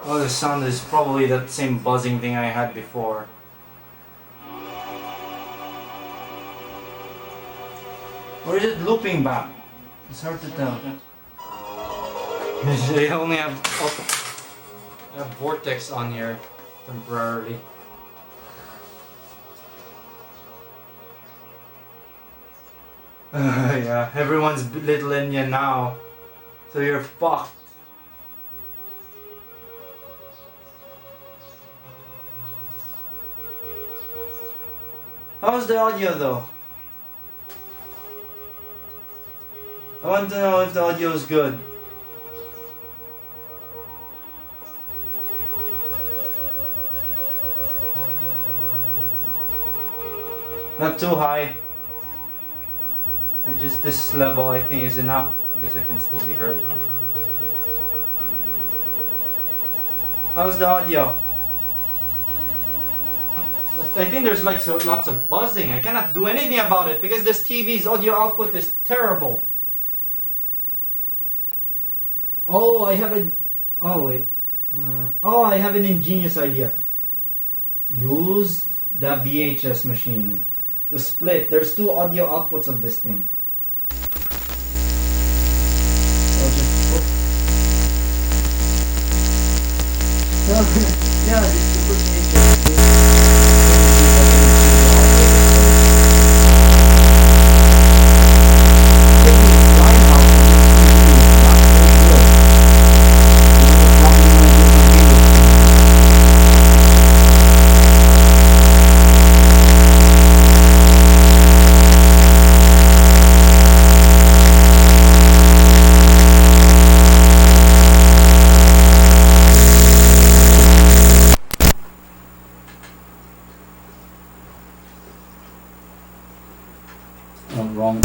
Oh, the sound is probably that same buzzing thing I had before. Or is it looping back? It's hard to tell. They only have vortex on here temporarily. Yeah, everyone's belittling you now, so you're fucked. How's the audio though? I want to know if the audio is good. Not too high. Or just this level I think is enough because I can still be heard. How's the audio? I think there's like lots of buzzing. I cannot do anything about it because this TV's audio output is terrible. Oh, I have a... Oh, wait. I have an ingenious idea. Use the VHS machine to split. There's two audio outputs of this thing. Yeah, just put VHS. Oh, wrong.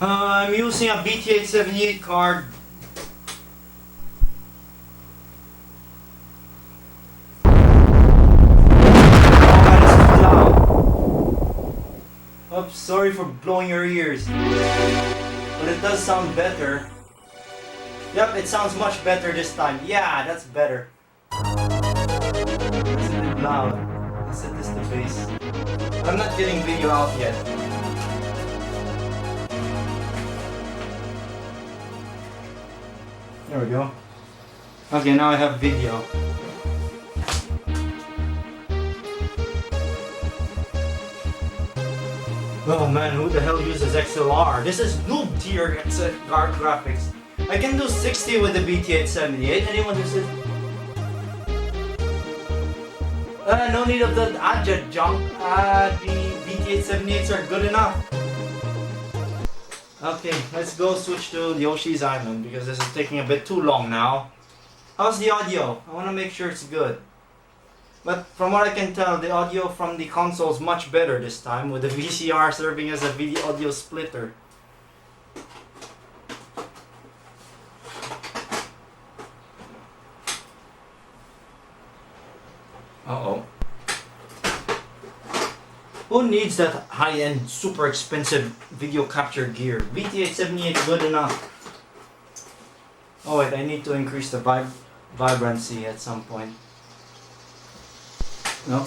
I'm using a BT878 card. Oh man, it's too loud. Oops, sorry for blowing your ears. But it does sound better. Yep, it sounds much better this time. Yeah, that's better. It's a bit loud. Let's set this to bass. I'm not getting video out yet. There we go. Okay, now I have video. Oh man, who the hell uses XLR? This is noob tier graphics. I can do 60 with the BT878. Anyone who says... no need of the adjunct jump. The BT878s are good enough. Okay, let's go switch to Yoshi's Island because this is taking a bit too long now. How's the audio? I want to make sure it's good. But from what I can tell, the audio from the console is much better this time, with the VCR serving as a video audio splitter. Uh-oh. Who needs that high-end, super expensive video capture gear? VT878 is good enough. Oh wait, I need to increase the vibrancy at some point. No?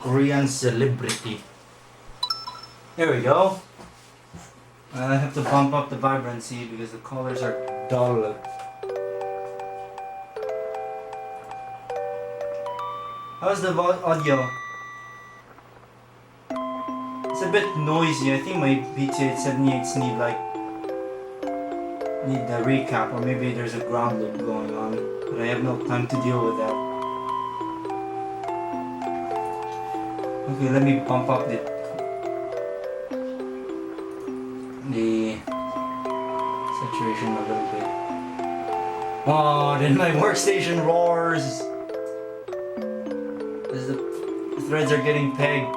Korean celebrity. There we go. I have to bump up the vibrancy because the colors are dull. How's the audio? It's a bit noisy. I think my BT878s need a recap, or maybe there's a ground loop going on, but I have no time to deal with that. Okay, let me bump up the saturation a little bit. Oh, then my workstation roars. As the threads are getting pegged.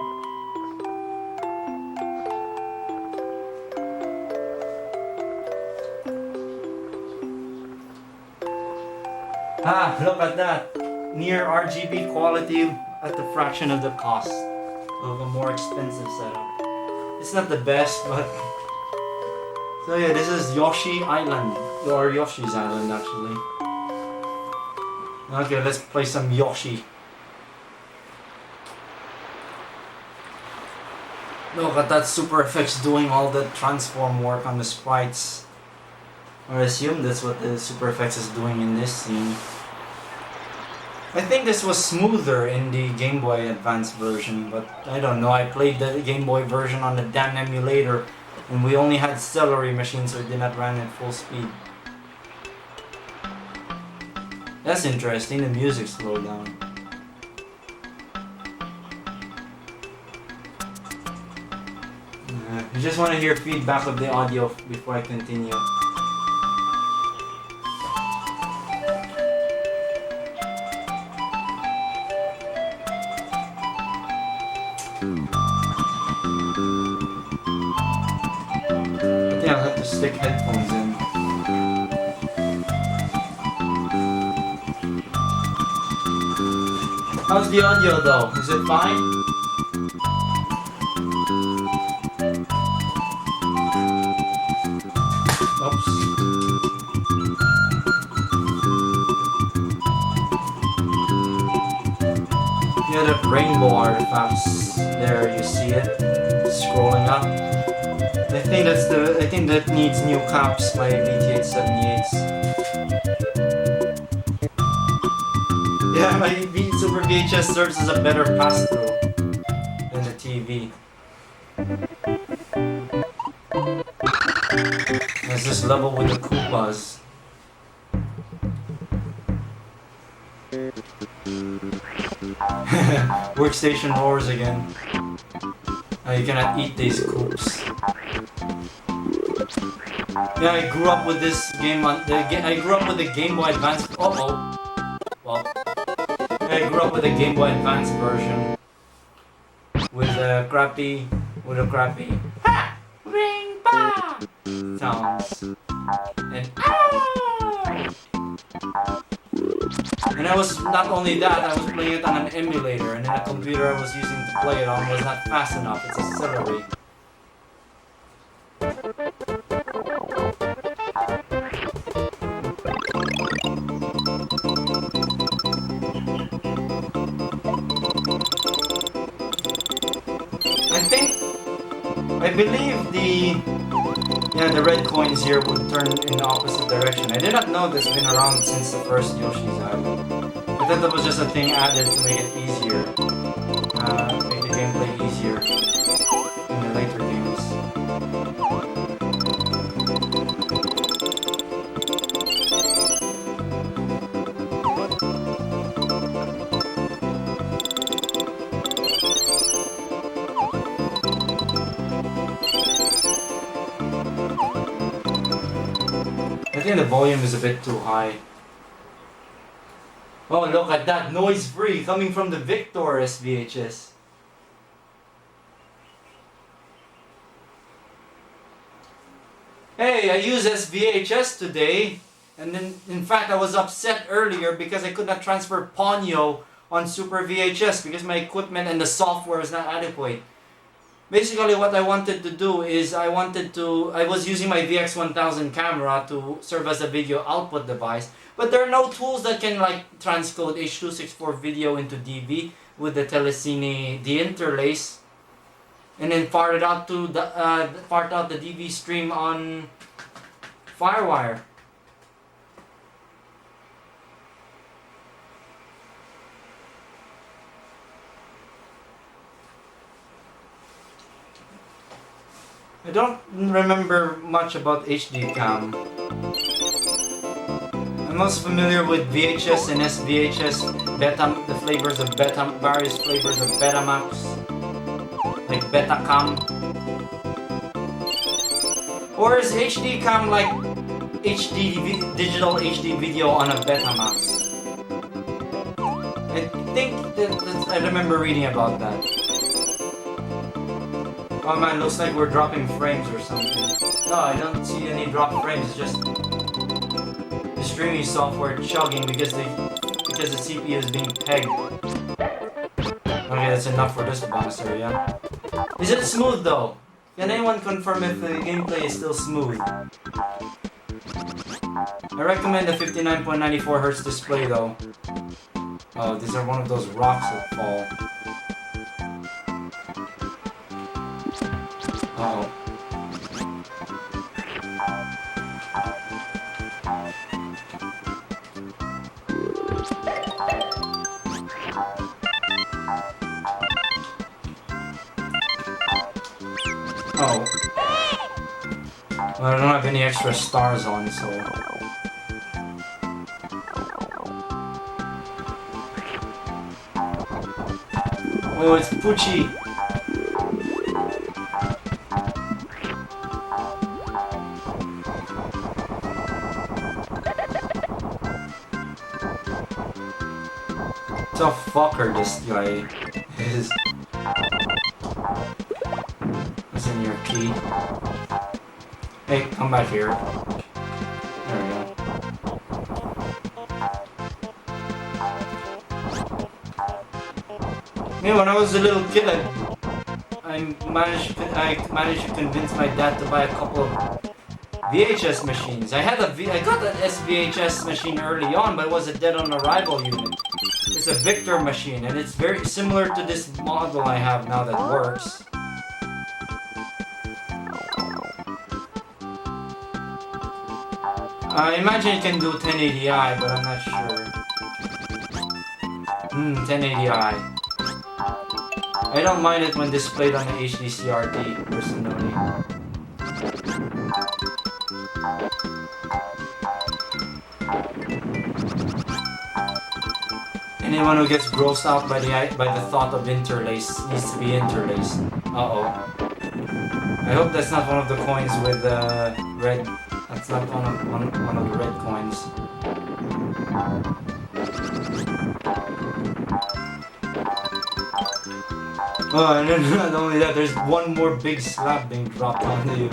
Ah, look at that. Near RGB quality at the fraction of the cost of a more expensive setup. It's not the best, but... So yeah, this is Yoshi Island. Or Yoshi's Island, actually. Okay, let's play some Yoshi. Look at that Super Effects doing all the transform work on the sprites. Or I assume that's what the Super Effects is doing in this scene. I think this was smoother in the Game Boy Advance version, but I don't know. I played the Game Boy version on the damn emulator, and we only had celery machines, so it did not run at full speed. That's interesting, the music slowed down. I just want to hear feedback of the audio before I continue. I think I'll have to stick headphones in. How's the audio though? Is it fine? Oops. Yeah, the rainbow artifacts. There, you see it scrolling up. I think that needs new caps. My BT878s. Yeah, my Super VHS serves as a better pass-through than the TV. Let's just level with the Koopas. Workstation roars again. You cannot eat these coops. Yeah, I grew up with this game on I grew up with the Game Boy Advance. Well, I grew up with the Game Boy Advance version with a crappy Ha! Ring pa! sounds. And I was not only that, I was playing it on an emulator, and then the computer I was using to play it on was not fast enough. It's accelerate. I believe the red coins here would turn in the opposite direction. I did not know this has been around since the first Yoshi's Island. I thought that was just a thing added to make it easier. Make the gameplay easier in the later games. think the volume is a bit too high. Oh, look at that, noise-free, coming from the Victor SVHS. Hey, I use SVHS today, and then in fact I was upset earlier because I could not transfer Ponyo on Super VHS because my equipment and the software is not adequate. Basically what I wanted to do is I was using my VX1000 camera to serve as a video output device, but there are no tools that can like transcode H.264 video into DV with the Telecine deinterlace, and then fart out the DV stream on Firewire. I don't remember much about HD cam. I'm most familiar with VHS and SVHS, the flavors of various flavors of Betamax, like Betacam. Or is HD cam like digital HD video on a Betamax? I think I remember reading about that. Oh man, looks like we're dropping frames or something. No, I don't see any drop frames, it's just the streaming software chugging because the CPU is being pegged. Okay, that's enough for this bouncer, yeah? Is it smooth though? Can anyone confirm if the gameplay is still smooth? I recommend the 59.94Hz display though. Oh, these are one of those rocks that fall. Uh-oh. Oh. Well, I don't have any extra stars on, so... Oh, it's Poochie! What the fucker this guy is. What's in your key? Hey, come back here. There we go. Yeah, when I was a little kid, I managed to convince my dad to buy a couple of VHS machines. I got an SVHS machine early on, but it was a dead on arrival unit. It's a Victor machine, and it's very similar to this model I have now that works. I imagine it can do 1080i, but I'm not sure. 1080i. I don't mind it when displayed on the HD CRT, personally. Anyone who gets grossed out by the thought of interlace needs to be interlaced. Uh-oh. I hope that's not one of the coins with red. That's not one of the red coins. Oh, and then not only that, there's one more big slab being dropped onto you.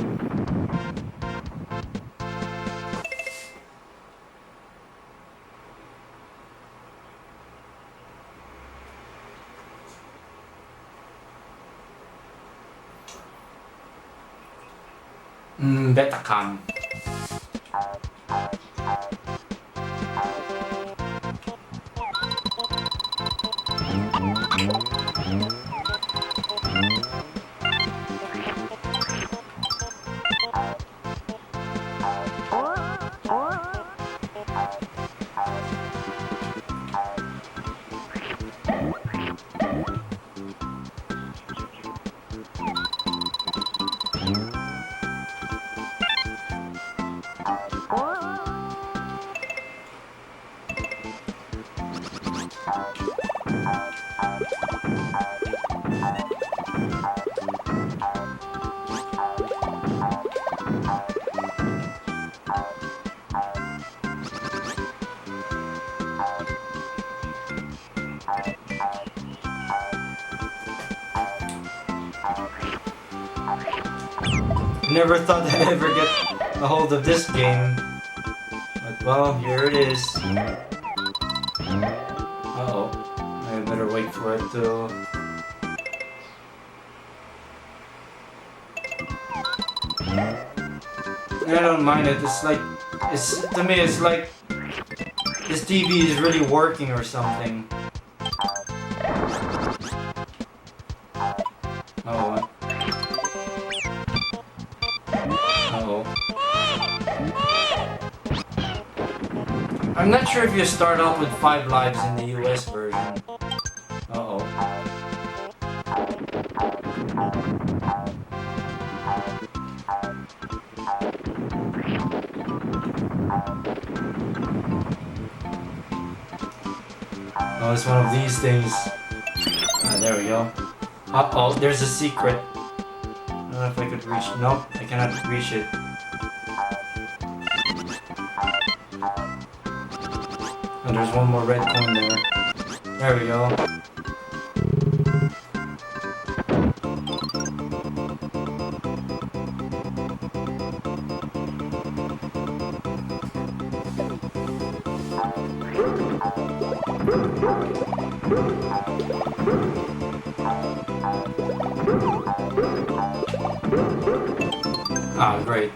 Betacam. Never thought I'd ever get a hold of this game. But well, here it is. Uh-oh. I better wait for it to... I don't mind it. It's like... to me, it's like... this TV is really working or something. Oh. Uh-oh. I'm not sure if you start out with 5 lives in the US version. Uh-oh. Oh, it's one of these things. Ah, there we go. Uh-oh, there's a secret. I don't know if I could reach... Nope, I cannot reach it. Oh, there's one more red coin there. There we go. Ah, great.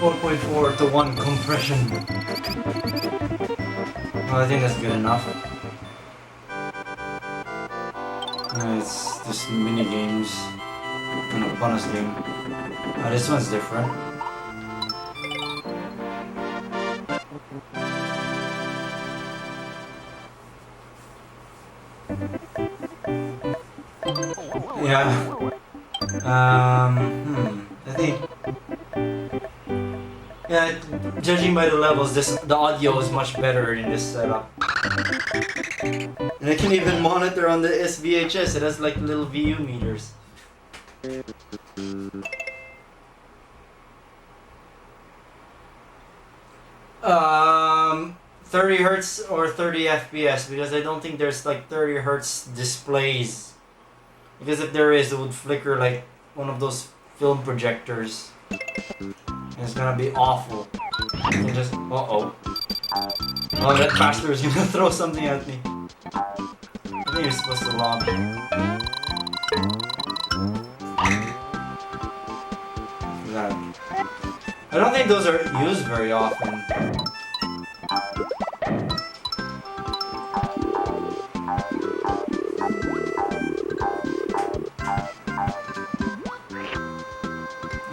4.4 to 1 compression. Well, I think that's good enough. It's just mini games and a bonus game. This one's different. Yeah. I think. Yeah, judging by the levels, the audio is much better in this setup. And I can even monitor on the SVHS. It has like little VU meters. 30 hertz or 30 FPS, because I don't think there's like 30 hertz displays. Because if there is, it would flicker like one of those film projectors. And it's gonna be awful. And just oh, that caster is gonna throw something at me. I think you're supposed to lob. That. I don't think those are used very often.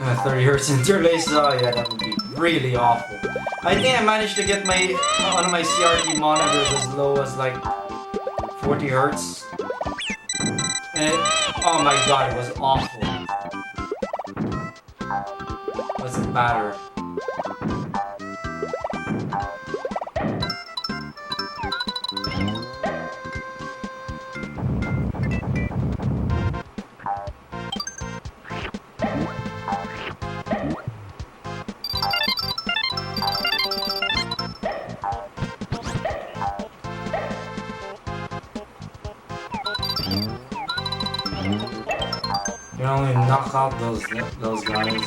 Uh, 30 hertz interlace, oh yeah, that would be really awful. I think I managed to get my one of my CRT monitors as low as like 40 hertz. And oh my god, it was awful. What's the matter? You can only knock out those guys.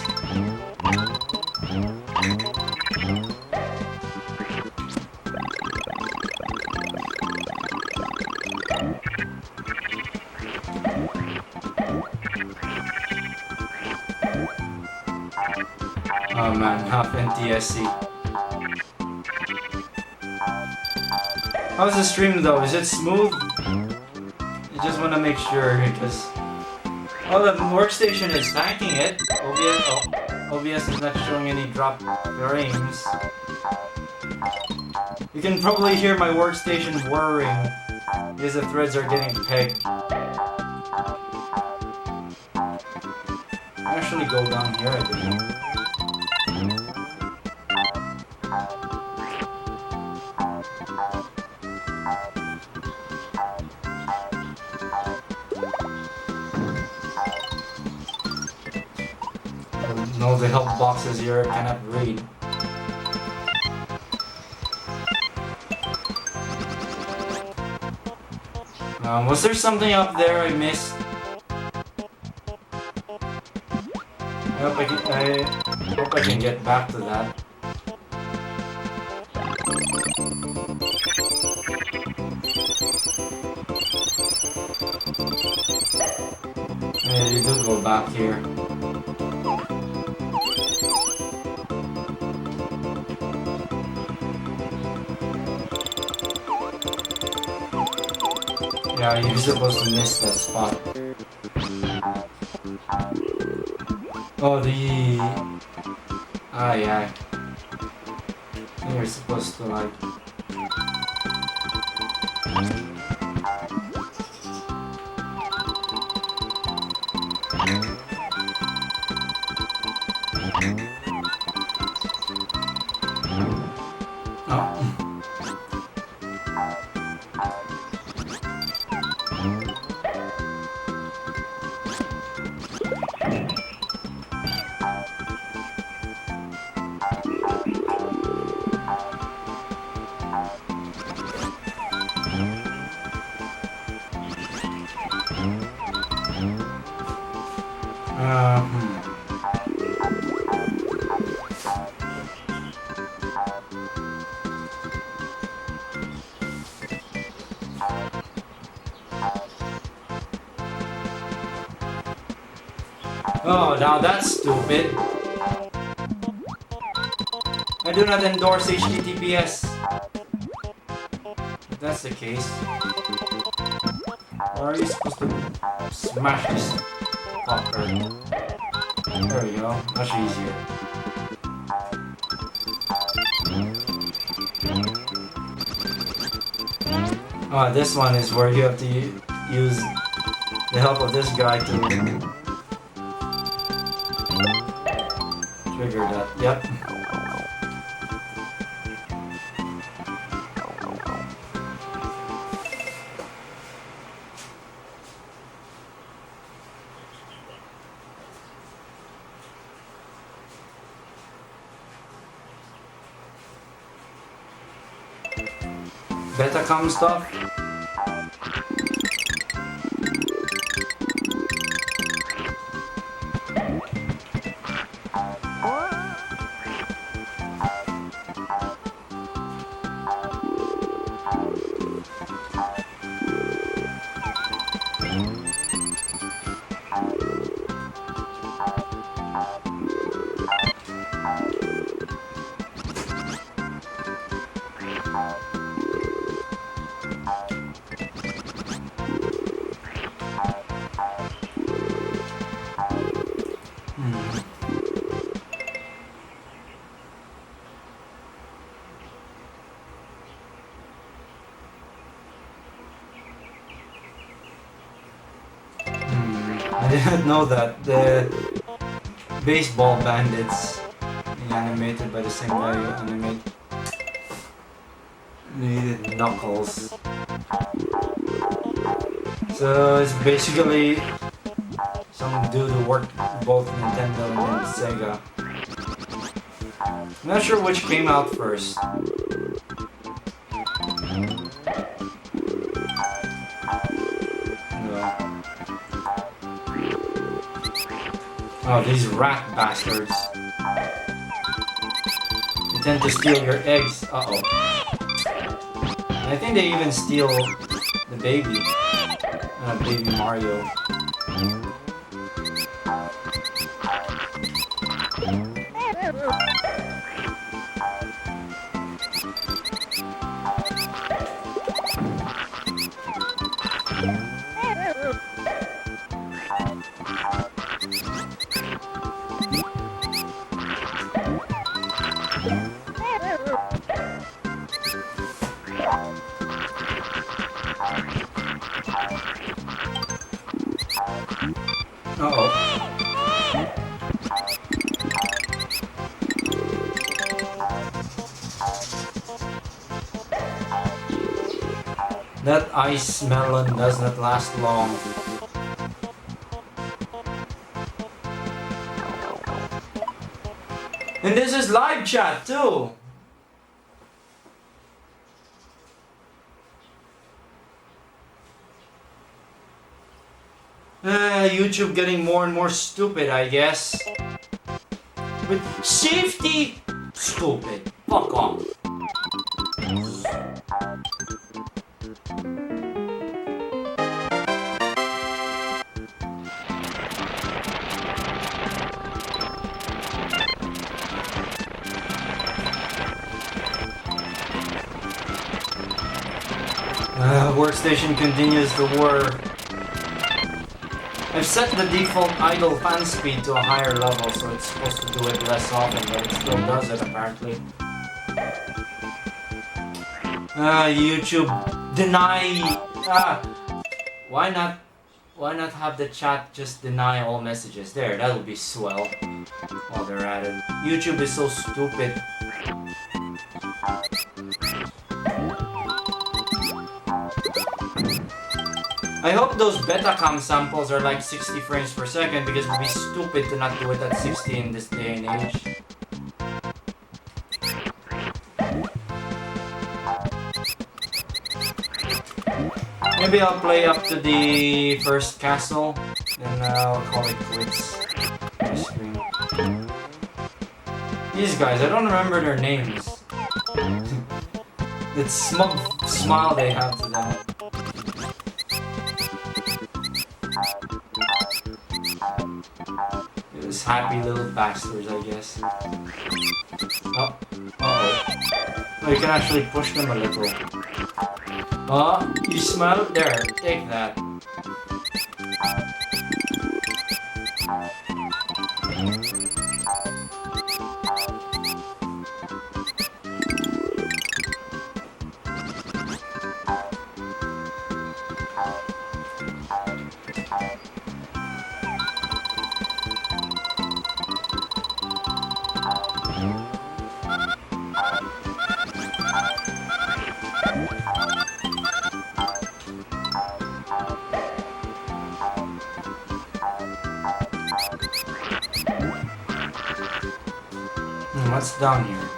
Oh man, half NTSC. How's the stream though? Is it smooth? I just want to make sure because the workstation is tanking it. OBS is not showing any drop frames. You can probably hear my workstation whirring because the threads are getting pegged. Actually go down here, I believe. all the help boxes here cannot read. Was there something up there I missed? I hope I can get back to that. Yeah, you do go back here. Yeah, you're supposed to miss that spot. Oh, the... Ah, yeah. You're supposed to, like... Oh. Oh, now that's stupid. I do not endorse HTTPS. If that's the case, or are you supposed to smash this fucker? There we go, much easier. Oh, this one is where you have to use the help of this guy to trigger that. Yep. Betacom stuff. I didn't know that the baseball bandits being animated by the same guy who animated Knuckles. So it's basically some dude who worked both Nintendo and Sega. I'm not sure which came out first. Oh, these rat bastards. They tend to steal your eggs. Uh-oh. I think they even steal the baby. Baby Mario. Uh-oh. That ice melon does not last long. And this is live chat too. YouTube getting more and more stupid, I guess. With safety, stupid. Fuck off. Workstation continues to whir. I've set the default idle fan speed to a higher level, so it's supposed to do it less often, but it still does it apparently. YouTube deny. Why not have the chat just deny all messages? There, that would be swell. While they're at it, YouTube is so stupid. I hope those Betacam samples are like 60 frames per second, because it would be stupid to not do it at 60 in this day and age. Maybe I'll play up to the first castle, then I'll call it quits. These guys, I don't remember their names. That smug smile they have to them. Those happy little bastards, I guess. Oh, oh, you can actually push them a little. Oh, you smell it? There, take that. What's down here?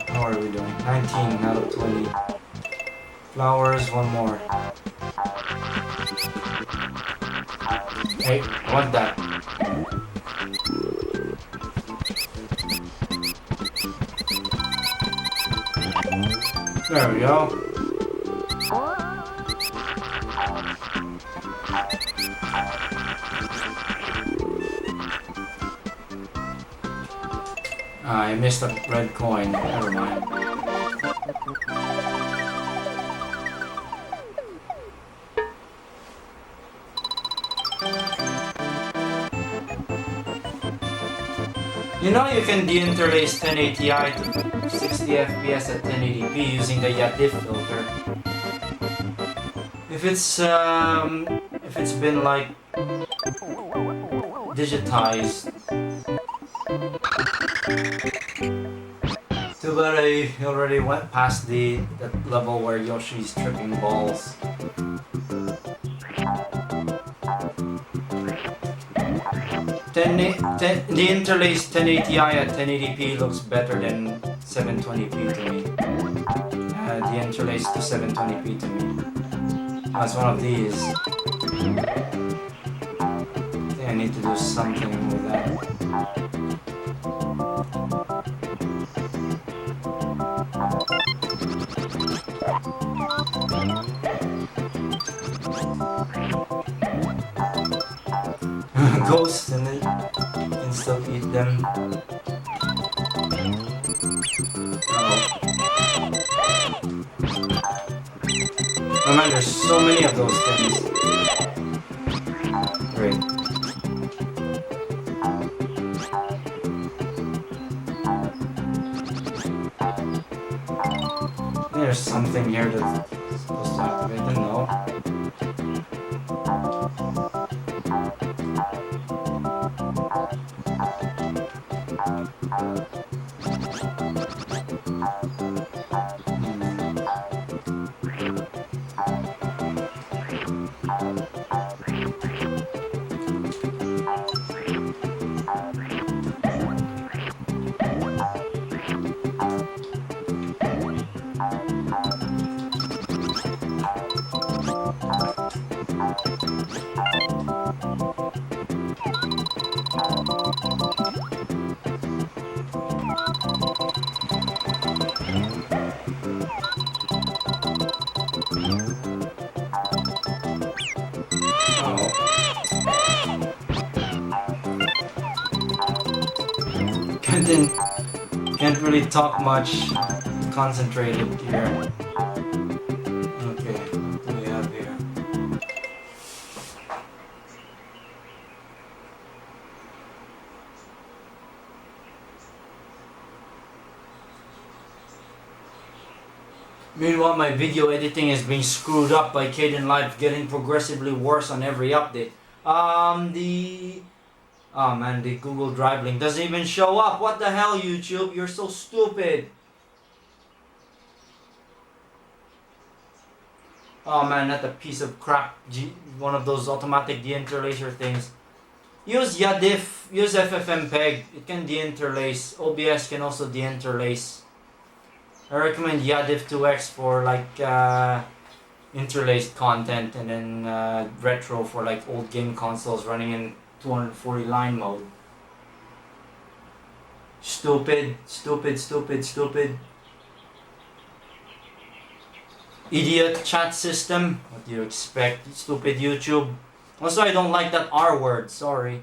How are we doing? 19 out of 20. Flowers, one more. Hey, I want that. There we go. I missed a red coin. Never mind. You know you can deinterlace 1080i to 60 FPS at 1080p using the YADIF filter. If it's been like digitized. Too bad I already went past that level where Yoshi's tripping balls. The interlaced 1080i at 1080p looks better than 720p to me. The interlaced to 720p to me. That's one of these. I think I need to do something with that. Ghosts in it. You can still eat them. Oh man, there's so many of those things. Great. There's something here that's supposed to activate them, no? Can't really talk much. Concentrated here. Okay, what do we have here? Meanwhile, my video editing is being screwed up by Caden Live, getting progressively worse on every update. Oh man, the Google Drive link doesn't even show up. What the hell, YouTube? You're so stupid. Oh man, not a piece of crap. One of those automatic deinterlacer things. Use YADIF, use FFmpeg. It can deinterlace. OBS can also deinterlace. I recommend YADIF 2X for like interlaced content, and then retro for like old game consoles running in 240 line mode. Stupid, stupid, stupid, stupid. Idiot chat system. What do you expect? Stupid YouTube. Also, I don't like that R word. Sorry.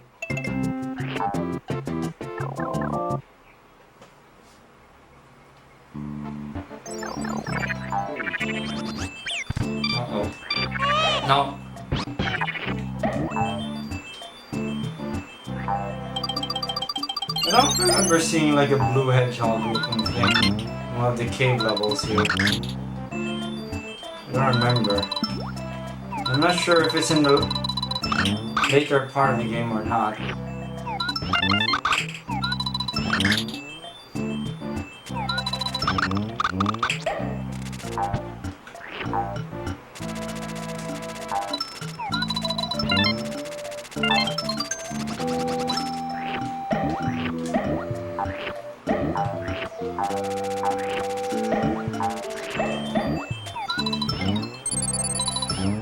Uh-oh. No. I don't remember seeing like a blue hedgehog looking thing in one of the cave levels here. I don't remember. I'm not sure if it's in the later part of the game or not.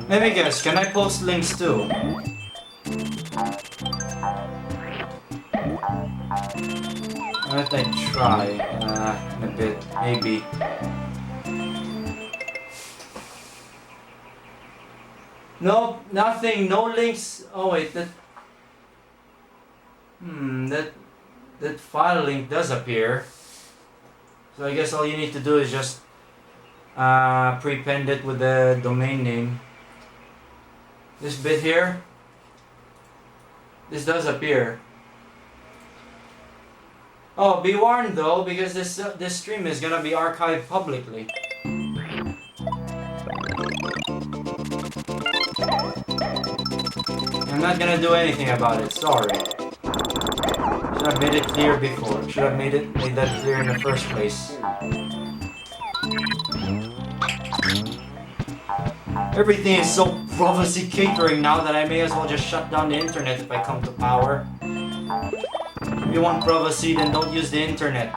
Let me guess, can I post links too? Let I try in a bit, maybe. Nope, nothing, no links. Oh wait, that file link does appear. So I guess all you need to do is just prepend it with the domain name. This bit here, this does appear. Oh, be warned though, because this stream is gonna be archived publicly. I'm not gonna do anything about it. Sorry. Should have made it clear before. Should have made that clear in the first place. Everything is so prophecy catering now that I may as well just shut down the internet if I come to power. If you want prophecy, then don't use the internet.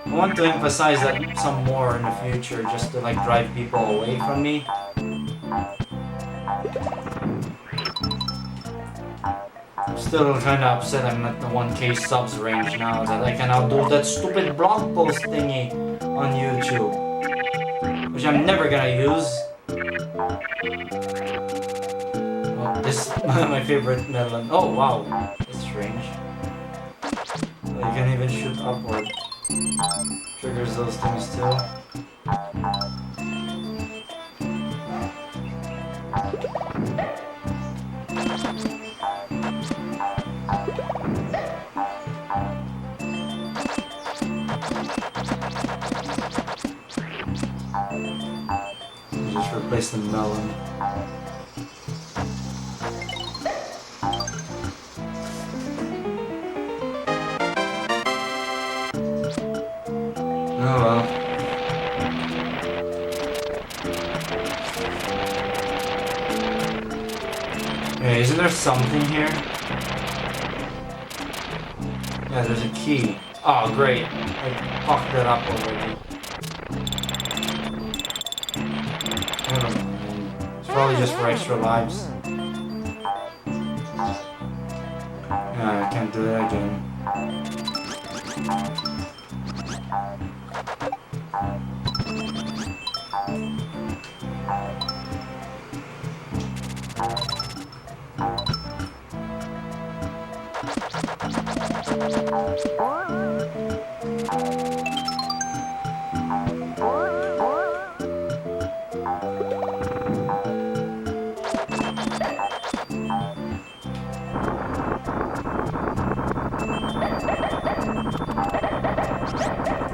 I want to emphasize that some more in the future, just to like drive people away from me. I'm still kind of upset I'm at the 1K subs range now, that I can now do that stupid blog post thingy on YouTube, which I'm never gonna use. Oh, this is my favorite melon. Oh wow, that's strange. Oh, you can even shoot upward. Triggers those things too. Just replace the melon. Oh well. Hey, isn't there something here? Yeah, there's a key. Oh, great. I fucked it up already. Never mind. It's probably just for extra lives. Yeah, I can't do that again.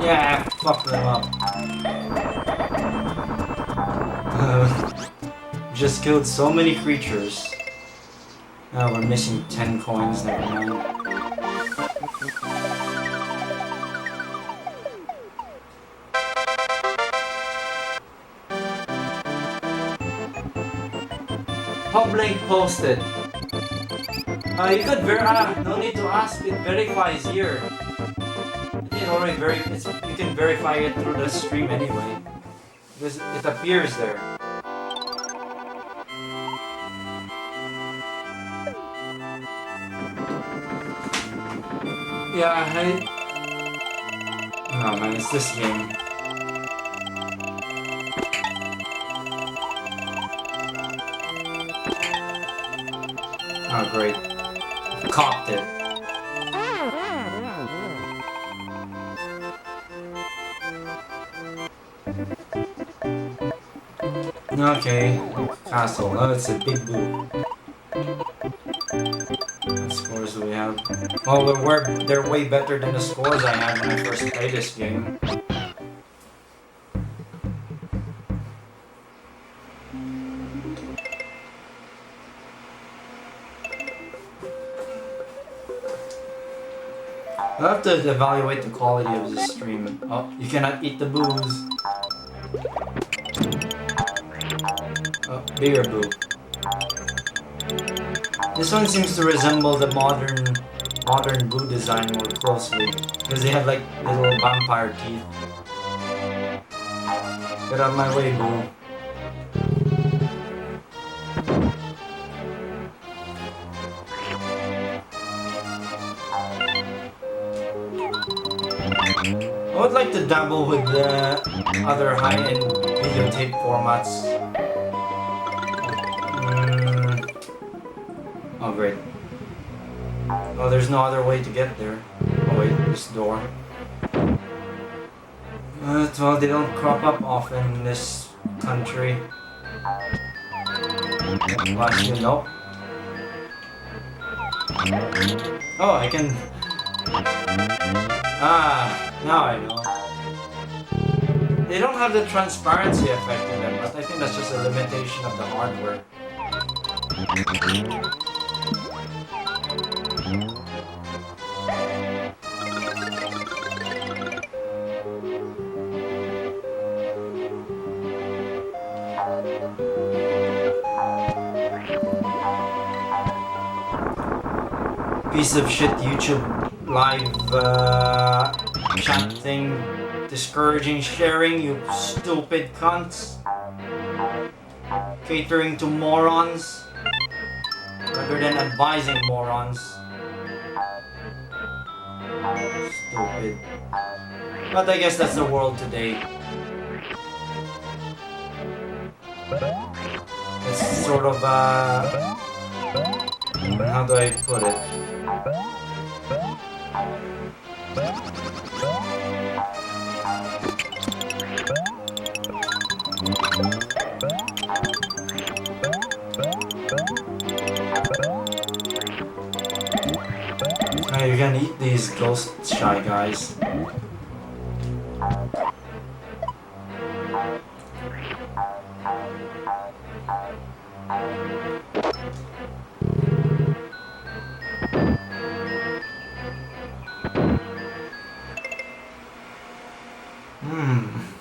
Yeah, fuck them up. Just killed so many creatures. Now we're missing 10 coins, never mind. Public posted. You could no need to ask, it verifies here. It already you can verify it through the stream anyway. Because it appears there. Yeah, oh man, it's this game. Oh great. Copped it. Okay, castle. Oh, it's a big blue. What scores do we have? Oh, they're way better than the scores I had when I first played this game. I'll have to evaluate the quality of this stream. Oh, you cannot eat the booze. Oh, bigger boo. This one seems to resemble the modern boo design more closely. Because they have like little vampire teeth. Get out of my way, boo. I would like to dabble with the other high-end videotape formats. Oh great. Oh, there's no other way to get there. Oh wait, this door. Well, they don't crop up often in this country. Well, actually, nope. Oh, I can... Ah, now I know. They don't have the transparency effect in them, but I think that's just a limitation of the hardware. Piece of shit YouTube live chat thing discouraging sharing, you stupid cunts. Catering to morons rather than advising morons. Stupid. But I guess that's the world today. It's sort of how do I put it? Now you can eat these ghost shy guys.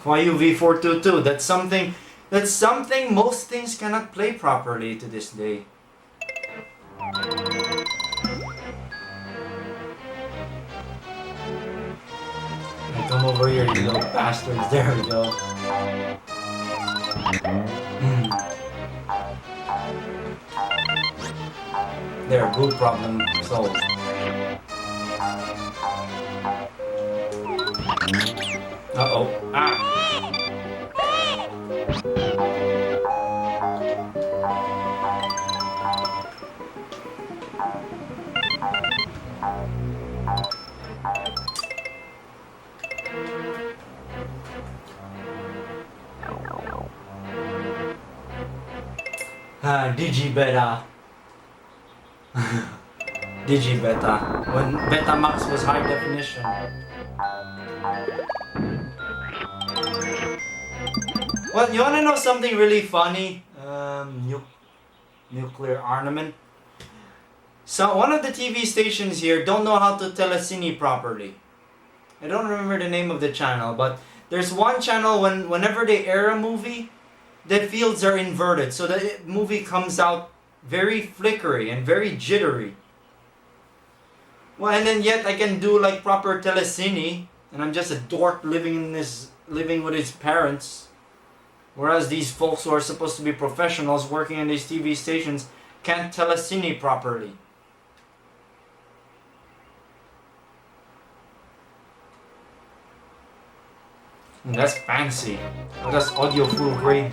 YUV422. That's something. That's something most things cannot play properly to this day. Now come over here, you little bastards. There we go. There, boot problem solved. Uh-oh. Ah! Digibeta. Digibeta. When Betamax was high definition. Well, you wanna know something really funny? Nuclear armament. So one of the TV stations here don't know how to telecine properly. I don't remember the name of the channel, but there's one channel whenever they air a movie, the fields are inverted, so the movie comes out very flickery and very jittery. Well, and then yet I can do like proper telecine, and I'm just a dork living with his parents. Whereas these folks who are supposed to be professionals working in these TV stations can't telecine properly. And that's fancy. That's audio full grade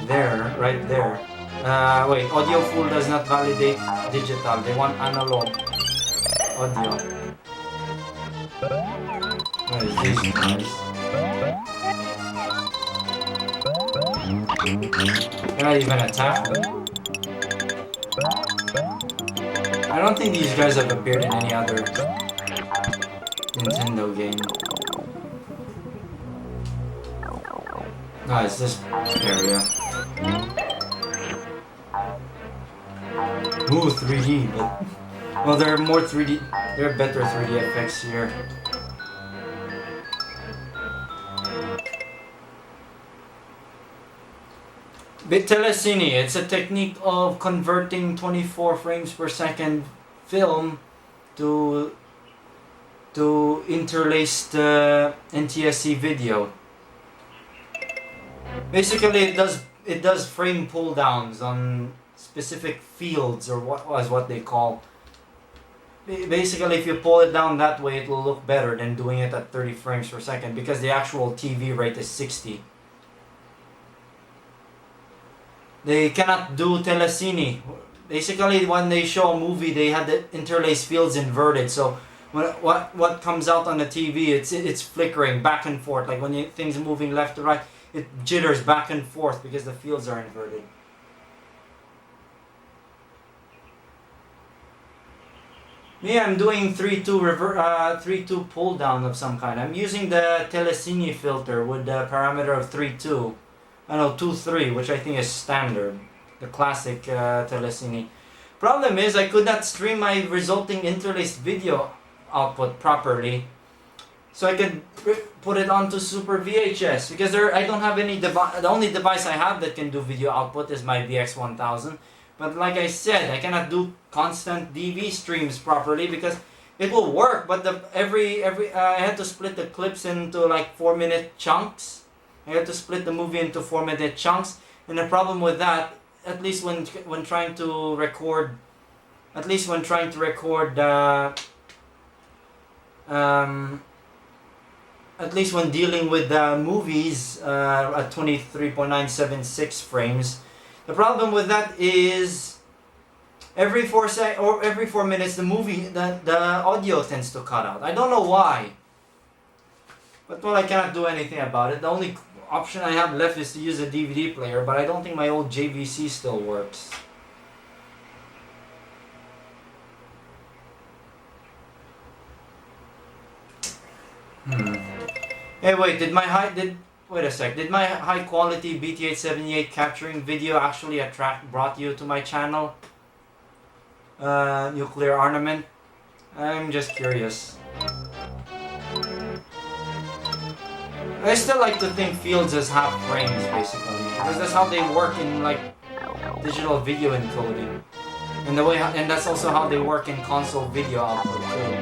there, right there. Wait, audio full does not validate digital. They want analog audio. What is this, guys? Can I even attack them? I don't think these guys have appeared in any other Nintendo game. No, it's this area. Ooh, 3D, but... Well, there are more 3D... There are better 3D effects here. Bit telecine, it's a technique of converting 24 frames per second film to interlaced NTSC video. Basically, it does frame pull downs on specific fields, or what they call. Basically, if you pull it down that way, it will look better than doing it at 30 frames per second, because the actual TV rate is 60. They cannot do telecine. Basically, when they show a movie, they had the interlaced fields inverted. So what comes out on the TV, it's flickering back and forth. Like when things are moving left to right, it jitters back and forth because the fields are inverted. Me, I'm doing 3-2 pull down of some kind. I'm using the telecine filter with the parameter of 3-2. I know 2-3, which I think is standard, the classic telecine. Problem is, I could not stream my resulting interlaced video output properly, so I could put it onto Super VHS, because I don't have any device. The only device I have that can do video output is my VX1000. But like I said, I cannot do constant DV streams properly because it will work, but I had to split the clips into like 4-minute chunks. I had to split the movie into 4-minute chunks, and the problem with that, at least when trying to record, at least when dealing with movies at 23.976 frames, the problem with that is every 4 minutes the audio tends to cut out. I don't know why, but well, I cannot do anything about it. The only option I have left is to use a DVD player, but I don't think my old JVC still works. Hey, wait, did Wait a sec. Did my high quality BT878 capturing video actually brought you to my channel? Nuclear ornament? I'm just curious. I still like to think fields as half frames basically, because that's how they work in like digital video encoding, and that's also how they work in console video output too.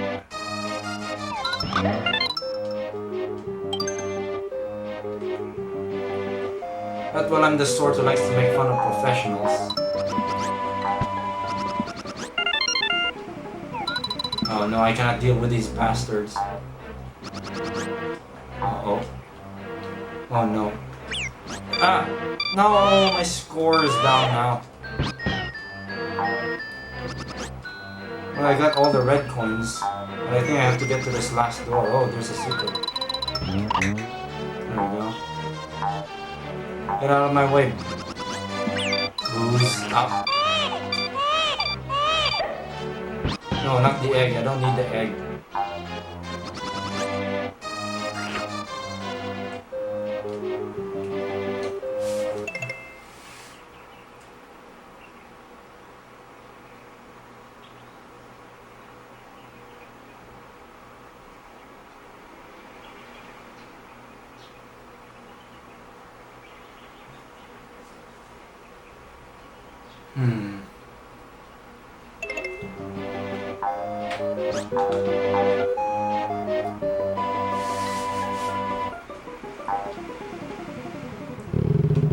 But well, I'm the sort who likes to make fun of professionals. Oh no, I cannot deal with these bastards. Uh-oh. Oh no. Ah! No! My score is down now. Well, I got all the red coins. But I think I have to get to this last door. Oh, there's a secret. There we go. Get out of my way. Booze. Up. No, not the egg. I don't need the egg.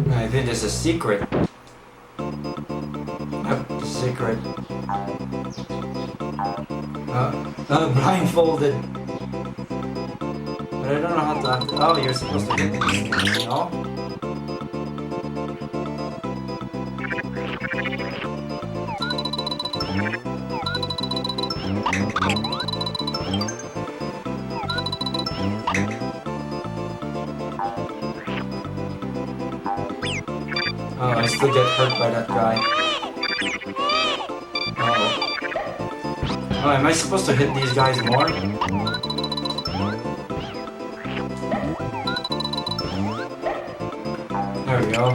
I think there's a secret. Secret. Blindfolded. But I don't know how to act. Oh, you're supposed to get these things, no? Oh, I still get hurt by that guy. Uh-oh. Oh, am I supposed to hit these guys more? There we go.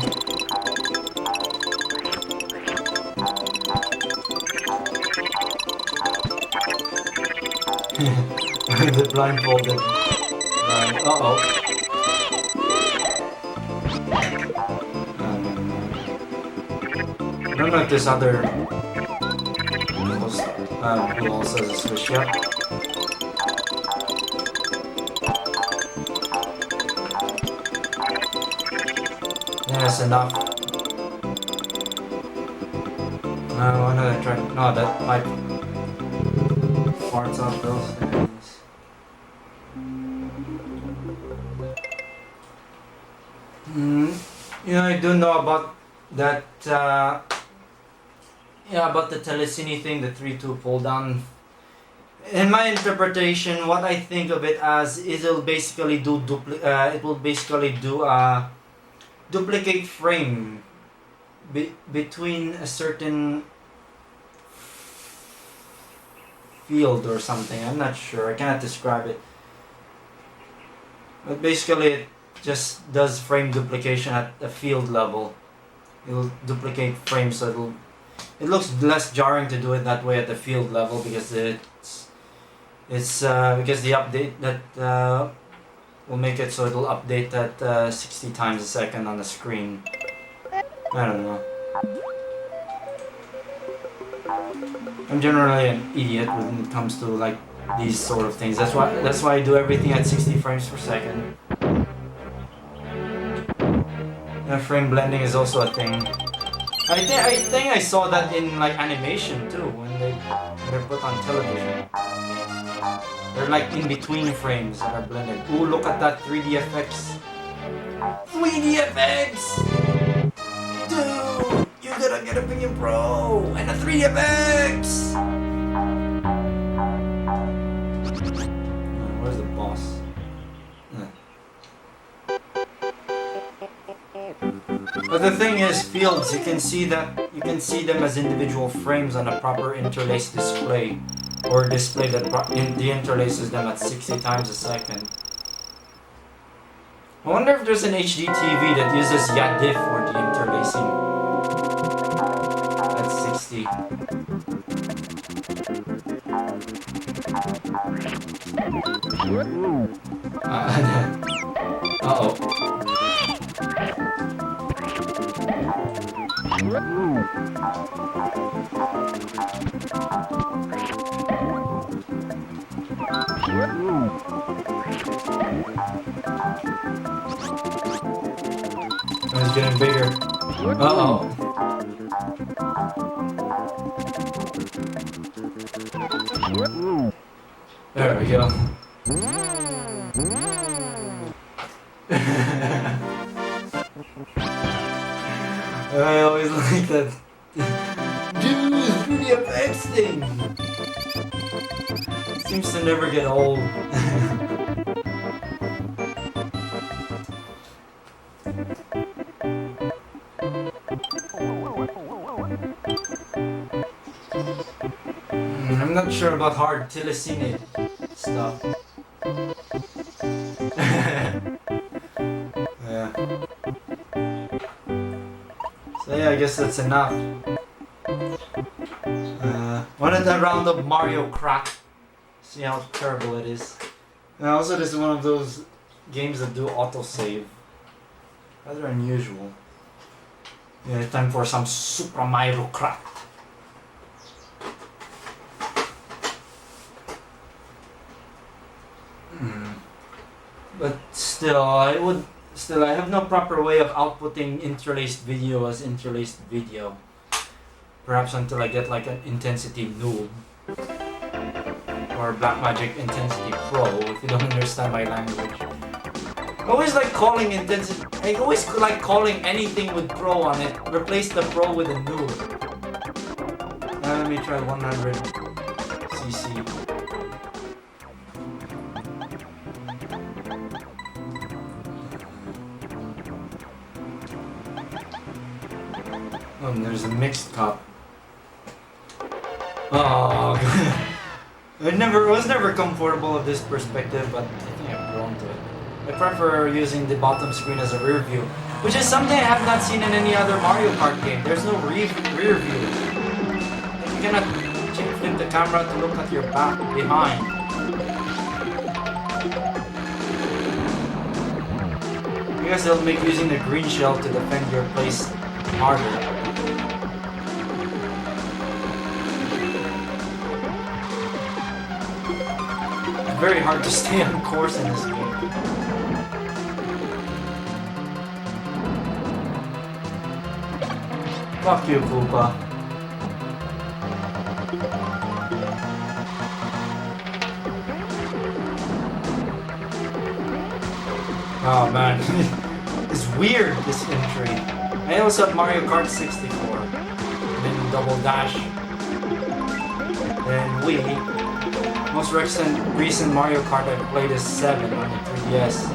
The blindfolded. Uh-oh. I don't know if this other who also has a switch yet. Yeah, that's enough. Why not I try? No, that pipe farts out those things. You know, I do know about that. Yeah, about the telecine thing, the 3-2 pull down. In my interpretation, what I think of it as is it'll basically do duplicate frame between a certain field or something. I'm not sure. I cannot describe it. But basically, it just does frame duplication at the field level. It'll duplicate frames, so it looks less jarring to do it that way at the field level because because the update that will make it so it'll update at 60 times a second on the screen. I don't know. I'm generally an idiot when it comes to like these sort of things. That's why I do everything at 60 frames per second. And frame blending is also a thing. I think I saw that in like animation too when they're put on television. They're like in between frames that are blended. Ooh, look at that 3D effects. 3D effects! Dude, you gotta get a Premium Pro and a 3D effects! Where's the boss? But the thing is, fields, you can see them as individual frames on a proper interlace display, or display that interlaces them at 60 times a second. I wonder if there's an HD TV that uses YADIF for the interlacing. That's 60. Uh-oh. It's getting bigger. Uh-oh. There we go. I always like that. Dude, it's really affecting. It seems to never get old. I'm not sure about hard telecine stuff. Yeah. So yeah, I guess that's enough. Wanted a round of Mario Kart. See how terrible it is. And also this is one of those games that do autosave. Rather unusual. Yeah, time for some Super Mario Kart. But still, I have no proper way of outputting interlaced video as interlaced video. Perhaps until I get like an Intensity Noob. Or Blackmagic Intensity Pro, if you don't understand my language. I always like calling Intensity... I always like calling anything with Pro on it. Replace the Pro with a Noob. Now let me try 100 cc. Oh, and there's a mixed cup. Oh, I was never comfortable with this perspective, but I think I've grown to it. I prefer using the bottom screen as a rear view, which is something I have not seen in any other Mario Kart game. There's no rear view. You cannot flip the camera to look at your back behind. I guess they'll make using the green shell to defend your place harder. Very hard to stay on course in this game. Fuck you, Koopa. Oh man, it's weird, this entry. I also have Mario Kart 64, and then Double Dash, and Wii. Most recent Mario Kart I've played is 7 on the 3DS.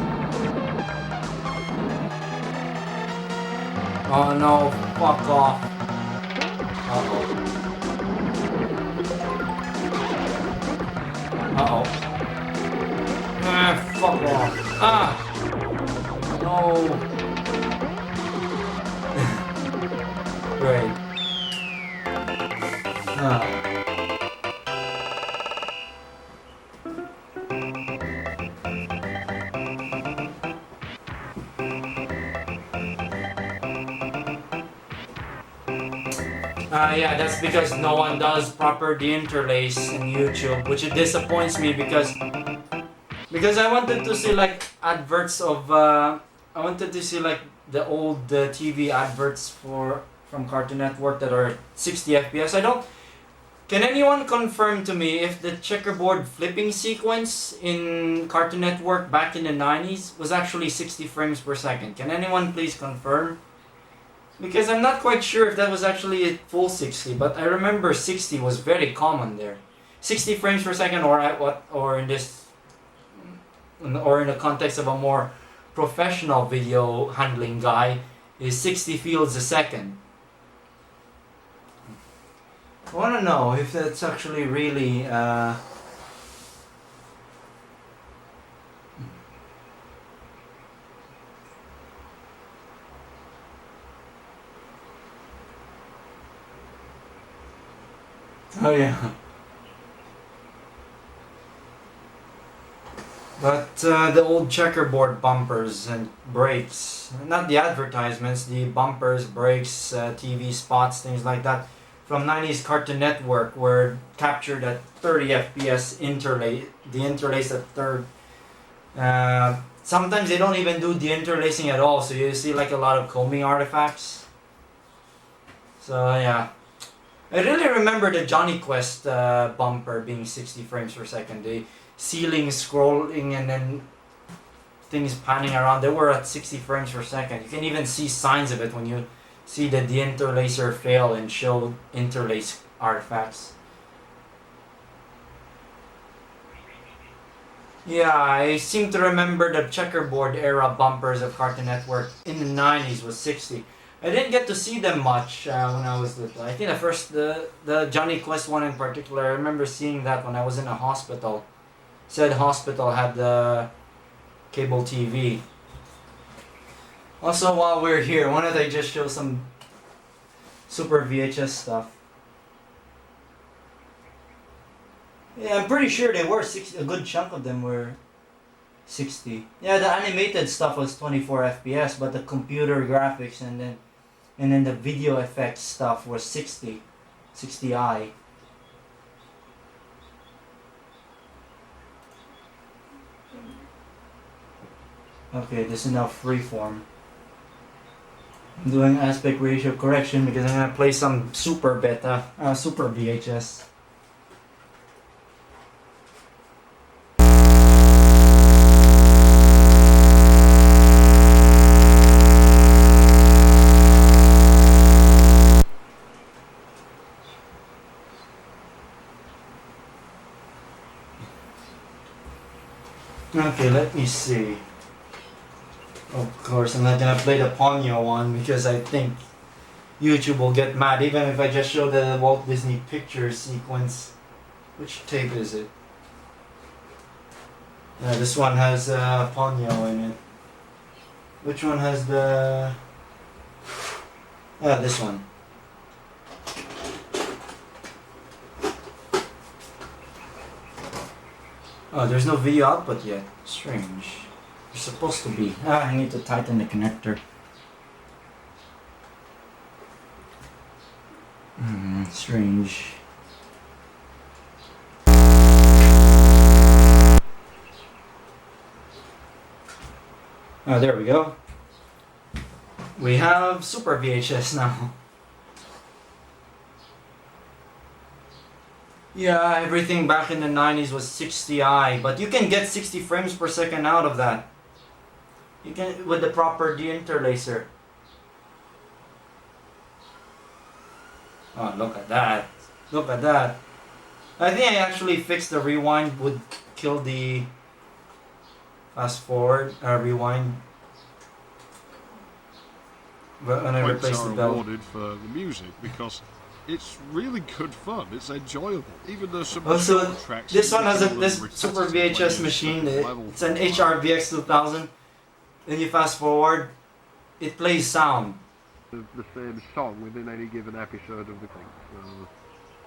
Oh no, fuck off. Uh-oh. Uh-oh. Fuck off. Ah! No. Great. Yeah, that's because no one does proper deinterlace in YouTube, which it disappoints me because I wanted to see like adverts of I wanted to see like the old TV adverts from Cartoon Network that are 60 FPS. Can anyone confirm to me if the checkerboard flipping sequence in Cartoon Network back in the 90s was actually 60 frames per second? Can anyone please confirm? Because I'm not quite sure if that was actually a full 60, but I remember 60 was very common there. 60 frames per second, or in the context of a more professional video handling guy, is 60 fields a second. I want to know if that's actually really Oh yeah. But the old checkerboard bumpers and brakes, not the advertisements, the bumpers, brakes, TV spots, things like that, from 90s Cartoon Network were captured at 30 FPS the interlace at third. Sometimes they don't even do the interlacing at all, so you see like a lot of combing artifacts. So yeah. I really remember the Johnny Quest bumper being 60 frames per second. The ceiling scrolling and then things panning around. They were at 60 frames per second. You can even see signs of it when you see the interlacer fail and show interlace artifacts. Yeah, I seem to remember the checkerboard era bumpers of Cartoon Network in the 90s was 60. I didn't get to see them much when I was little. I think the Johnny Quest one in particular, I remember seeing that when I was in a hospital. Said hospital had the cable TV. Also, while we're here, why don't I just show some Super VHS stuff? Yeah, I'm pretty sure they were 60. A good chunk of them were 60. Yeah, the animated stuff was 24 FPS, but the computer graphics and then the video effects stuff was 60i. Okay, this is now freeform. I'm doing aspect ratio correction because I'm gonna play some Super VHS. Okay, let me see. Of course, I'm not gonna play the Ponyo one because I think YouTube will get mad even if I just show the Walt Disney Pictures sequence. Which tape is it? Yeah, this one has Ponyo in it. Which one has the... Yeah, this one. Oh, there's no video output yet. Strange. There's supposed to be. I need to tighten the connector. Strange. Oh, there we go. We have Super VHS now. Yeah, everything back in the 90s was 60i, but you can get 60 frames per second out of that. You can with the proper deinterlacer. Oh, look at that. Look at that. I think I actually fixed the rewind would kill the fast forward, rewind. But when I replace the bell. Awarded for the music because it's really good fun. It's enjoyable. Even though some also, tracks this one has this Super VHS machine. It's an HRVX 2000. Then you fast forward, it plays sound. The same song within any given episode of the thing. So,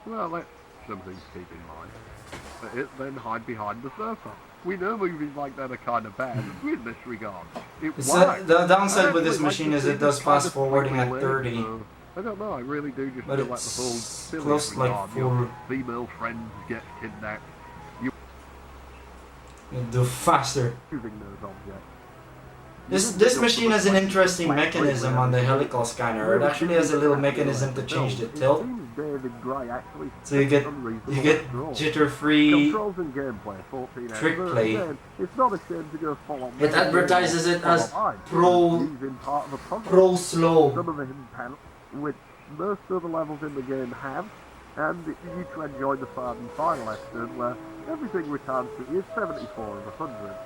well, that's something to keep in mind. But it then hide behind the surfer. We know movies like that are kind of bad in this regard. The downside with this machine is it does fast forwarding at 30. So, I don't know, I really do just but feel like the whole close like your female friends get kidnapped. You do faster. using those objects. This machine has an interesting mechanism on the helical scanner. It actually has a little mechanism to change the tilt. So you get jitter-free trick play. It advertises it as pro slow. Which most of the levels in the game have, and you to enjoy the third and final episode where everything returns to is 74 of 100.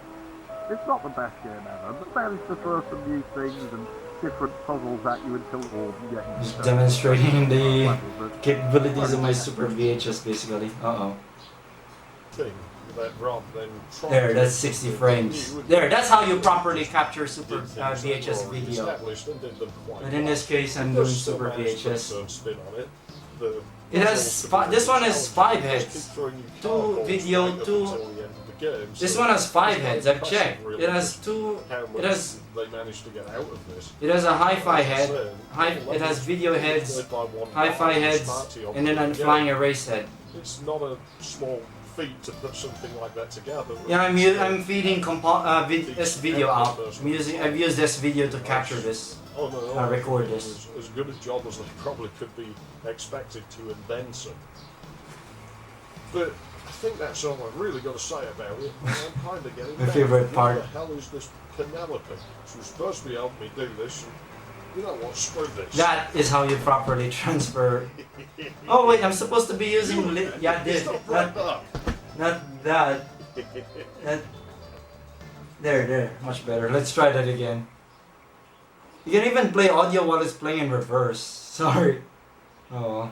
It's not the best game ever, but managed to throw some new things and different puzzles at you until all you get. Just demonstrating the capabilities of my Super VHS basically. There, that's 60 frames. There, that's how you properly capture Super VHS video. But in this case, I'm doing Super VHS. the It has this one has 5 heads. 2 video, 2. This one has 5 heads. I've checked. It has 2. It has. They managed to get out of this. It has a hi-fi head. It has video heads, hi-fi heads, and then a flying erase head. It's not a small feat to put something like that together. Yeah, I'm feeding this video out. I've used this video to capture this. Oh no, record this. As good a job as they probably could be expected to, and then some. But I think that's all I've really got to say about it. I'm kind of getting my favorite part. Who the hell is this Penelope? She was supposed to be helping me do this, and you know what? Screw this. That is how you properly transfer. Oh wait, I'm supposed to be using yeah, this. Not that. There, much better. Let's try that again. You can even play audio while it's playing in reverse. Sorry. Oh.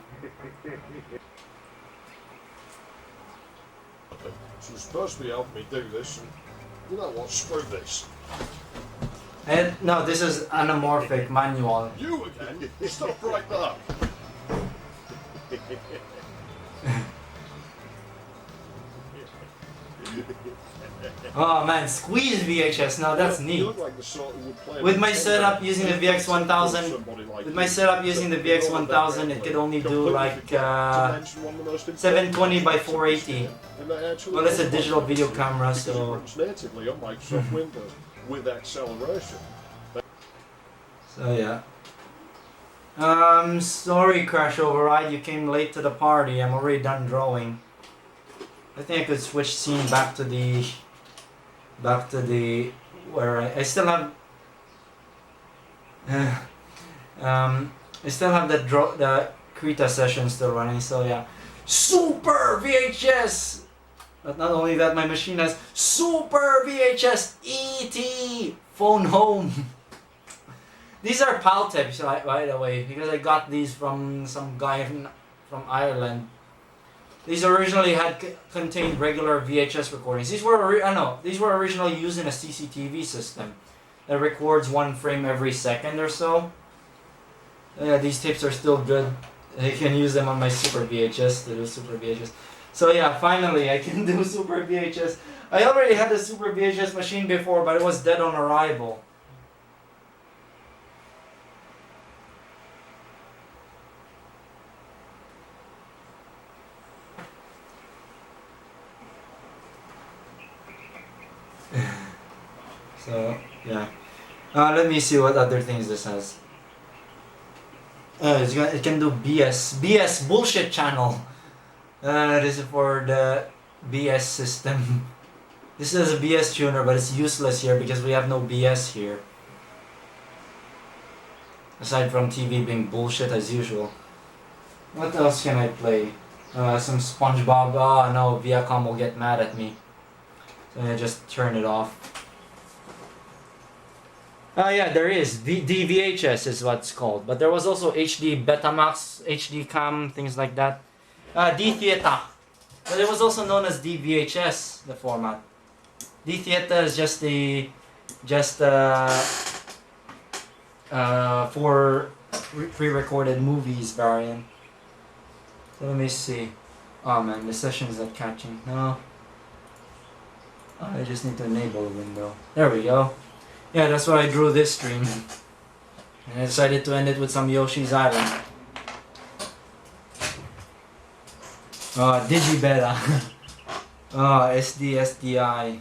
She was supposed to be helping me do this, and you know what? Screw this. And no, this is anamorphic manual. You again? Stop right there. Oh man, squeeze VHS. Now that's neat. With my setup using the VX1000, it could only do like 720 by 480. Well, it's a digital video camera, so. Natively on Microsoft Windows with acceleration. So yeah. Sorry, Crash Override. You came late to the party. I'm already done drawing. I think I could switch scene back to the where I still have I still have the Krita session still running, so yeah. Super VHS! But not only that, my machine has Super VHS ET Phone Home. These are PAL tips, by the way, because I got these from some guy from Ireland. These originally contained regular VHS recordings. These were originally used in a CCTV system that records 1 frame every second or so. Yeah, these tapes are still good. I can use them on my Super VHS to do Super VHS. So yeah, finally I can do Super VHS. I already had a Super VHS machine before, but it was dead on arrival. So yeah, let me see what other things this has. It can do BS bullshit channel. This is for the BS system. This is a BS tuner, but it's useless here because we have no BS here. Aside from TV being bullshit as usual. What else can I play? Some SpongeBob. Oh no, Viacom will get mad at me. So I just turn it off. Yeah, there is. DVHS is what it's called. But there was also HD Betamax, HD Cam, things like that. D-Theater. But it was also known as DVHS, the format. D-Theater is for pre-recorded movies variant. So let me see. Oh man, the session is not catching. No. I just need to enable a window. There we go. Yeah, that's why I drew this stream. And I decided to end it with some Yoshi's Island. Digibeta. SDI.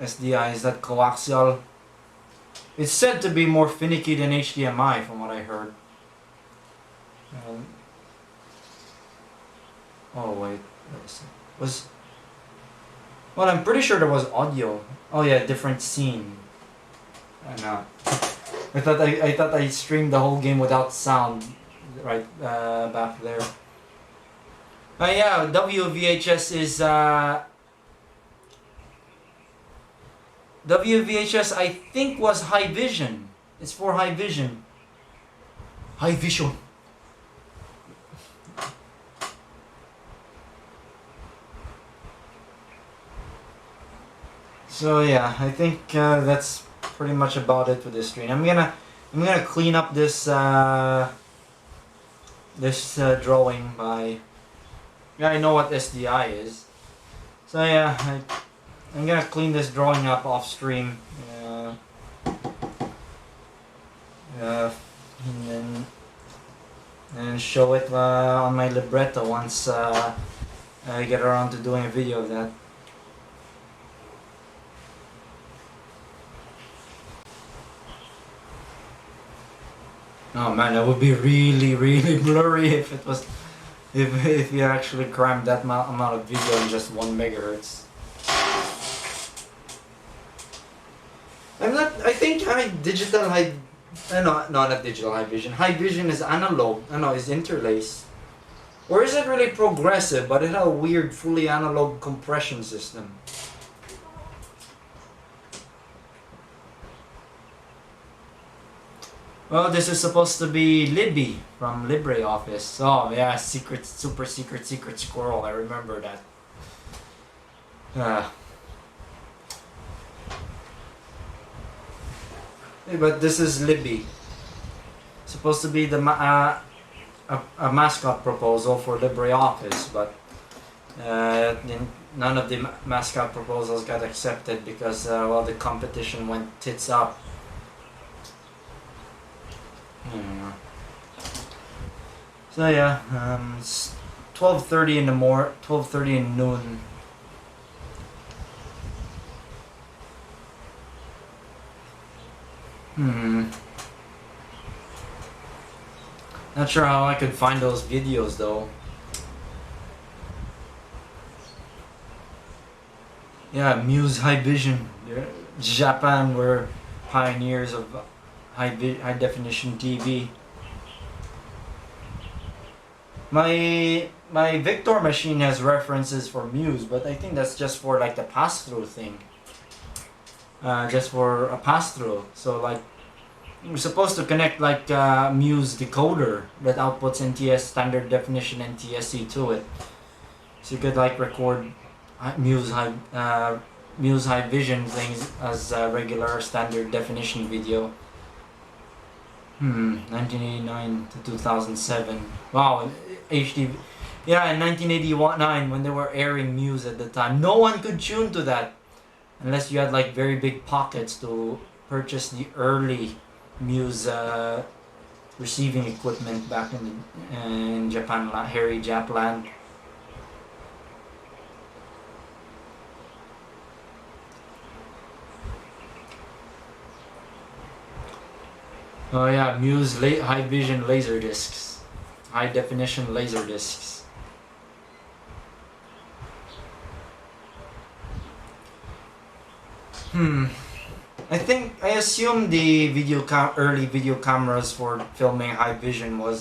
SDI, is that coaxial? It's said to be more finicky than HDMI from what I heard. Oh wait, well, I'm pretty sure there was audio. Oh yeah, different scene. I know. I thought I streamed the whole game without sound, right back there. Yeah, WVHS is WVHS I think was high vision. It's for high vision. High vision. So yeah, I think that's pretty much about it for this stream. I'm gonna clean up this this drawing by. Yeah, I know what SDI is. So yeah, I'm gonna clean this drawing up off stream. And then and show it on my libretto once I get around to doing a video of that. Oh man, that would be really, really blurry if it was, if you actually crammed that amount of video in just 1 megahertz. I think digital high, no, not digital high vision. High vision is analog, is interlaced. Or is it really progressive, but it had a weird fully analog compression system? Well, this is supposed to be Libby from LibreOffice. Oh yeah, super secret squirrel. I remember that. But this is Libby. Supposed to be the a mascot proposal for LibreOffice, but none of the mascot proposals got accepted because well, the competition went tits up. So yeah, it's 12:30 in the 12:30 in noon. Not sure how I could find those videos though. Yeah, Muse High Vision. Japan were pioneers of high definition TV. My Victor machine has references for Muse, but I think that's just for like the pass-through thing. Just for a pass-through. So like, we're supposed to connect like Muse decoder that outputs NTS standard definition NTSC to it. So you could like record Muse high vision things as regular standard definition video. 1989 to 2007. Wow, HD. Yeah, in 1989 when they were airing Muse at the time, no one could tune to that unless you had like very big pockets to purchase the early Muse receiving equipment back in Japan, hairy Japland. Oh yeah, Muse high vision laser discs, high definition laser discs. I assume the early video cameras for filming high vision were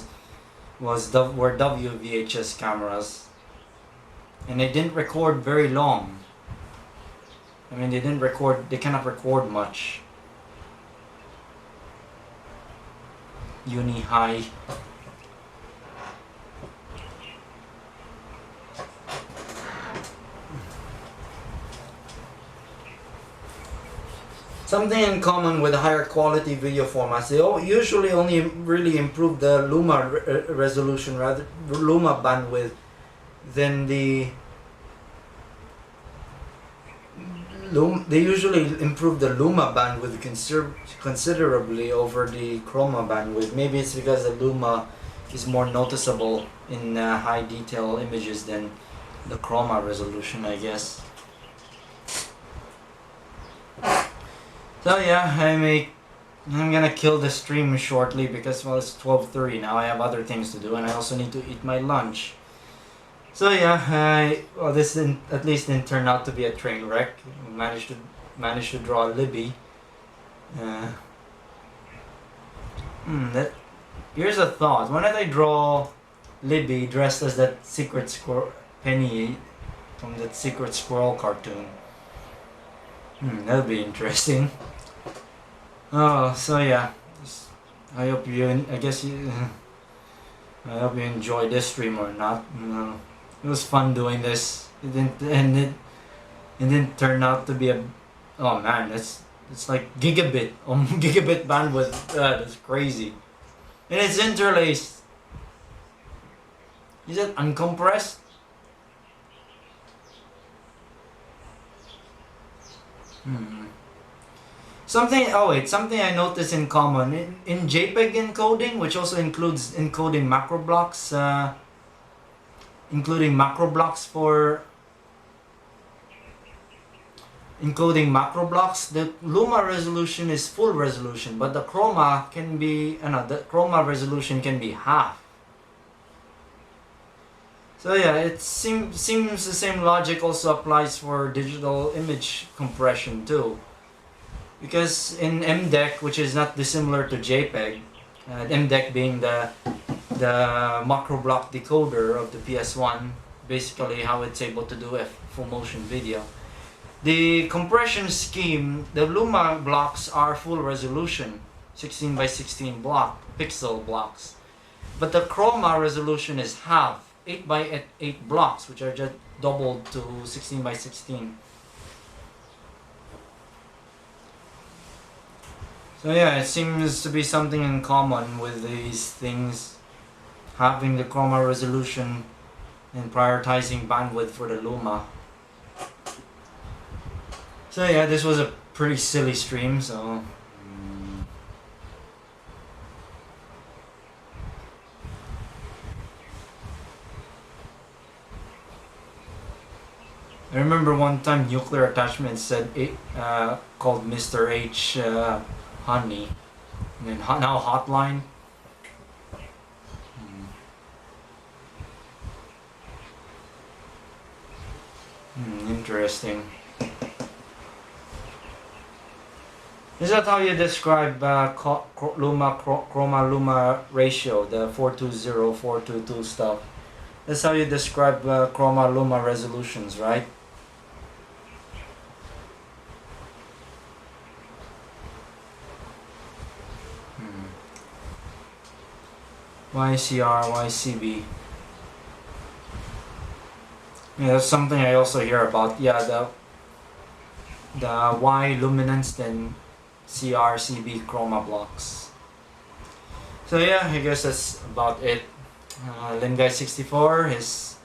WVHS cameras, and they didn't record very long. I mean, they cannot record much. Uni high. Something in common with higher quality video formats, they usually only really improve the Luma resolution, rather Luma bandwidth, than they usually improve the Luma bandwidth considerably over the Chroma bandwidth. Maybe it's because the Luma is more noticeable in high detail images than the Chroma resolution, I guess. So yeah, I'm gonna kill the stream shortly because, well, it's 12:30 now. I have other things to do and I also need to eat my lunch. So yeah, well, this at least didn't turn out to be a train wreck. Managed to draw Libby. Here's a thought. Why don't I draw Libby dressed as that secret squirrel Penny from that secret squirrel cartoon? That'll be interesting. Oh, so yeah. I hope you. I hope you enjoyed this stream or not. It was fun doing this. It didn't turn out to be a. Oh man, it's like gigabit gigabit bandwidth. That's crazy, and it's interlaced. Is it uncompressed? Hmm. Something I noticed in common in JPEG encoding, which also includes encoding macro blocks, including macro blocks for encoding macro blocks. The Luma resolution is full resolution, but the chroma can be, the chroma resolution can be half. So yeah, it seems the same logic also applies for digital image compression too. Because in MDEC, which is not dissimilar to JPEG, MDEC being the macro block decoder of the PS1, basically how it's able to do a full motion video. The compression scheme, the Luma blocks are full resolution, 16 by 16 pixel blocks. But the chroma resolution is half, 8 by 8 blocks, which are just doubled to 16 by 16. So yeah, it seems to be something in common with these things, having the chroma resolution and prioritizing bandwidth for the Luma. So yeah, this was a pretty silly stream, so... I remember one time Nuclear Attachment said called Mr. H Honey, and then now Hotline. Interesting. Is that how you describe chroma Luma ratio, the 420 422 stuff? That's how you describe chroma Luma resolutions, right? YCR, YCB. Yeah, that's something I also hear about. Yeah, the Y luminance then CR, CB chroma blocks. So yeah, I guess that's about it. Limguy64 is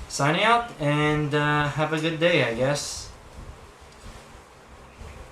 signing out, and have a good day, I guess.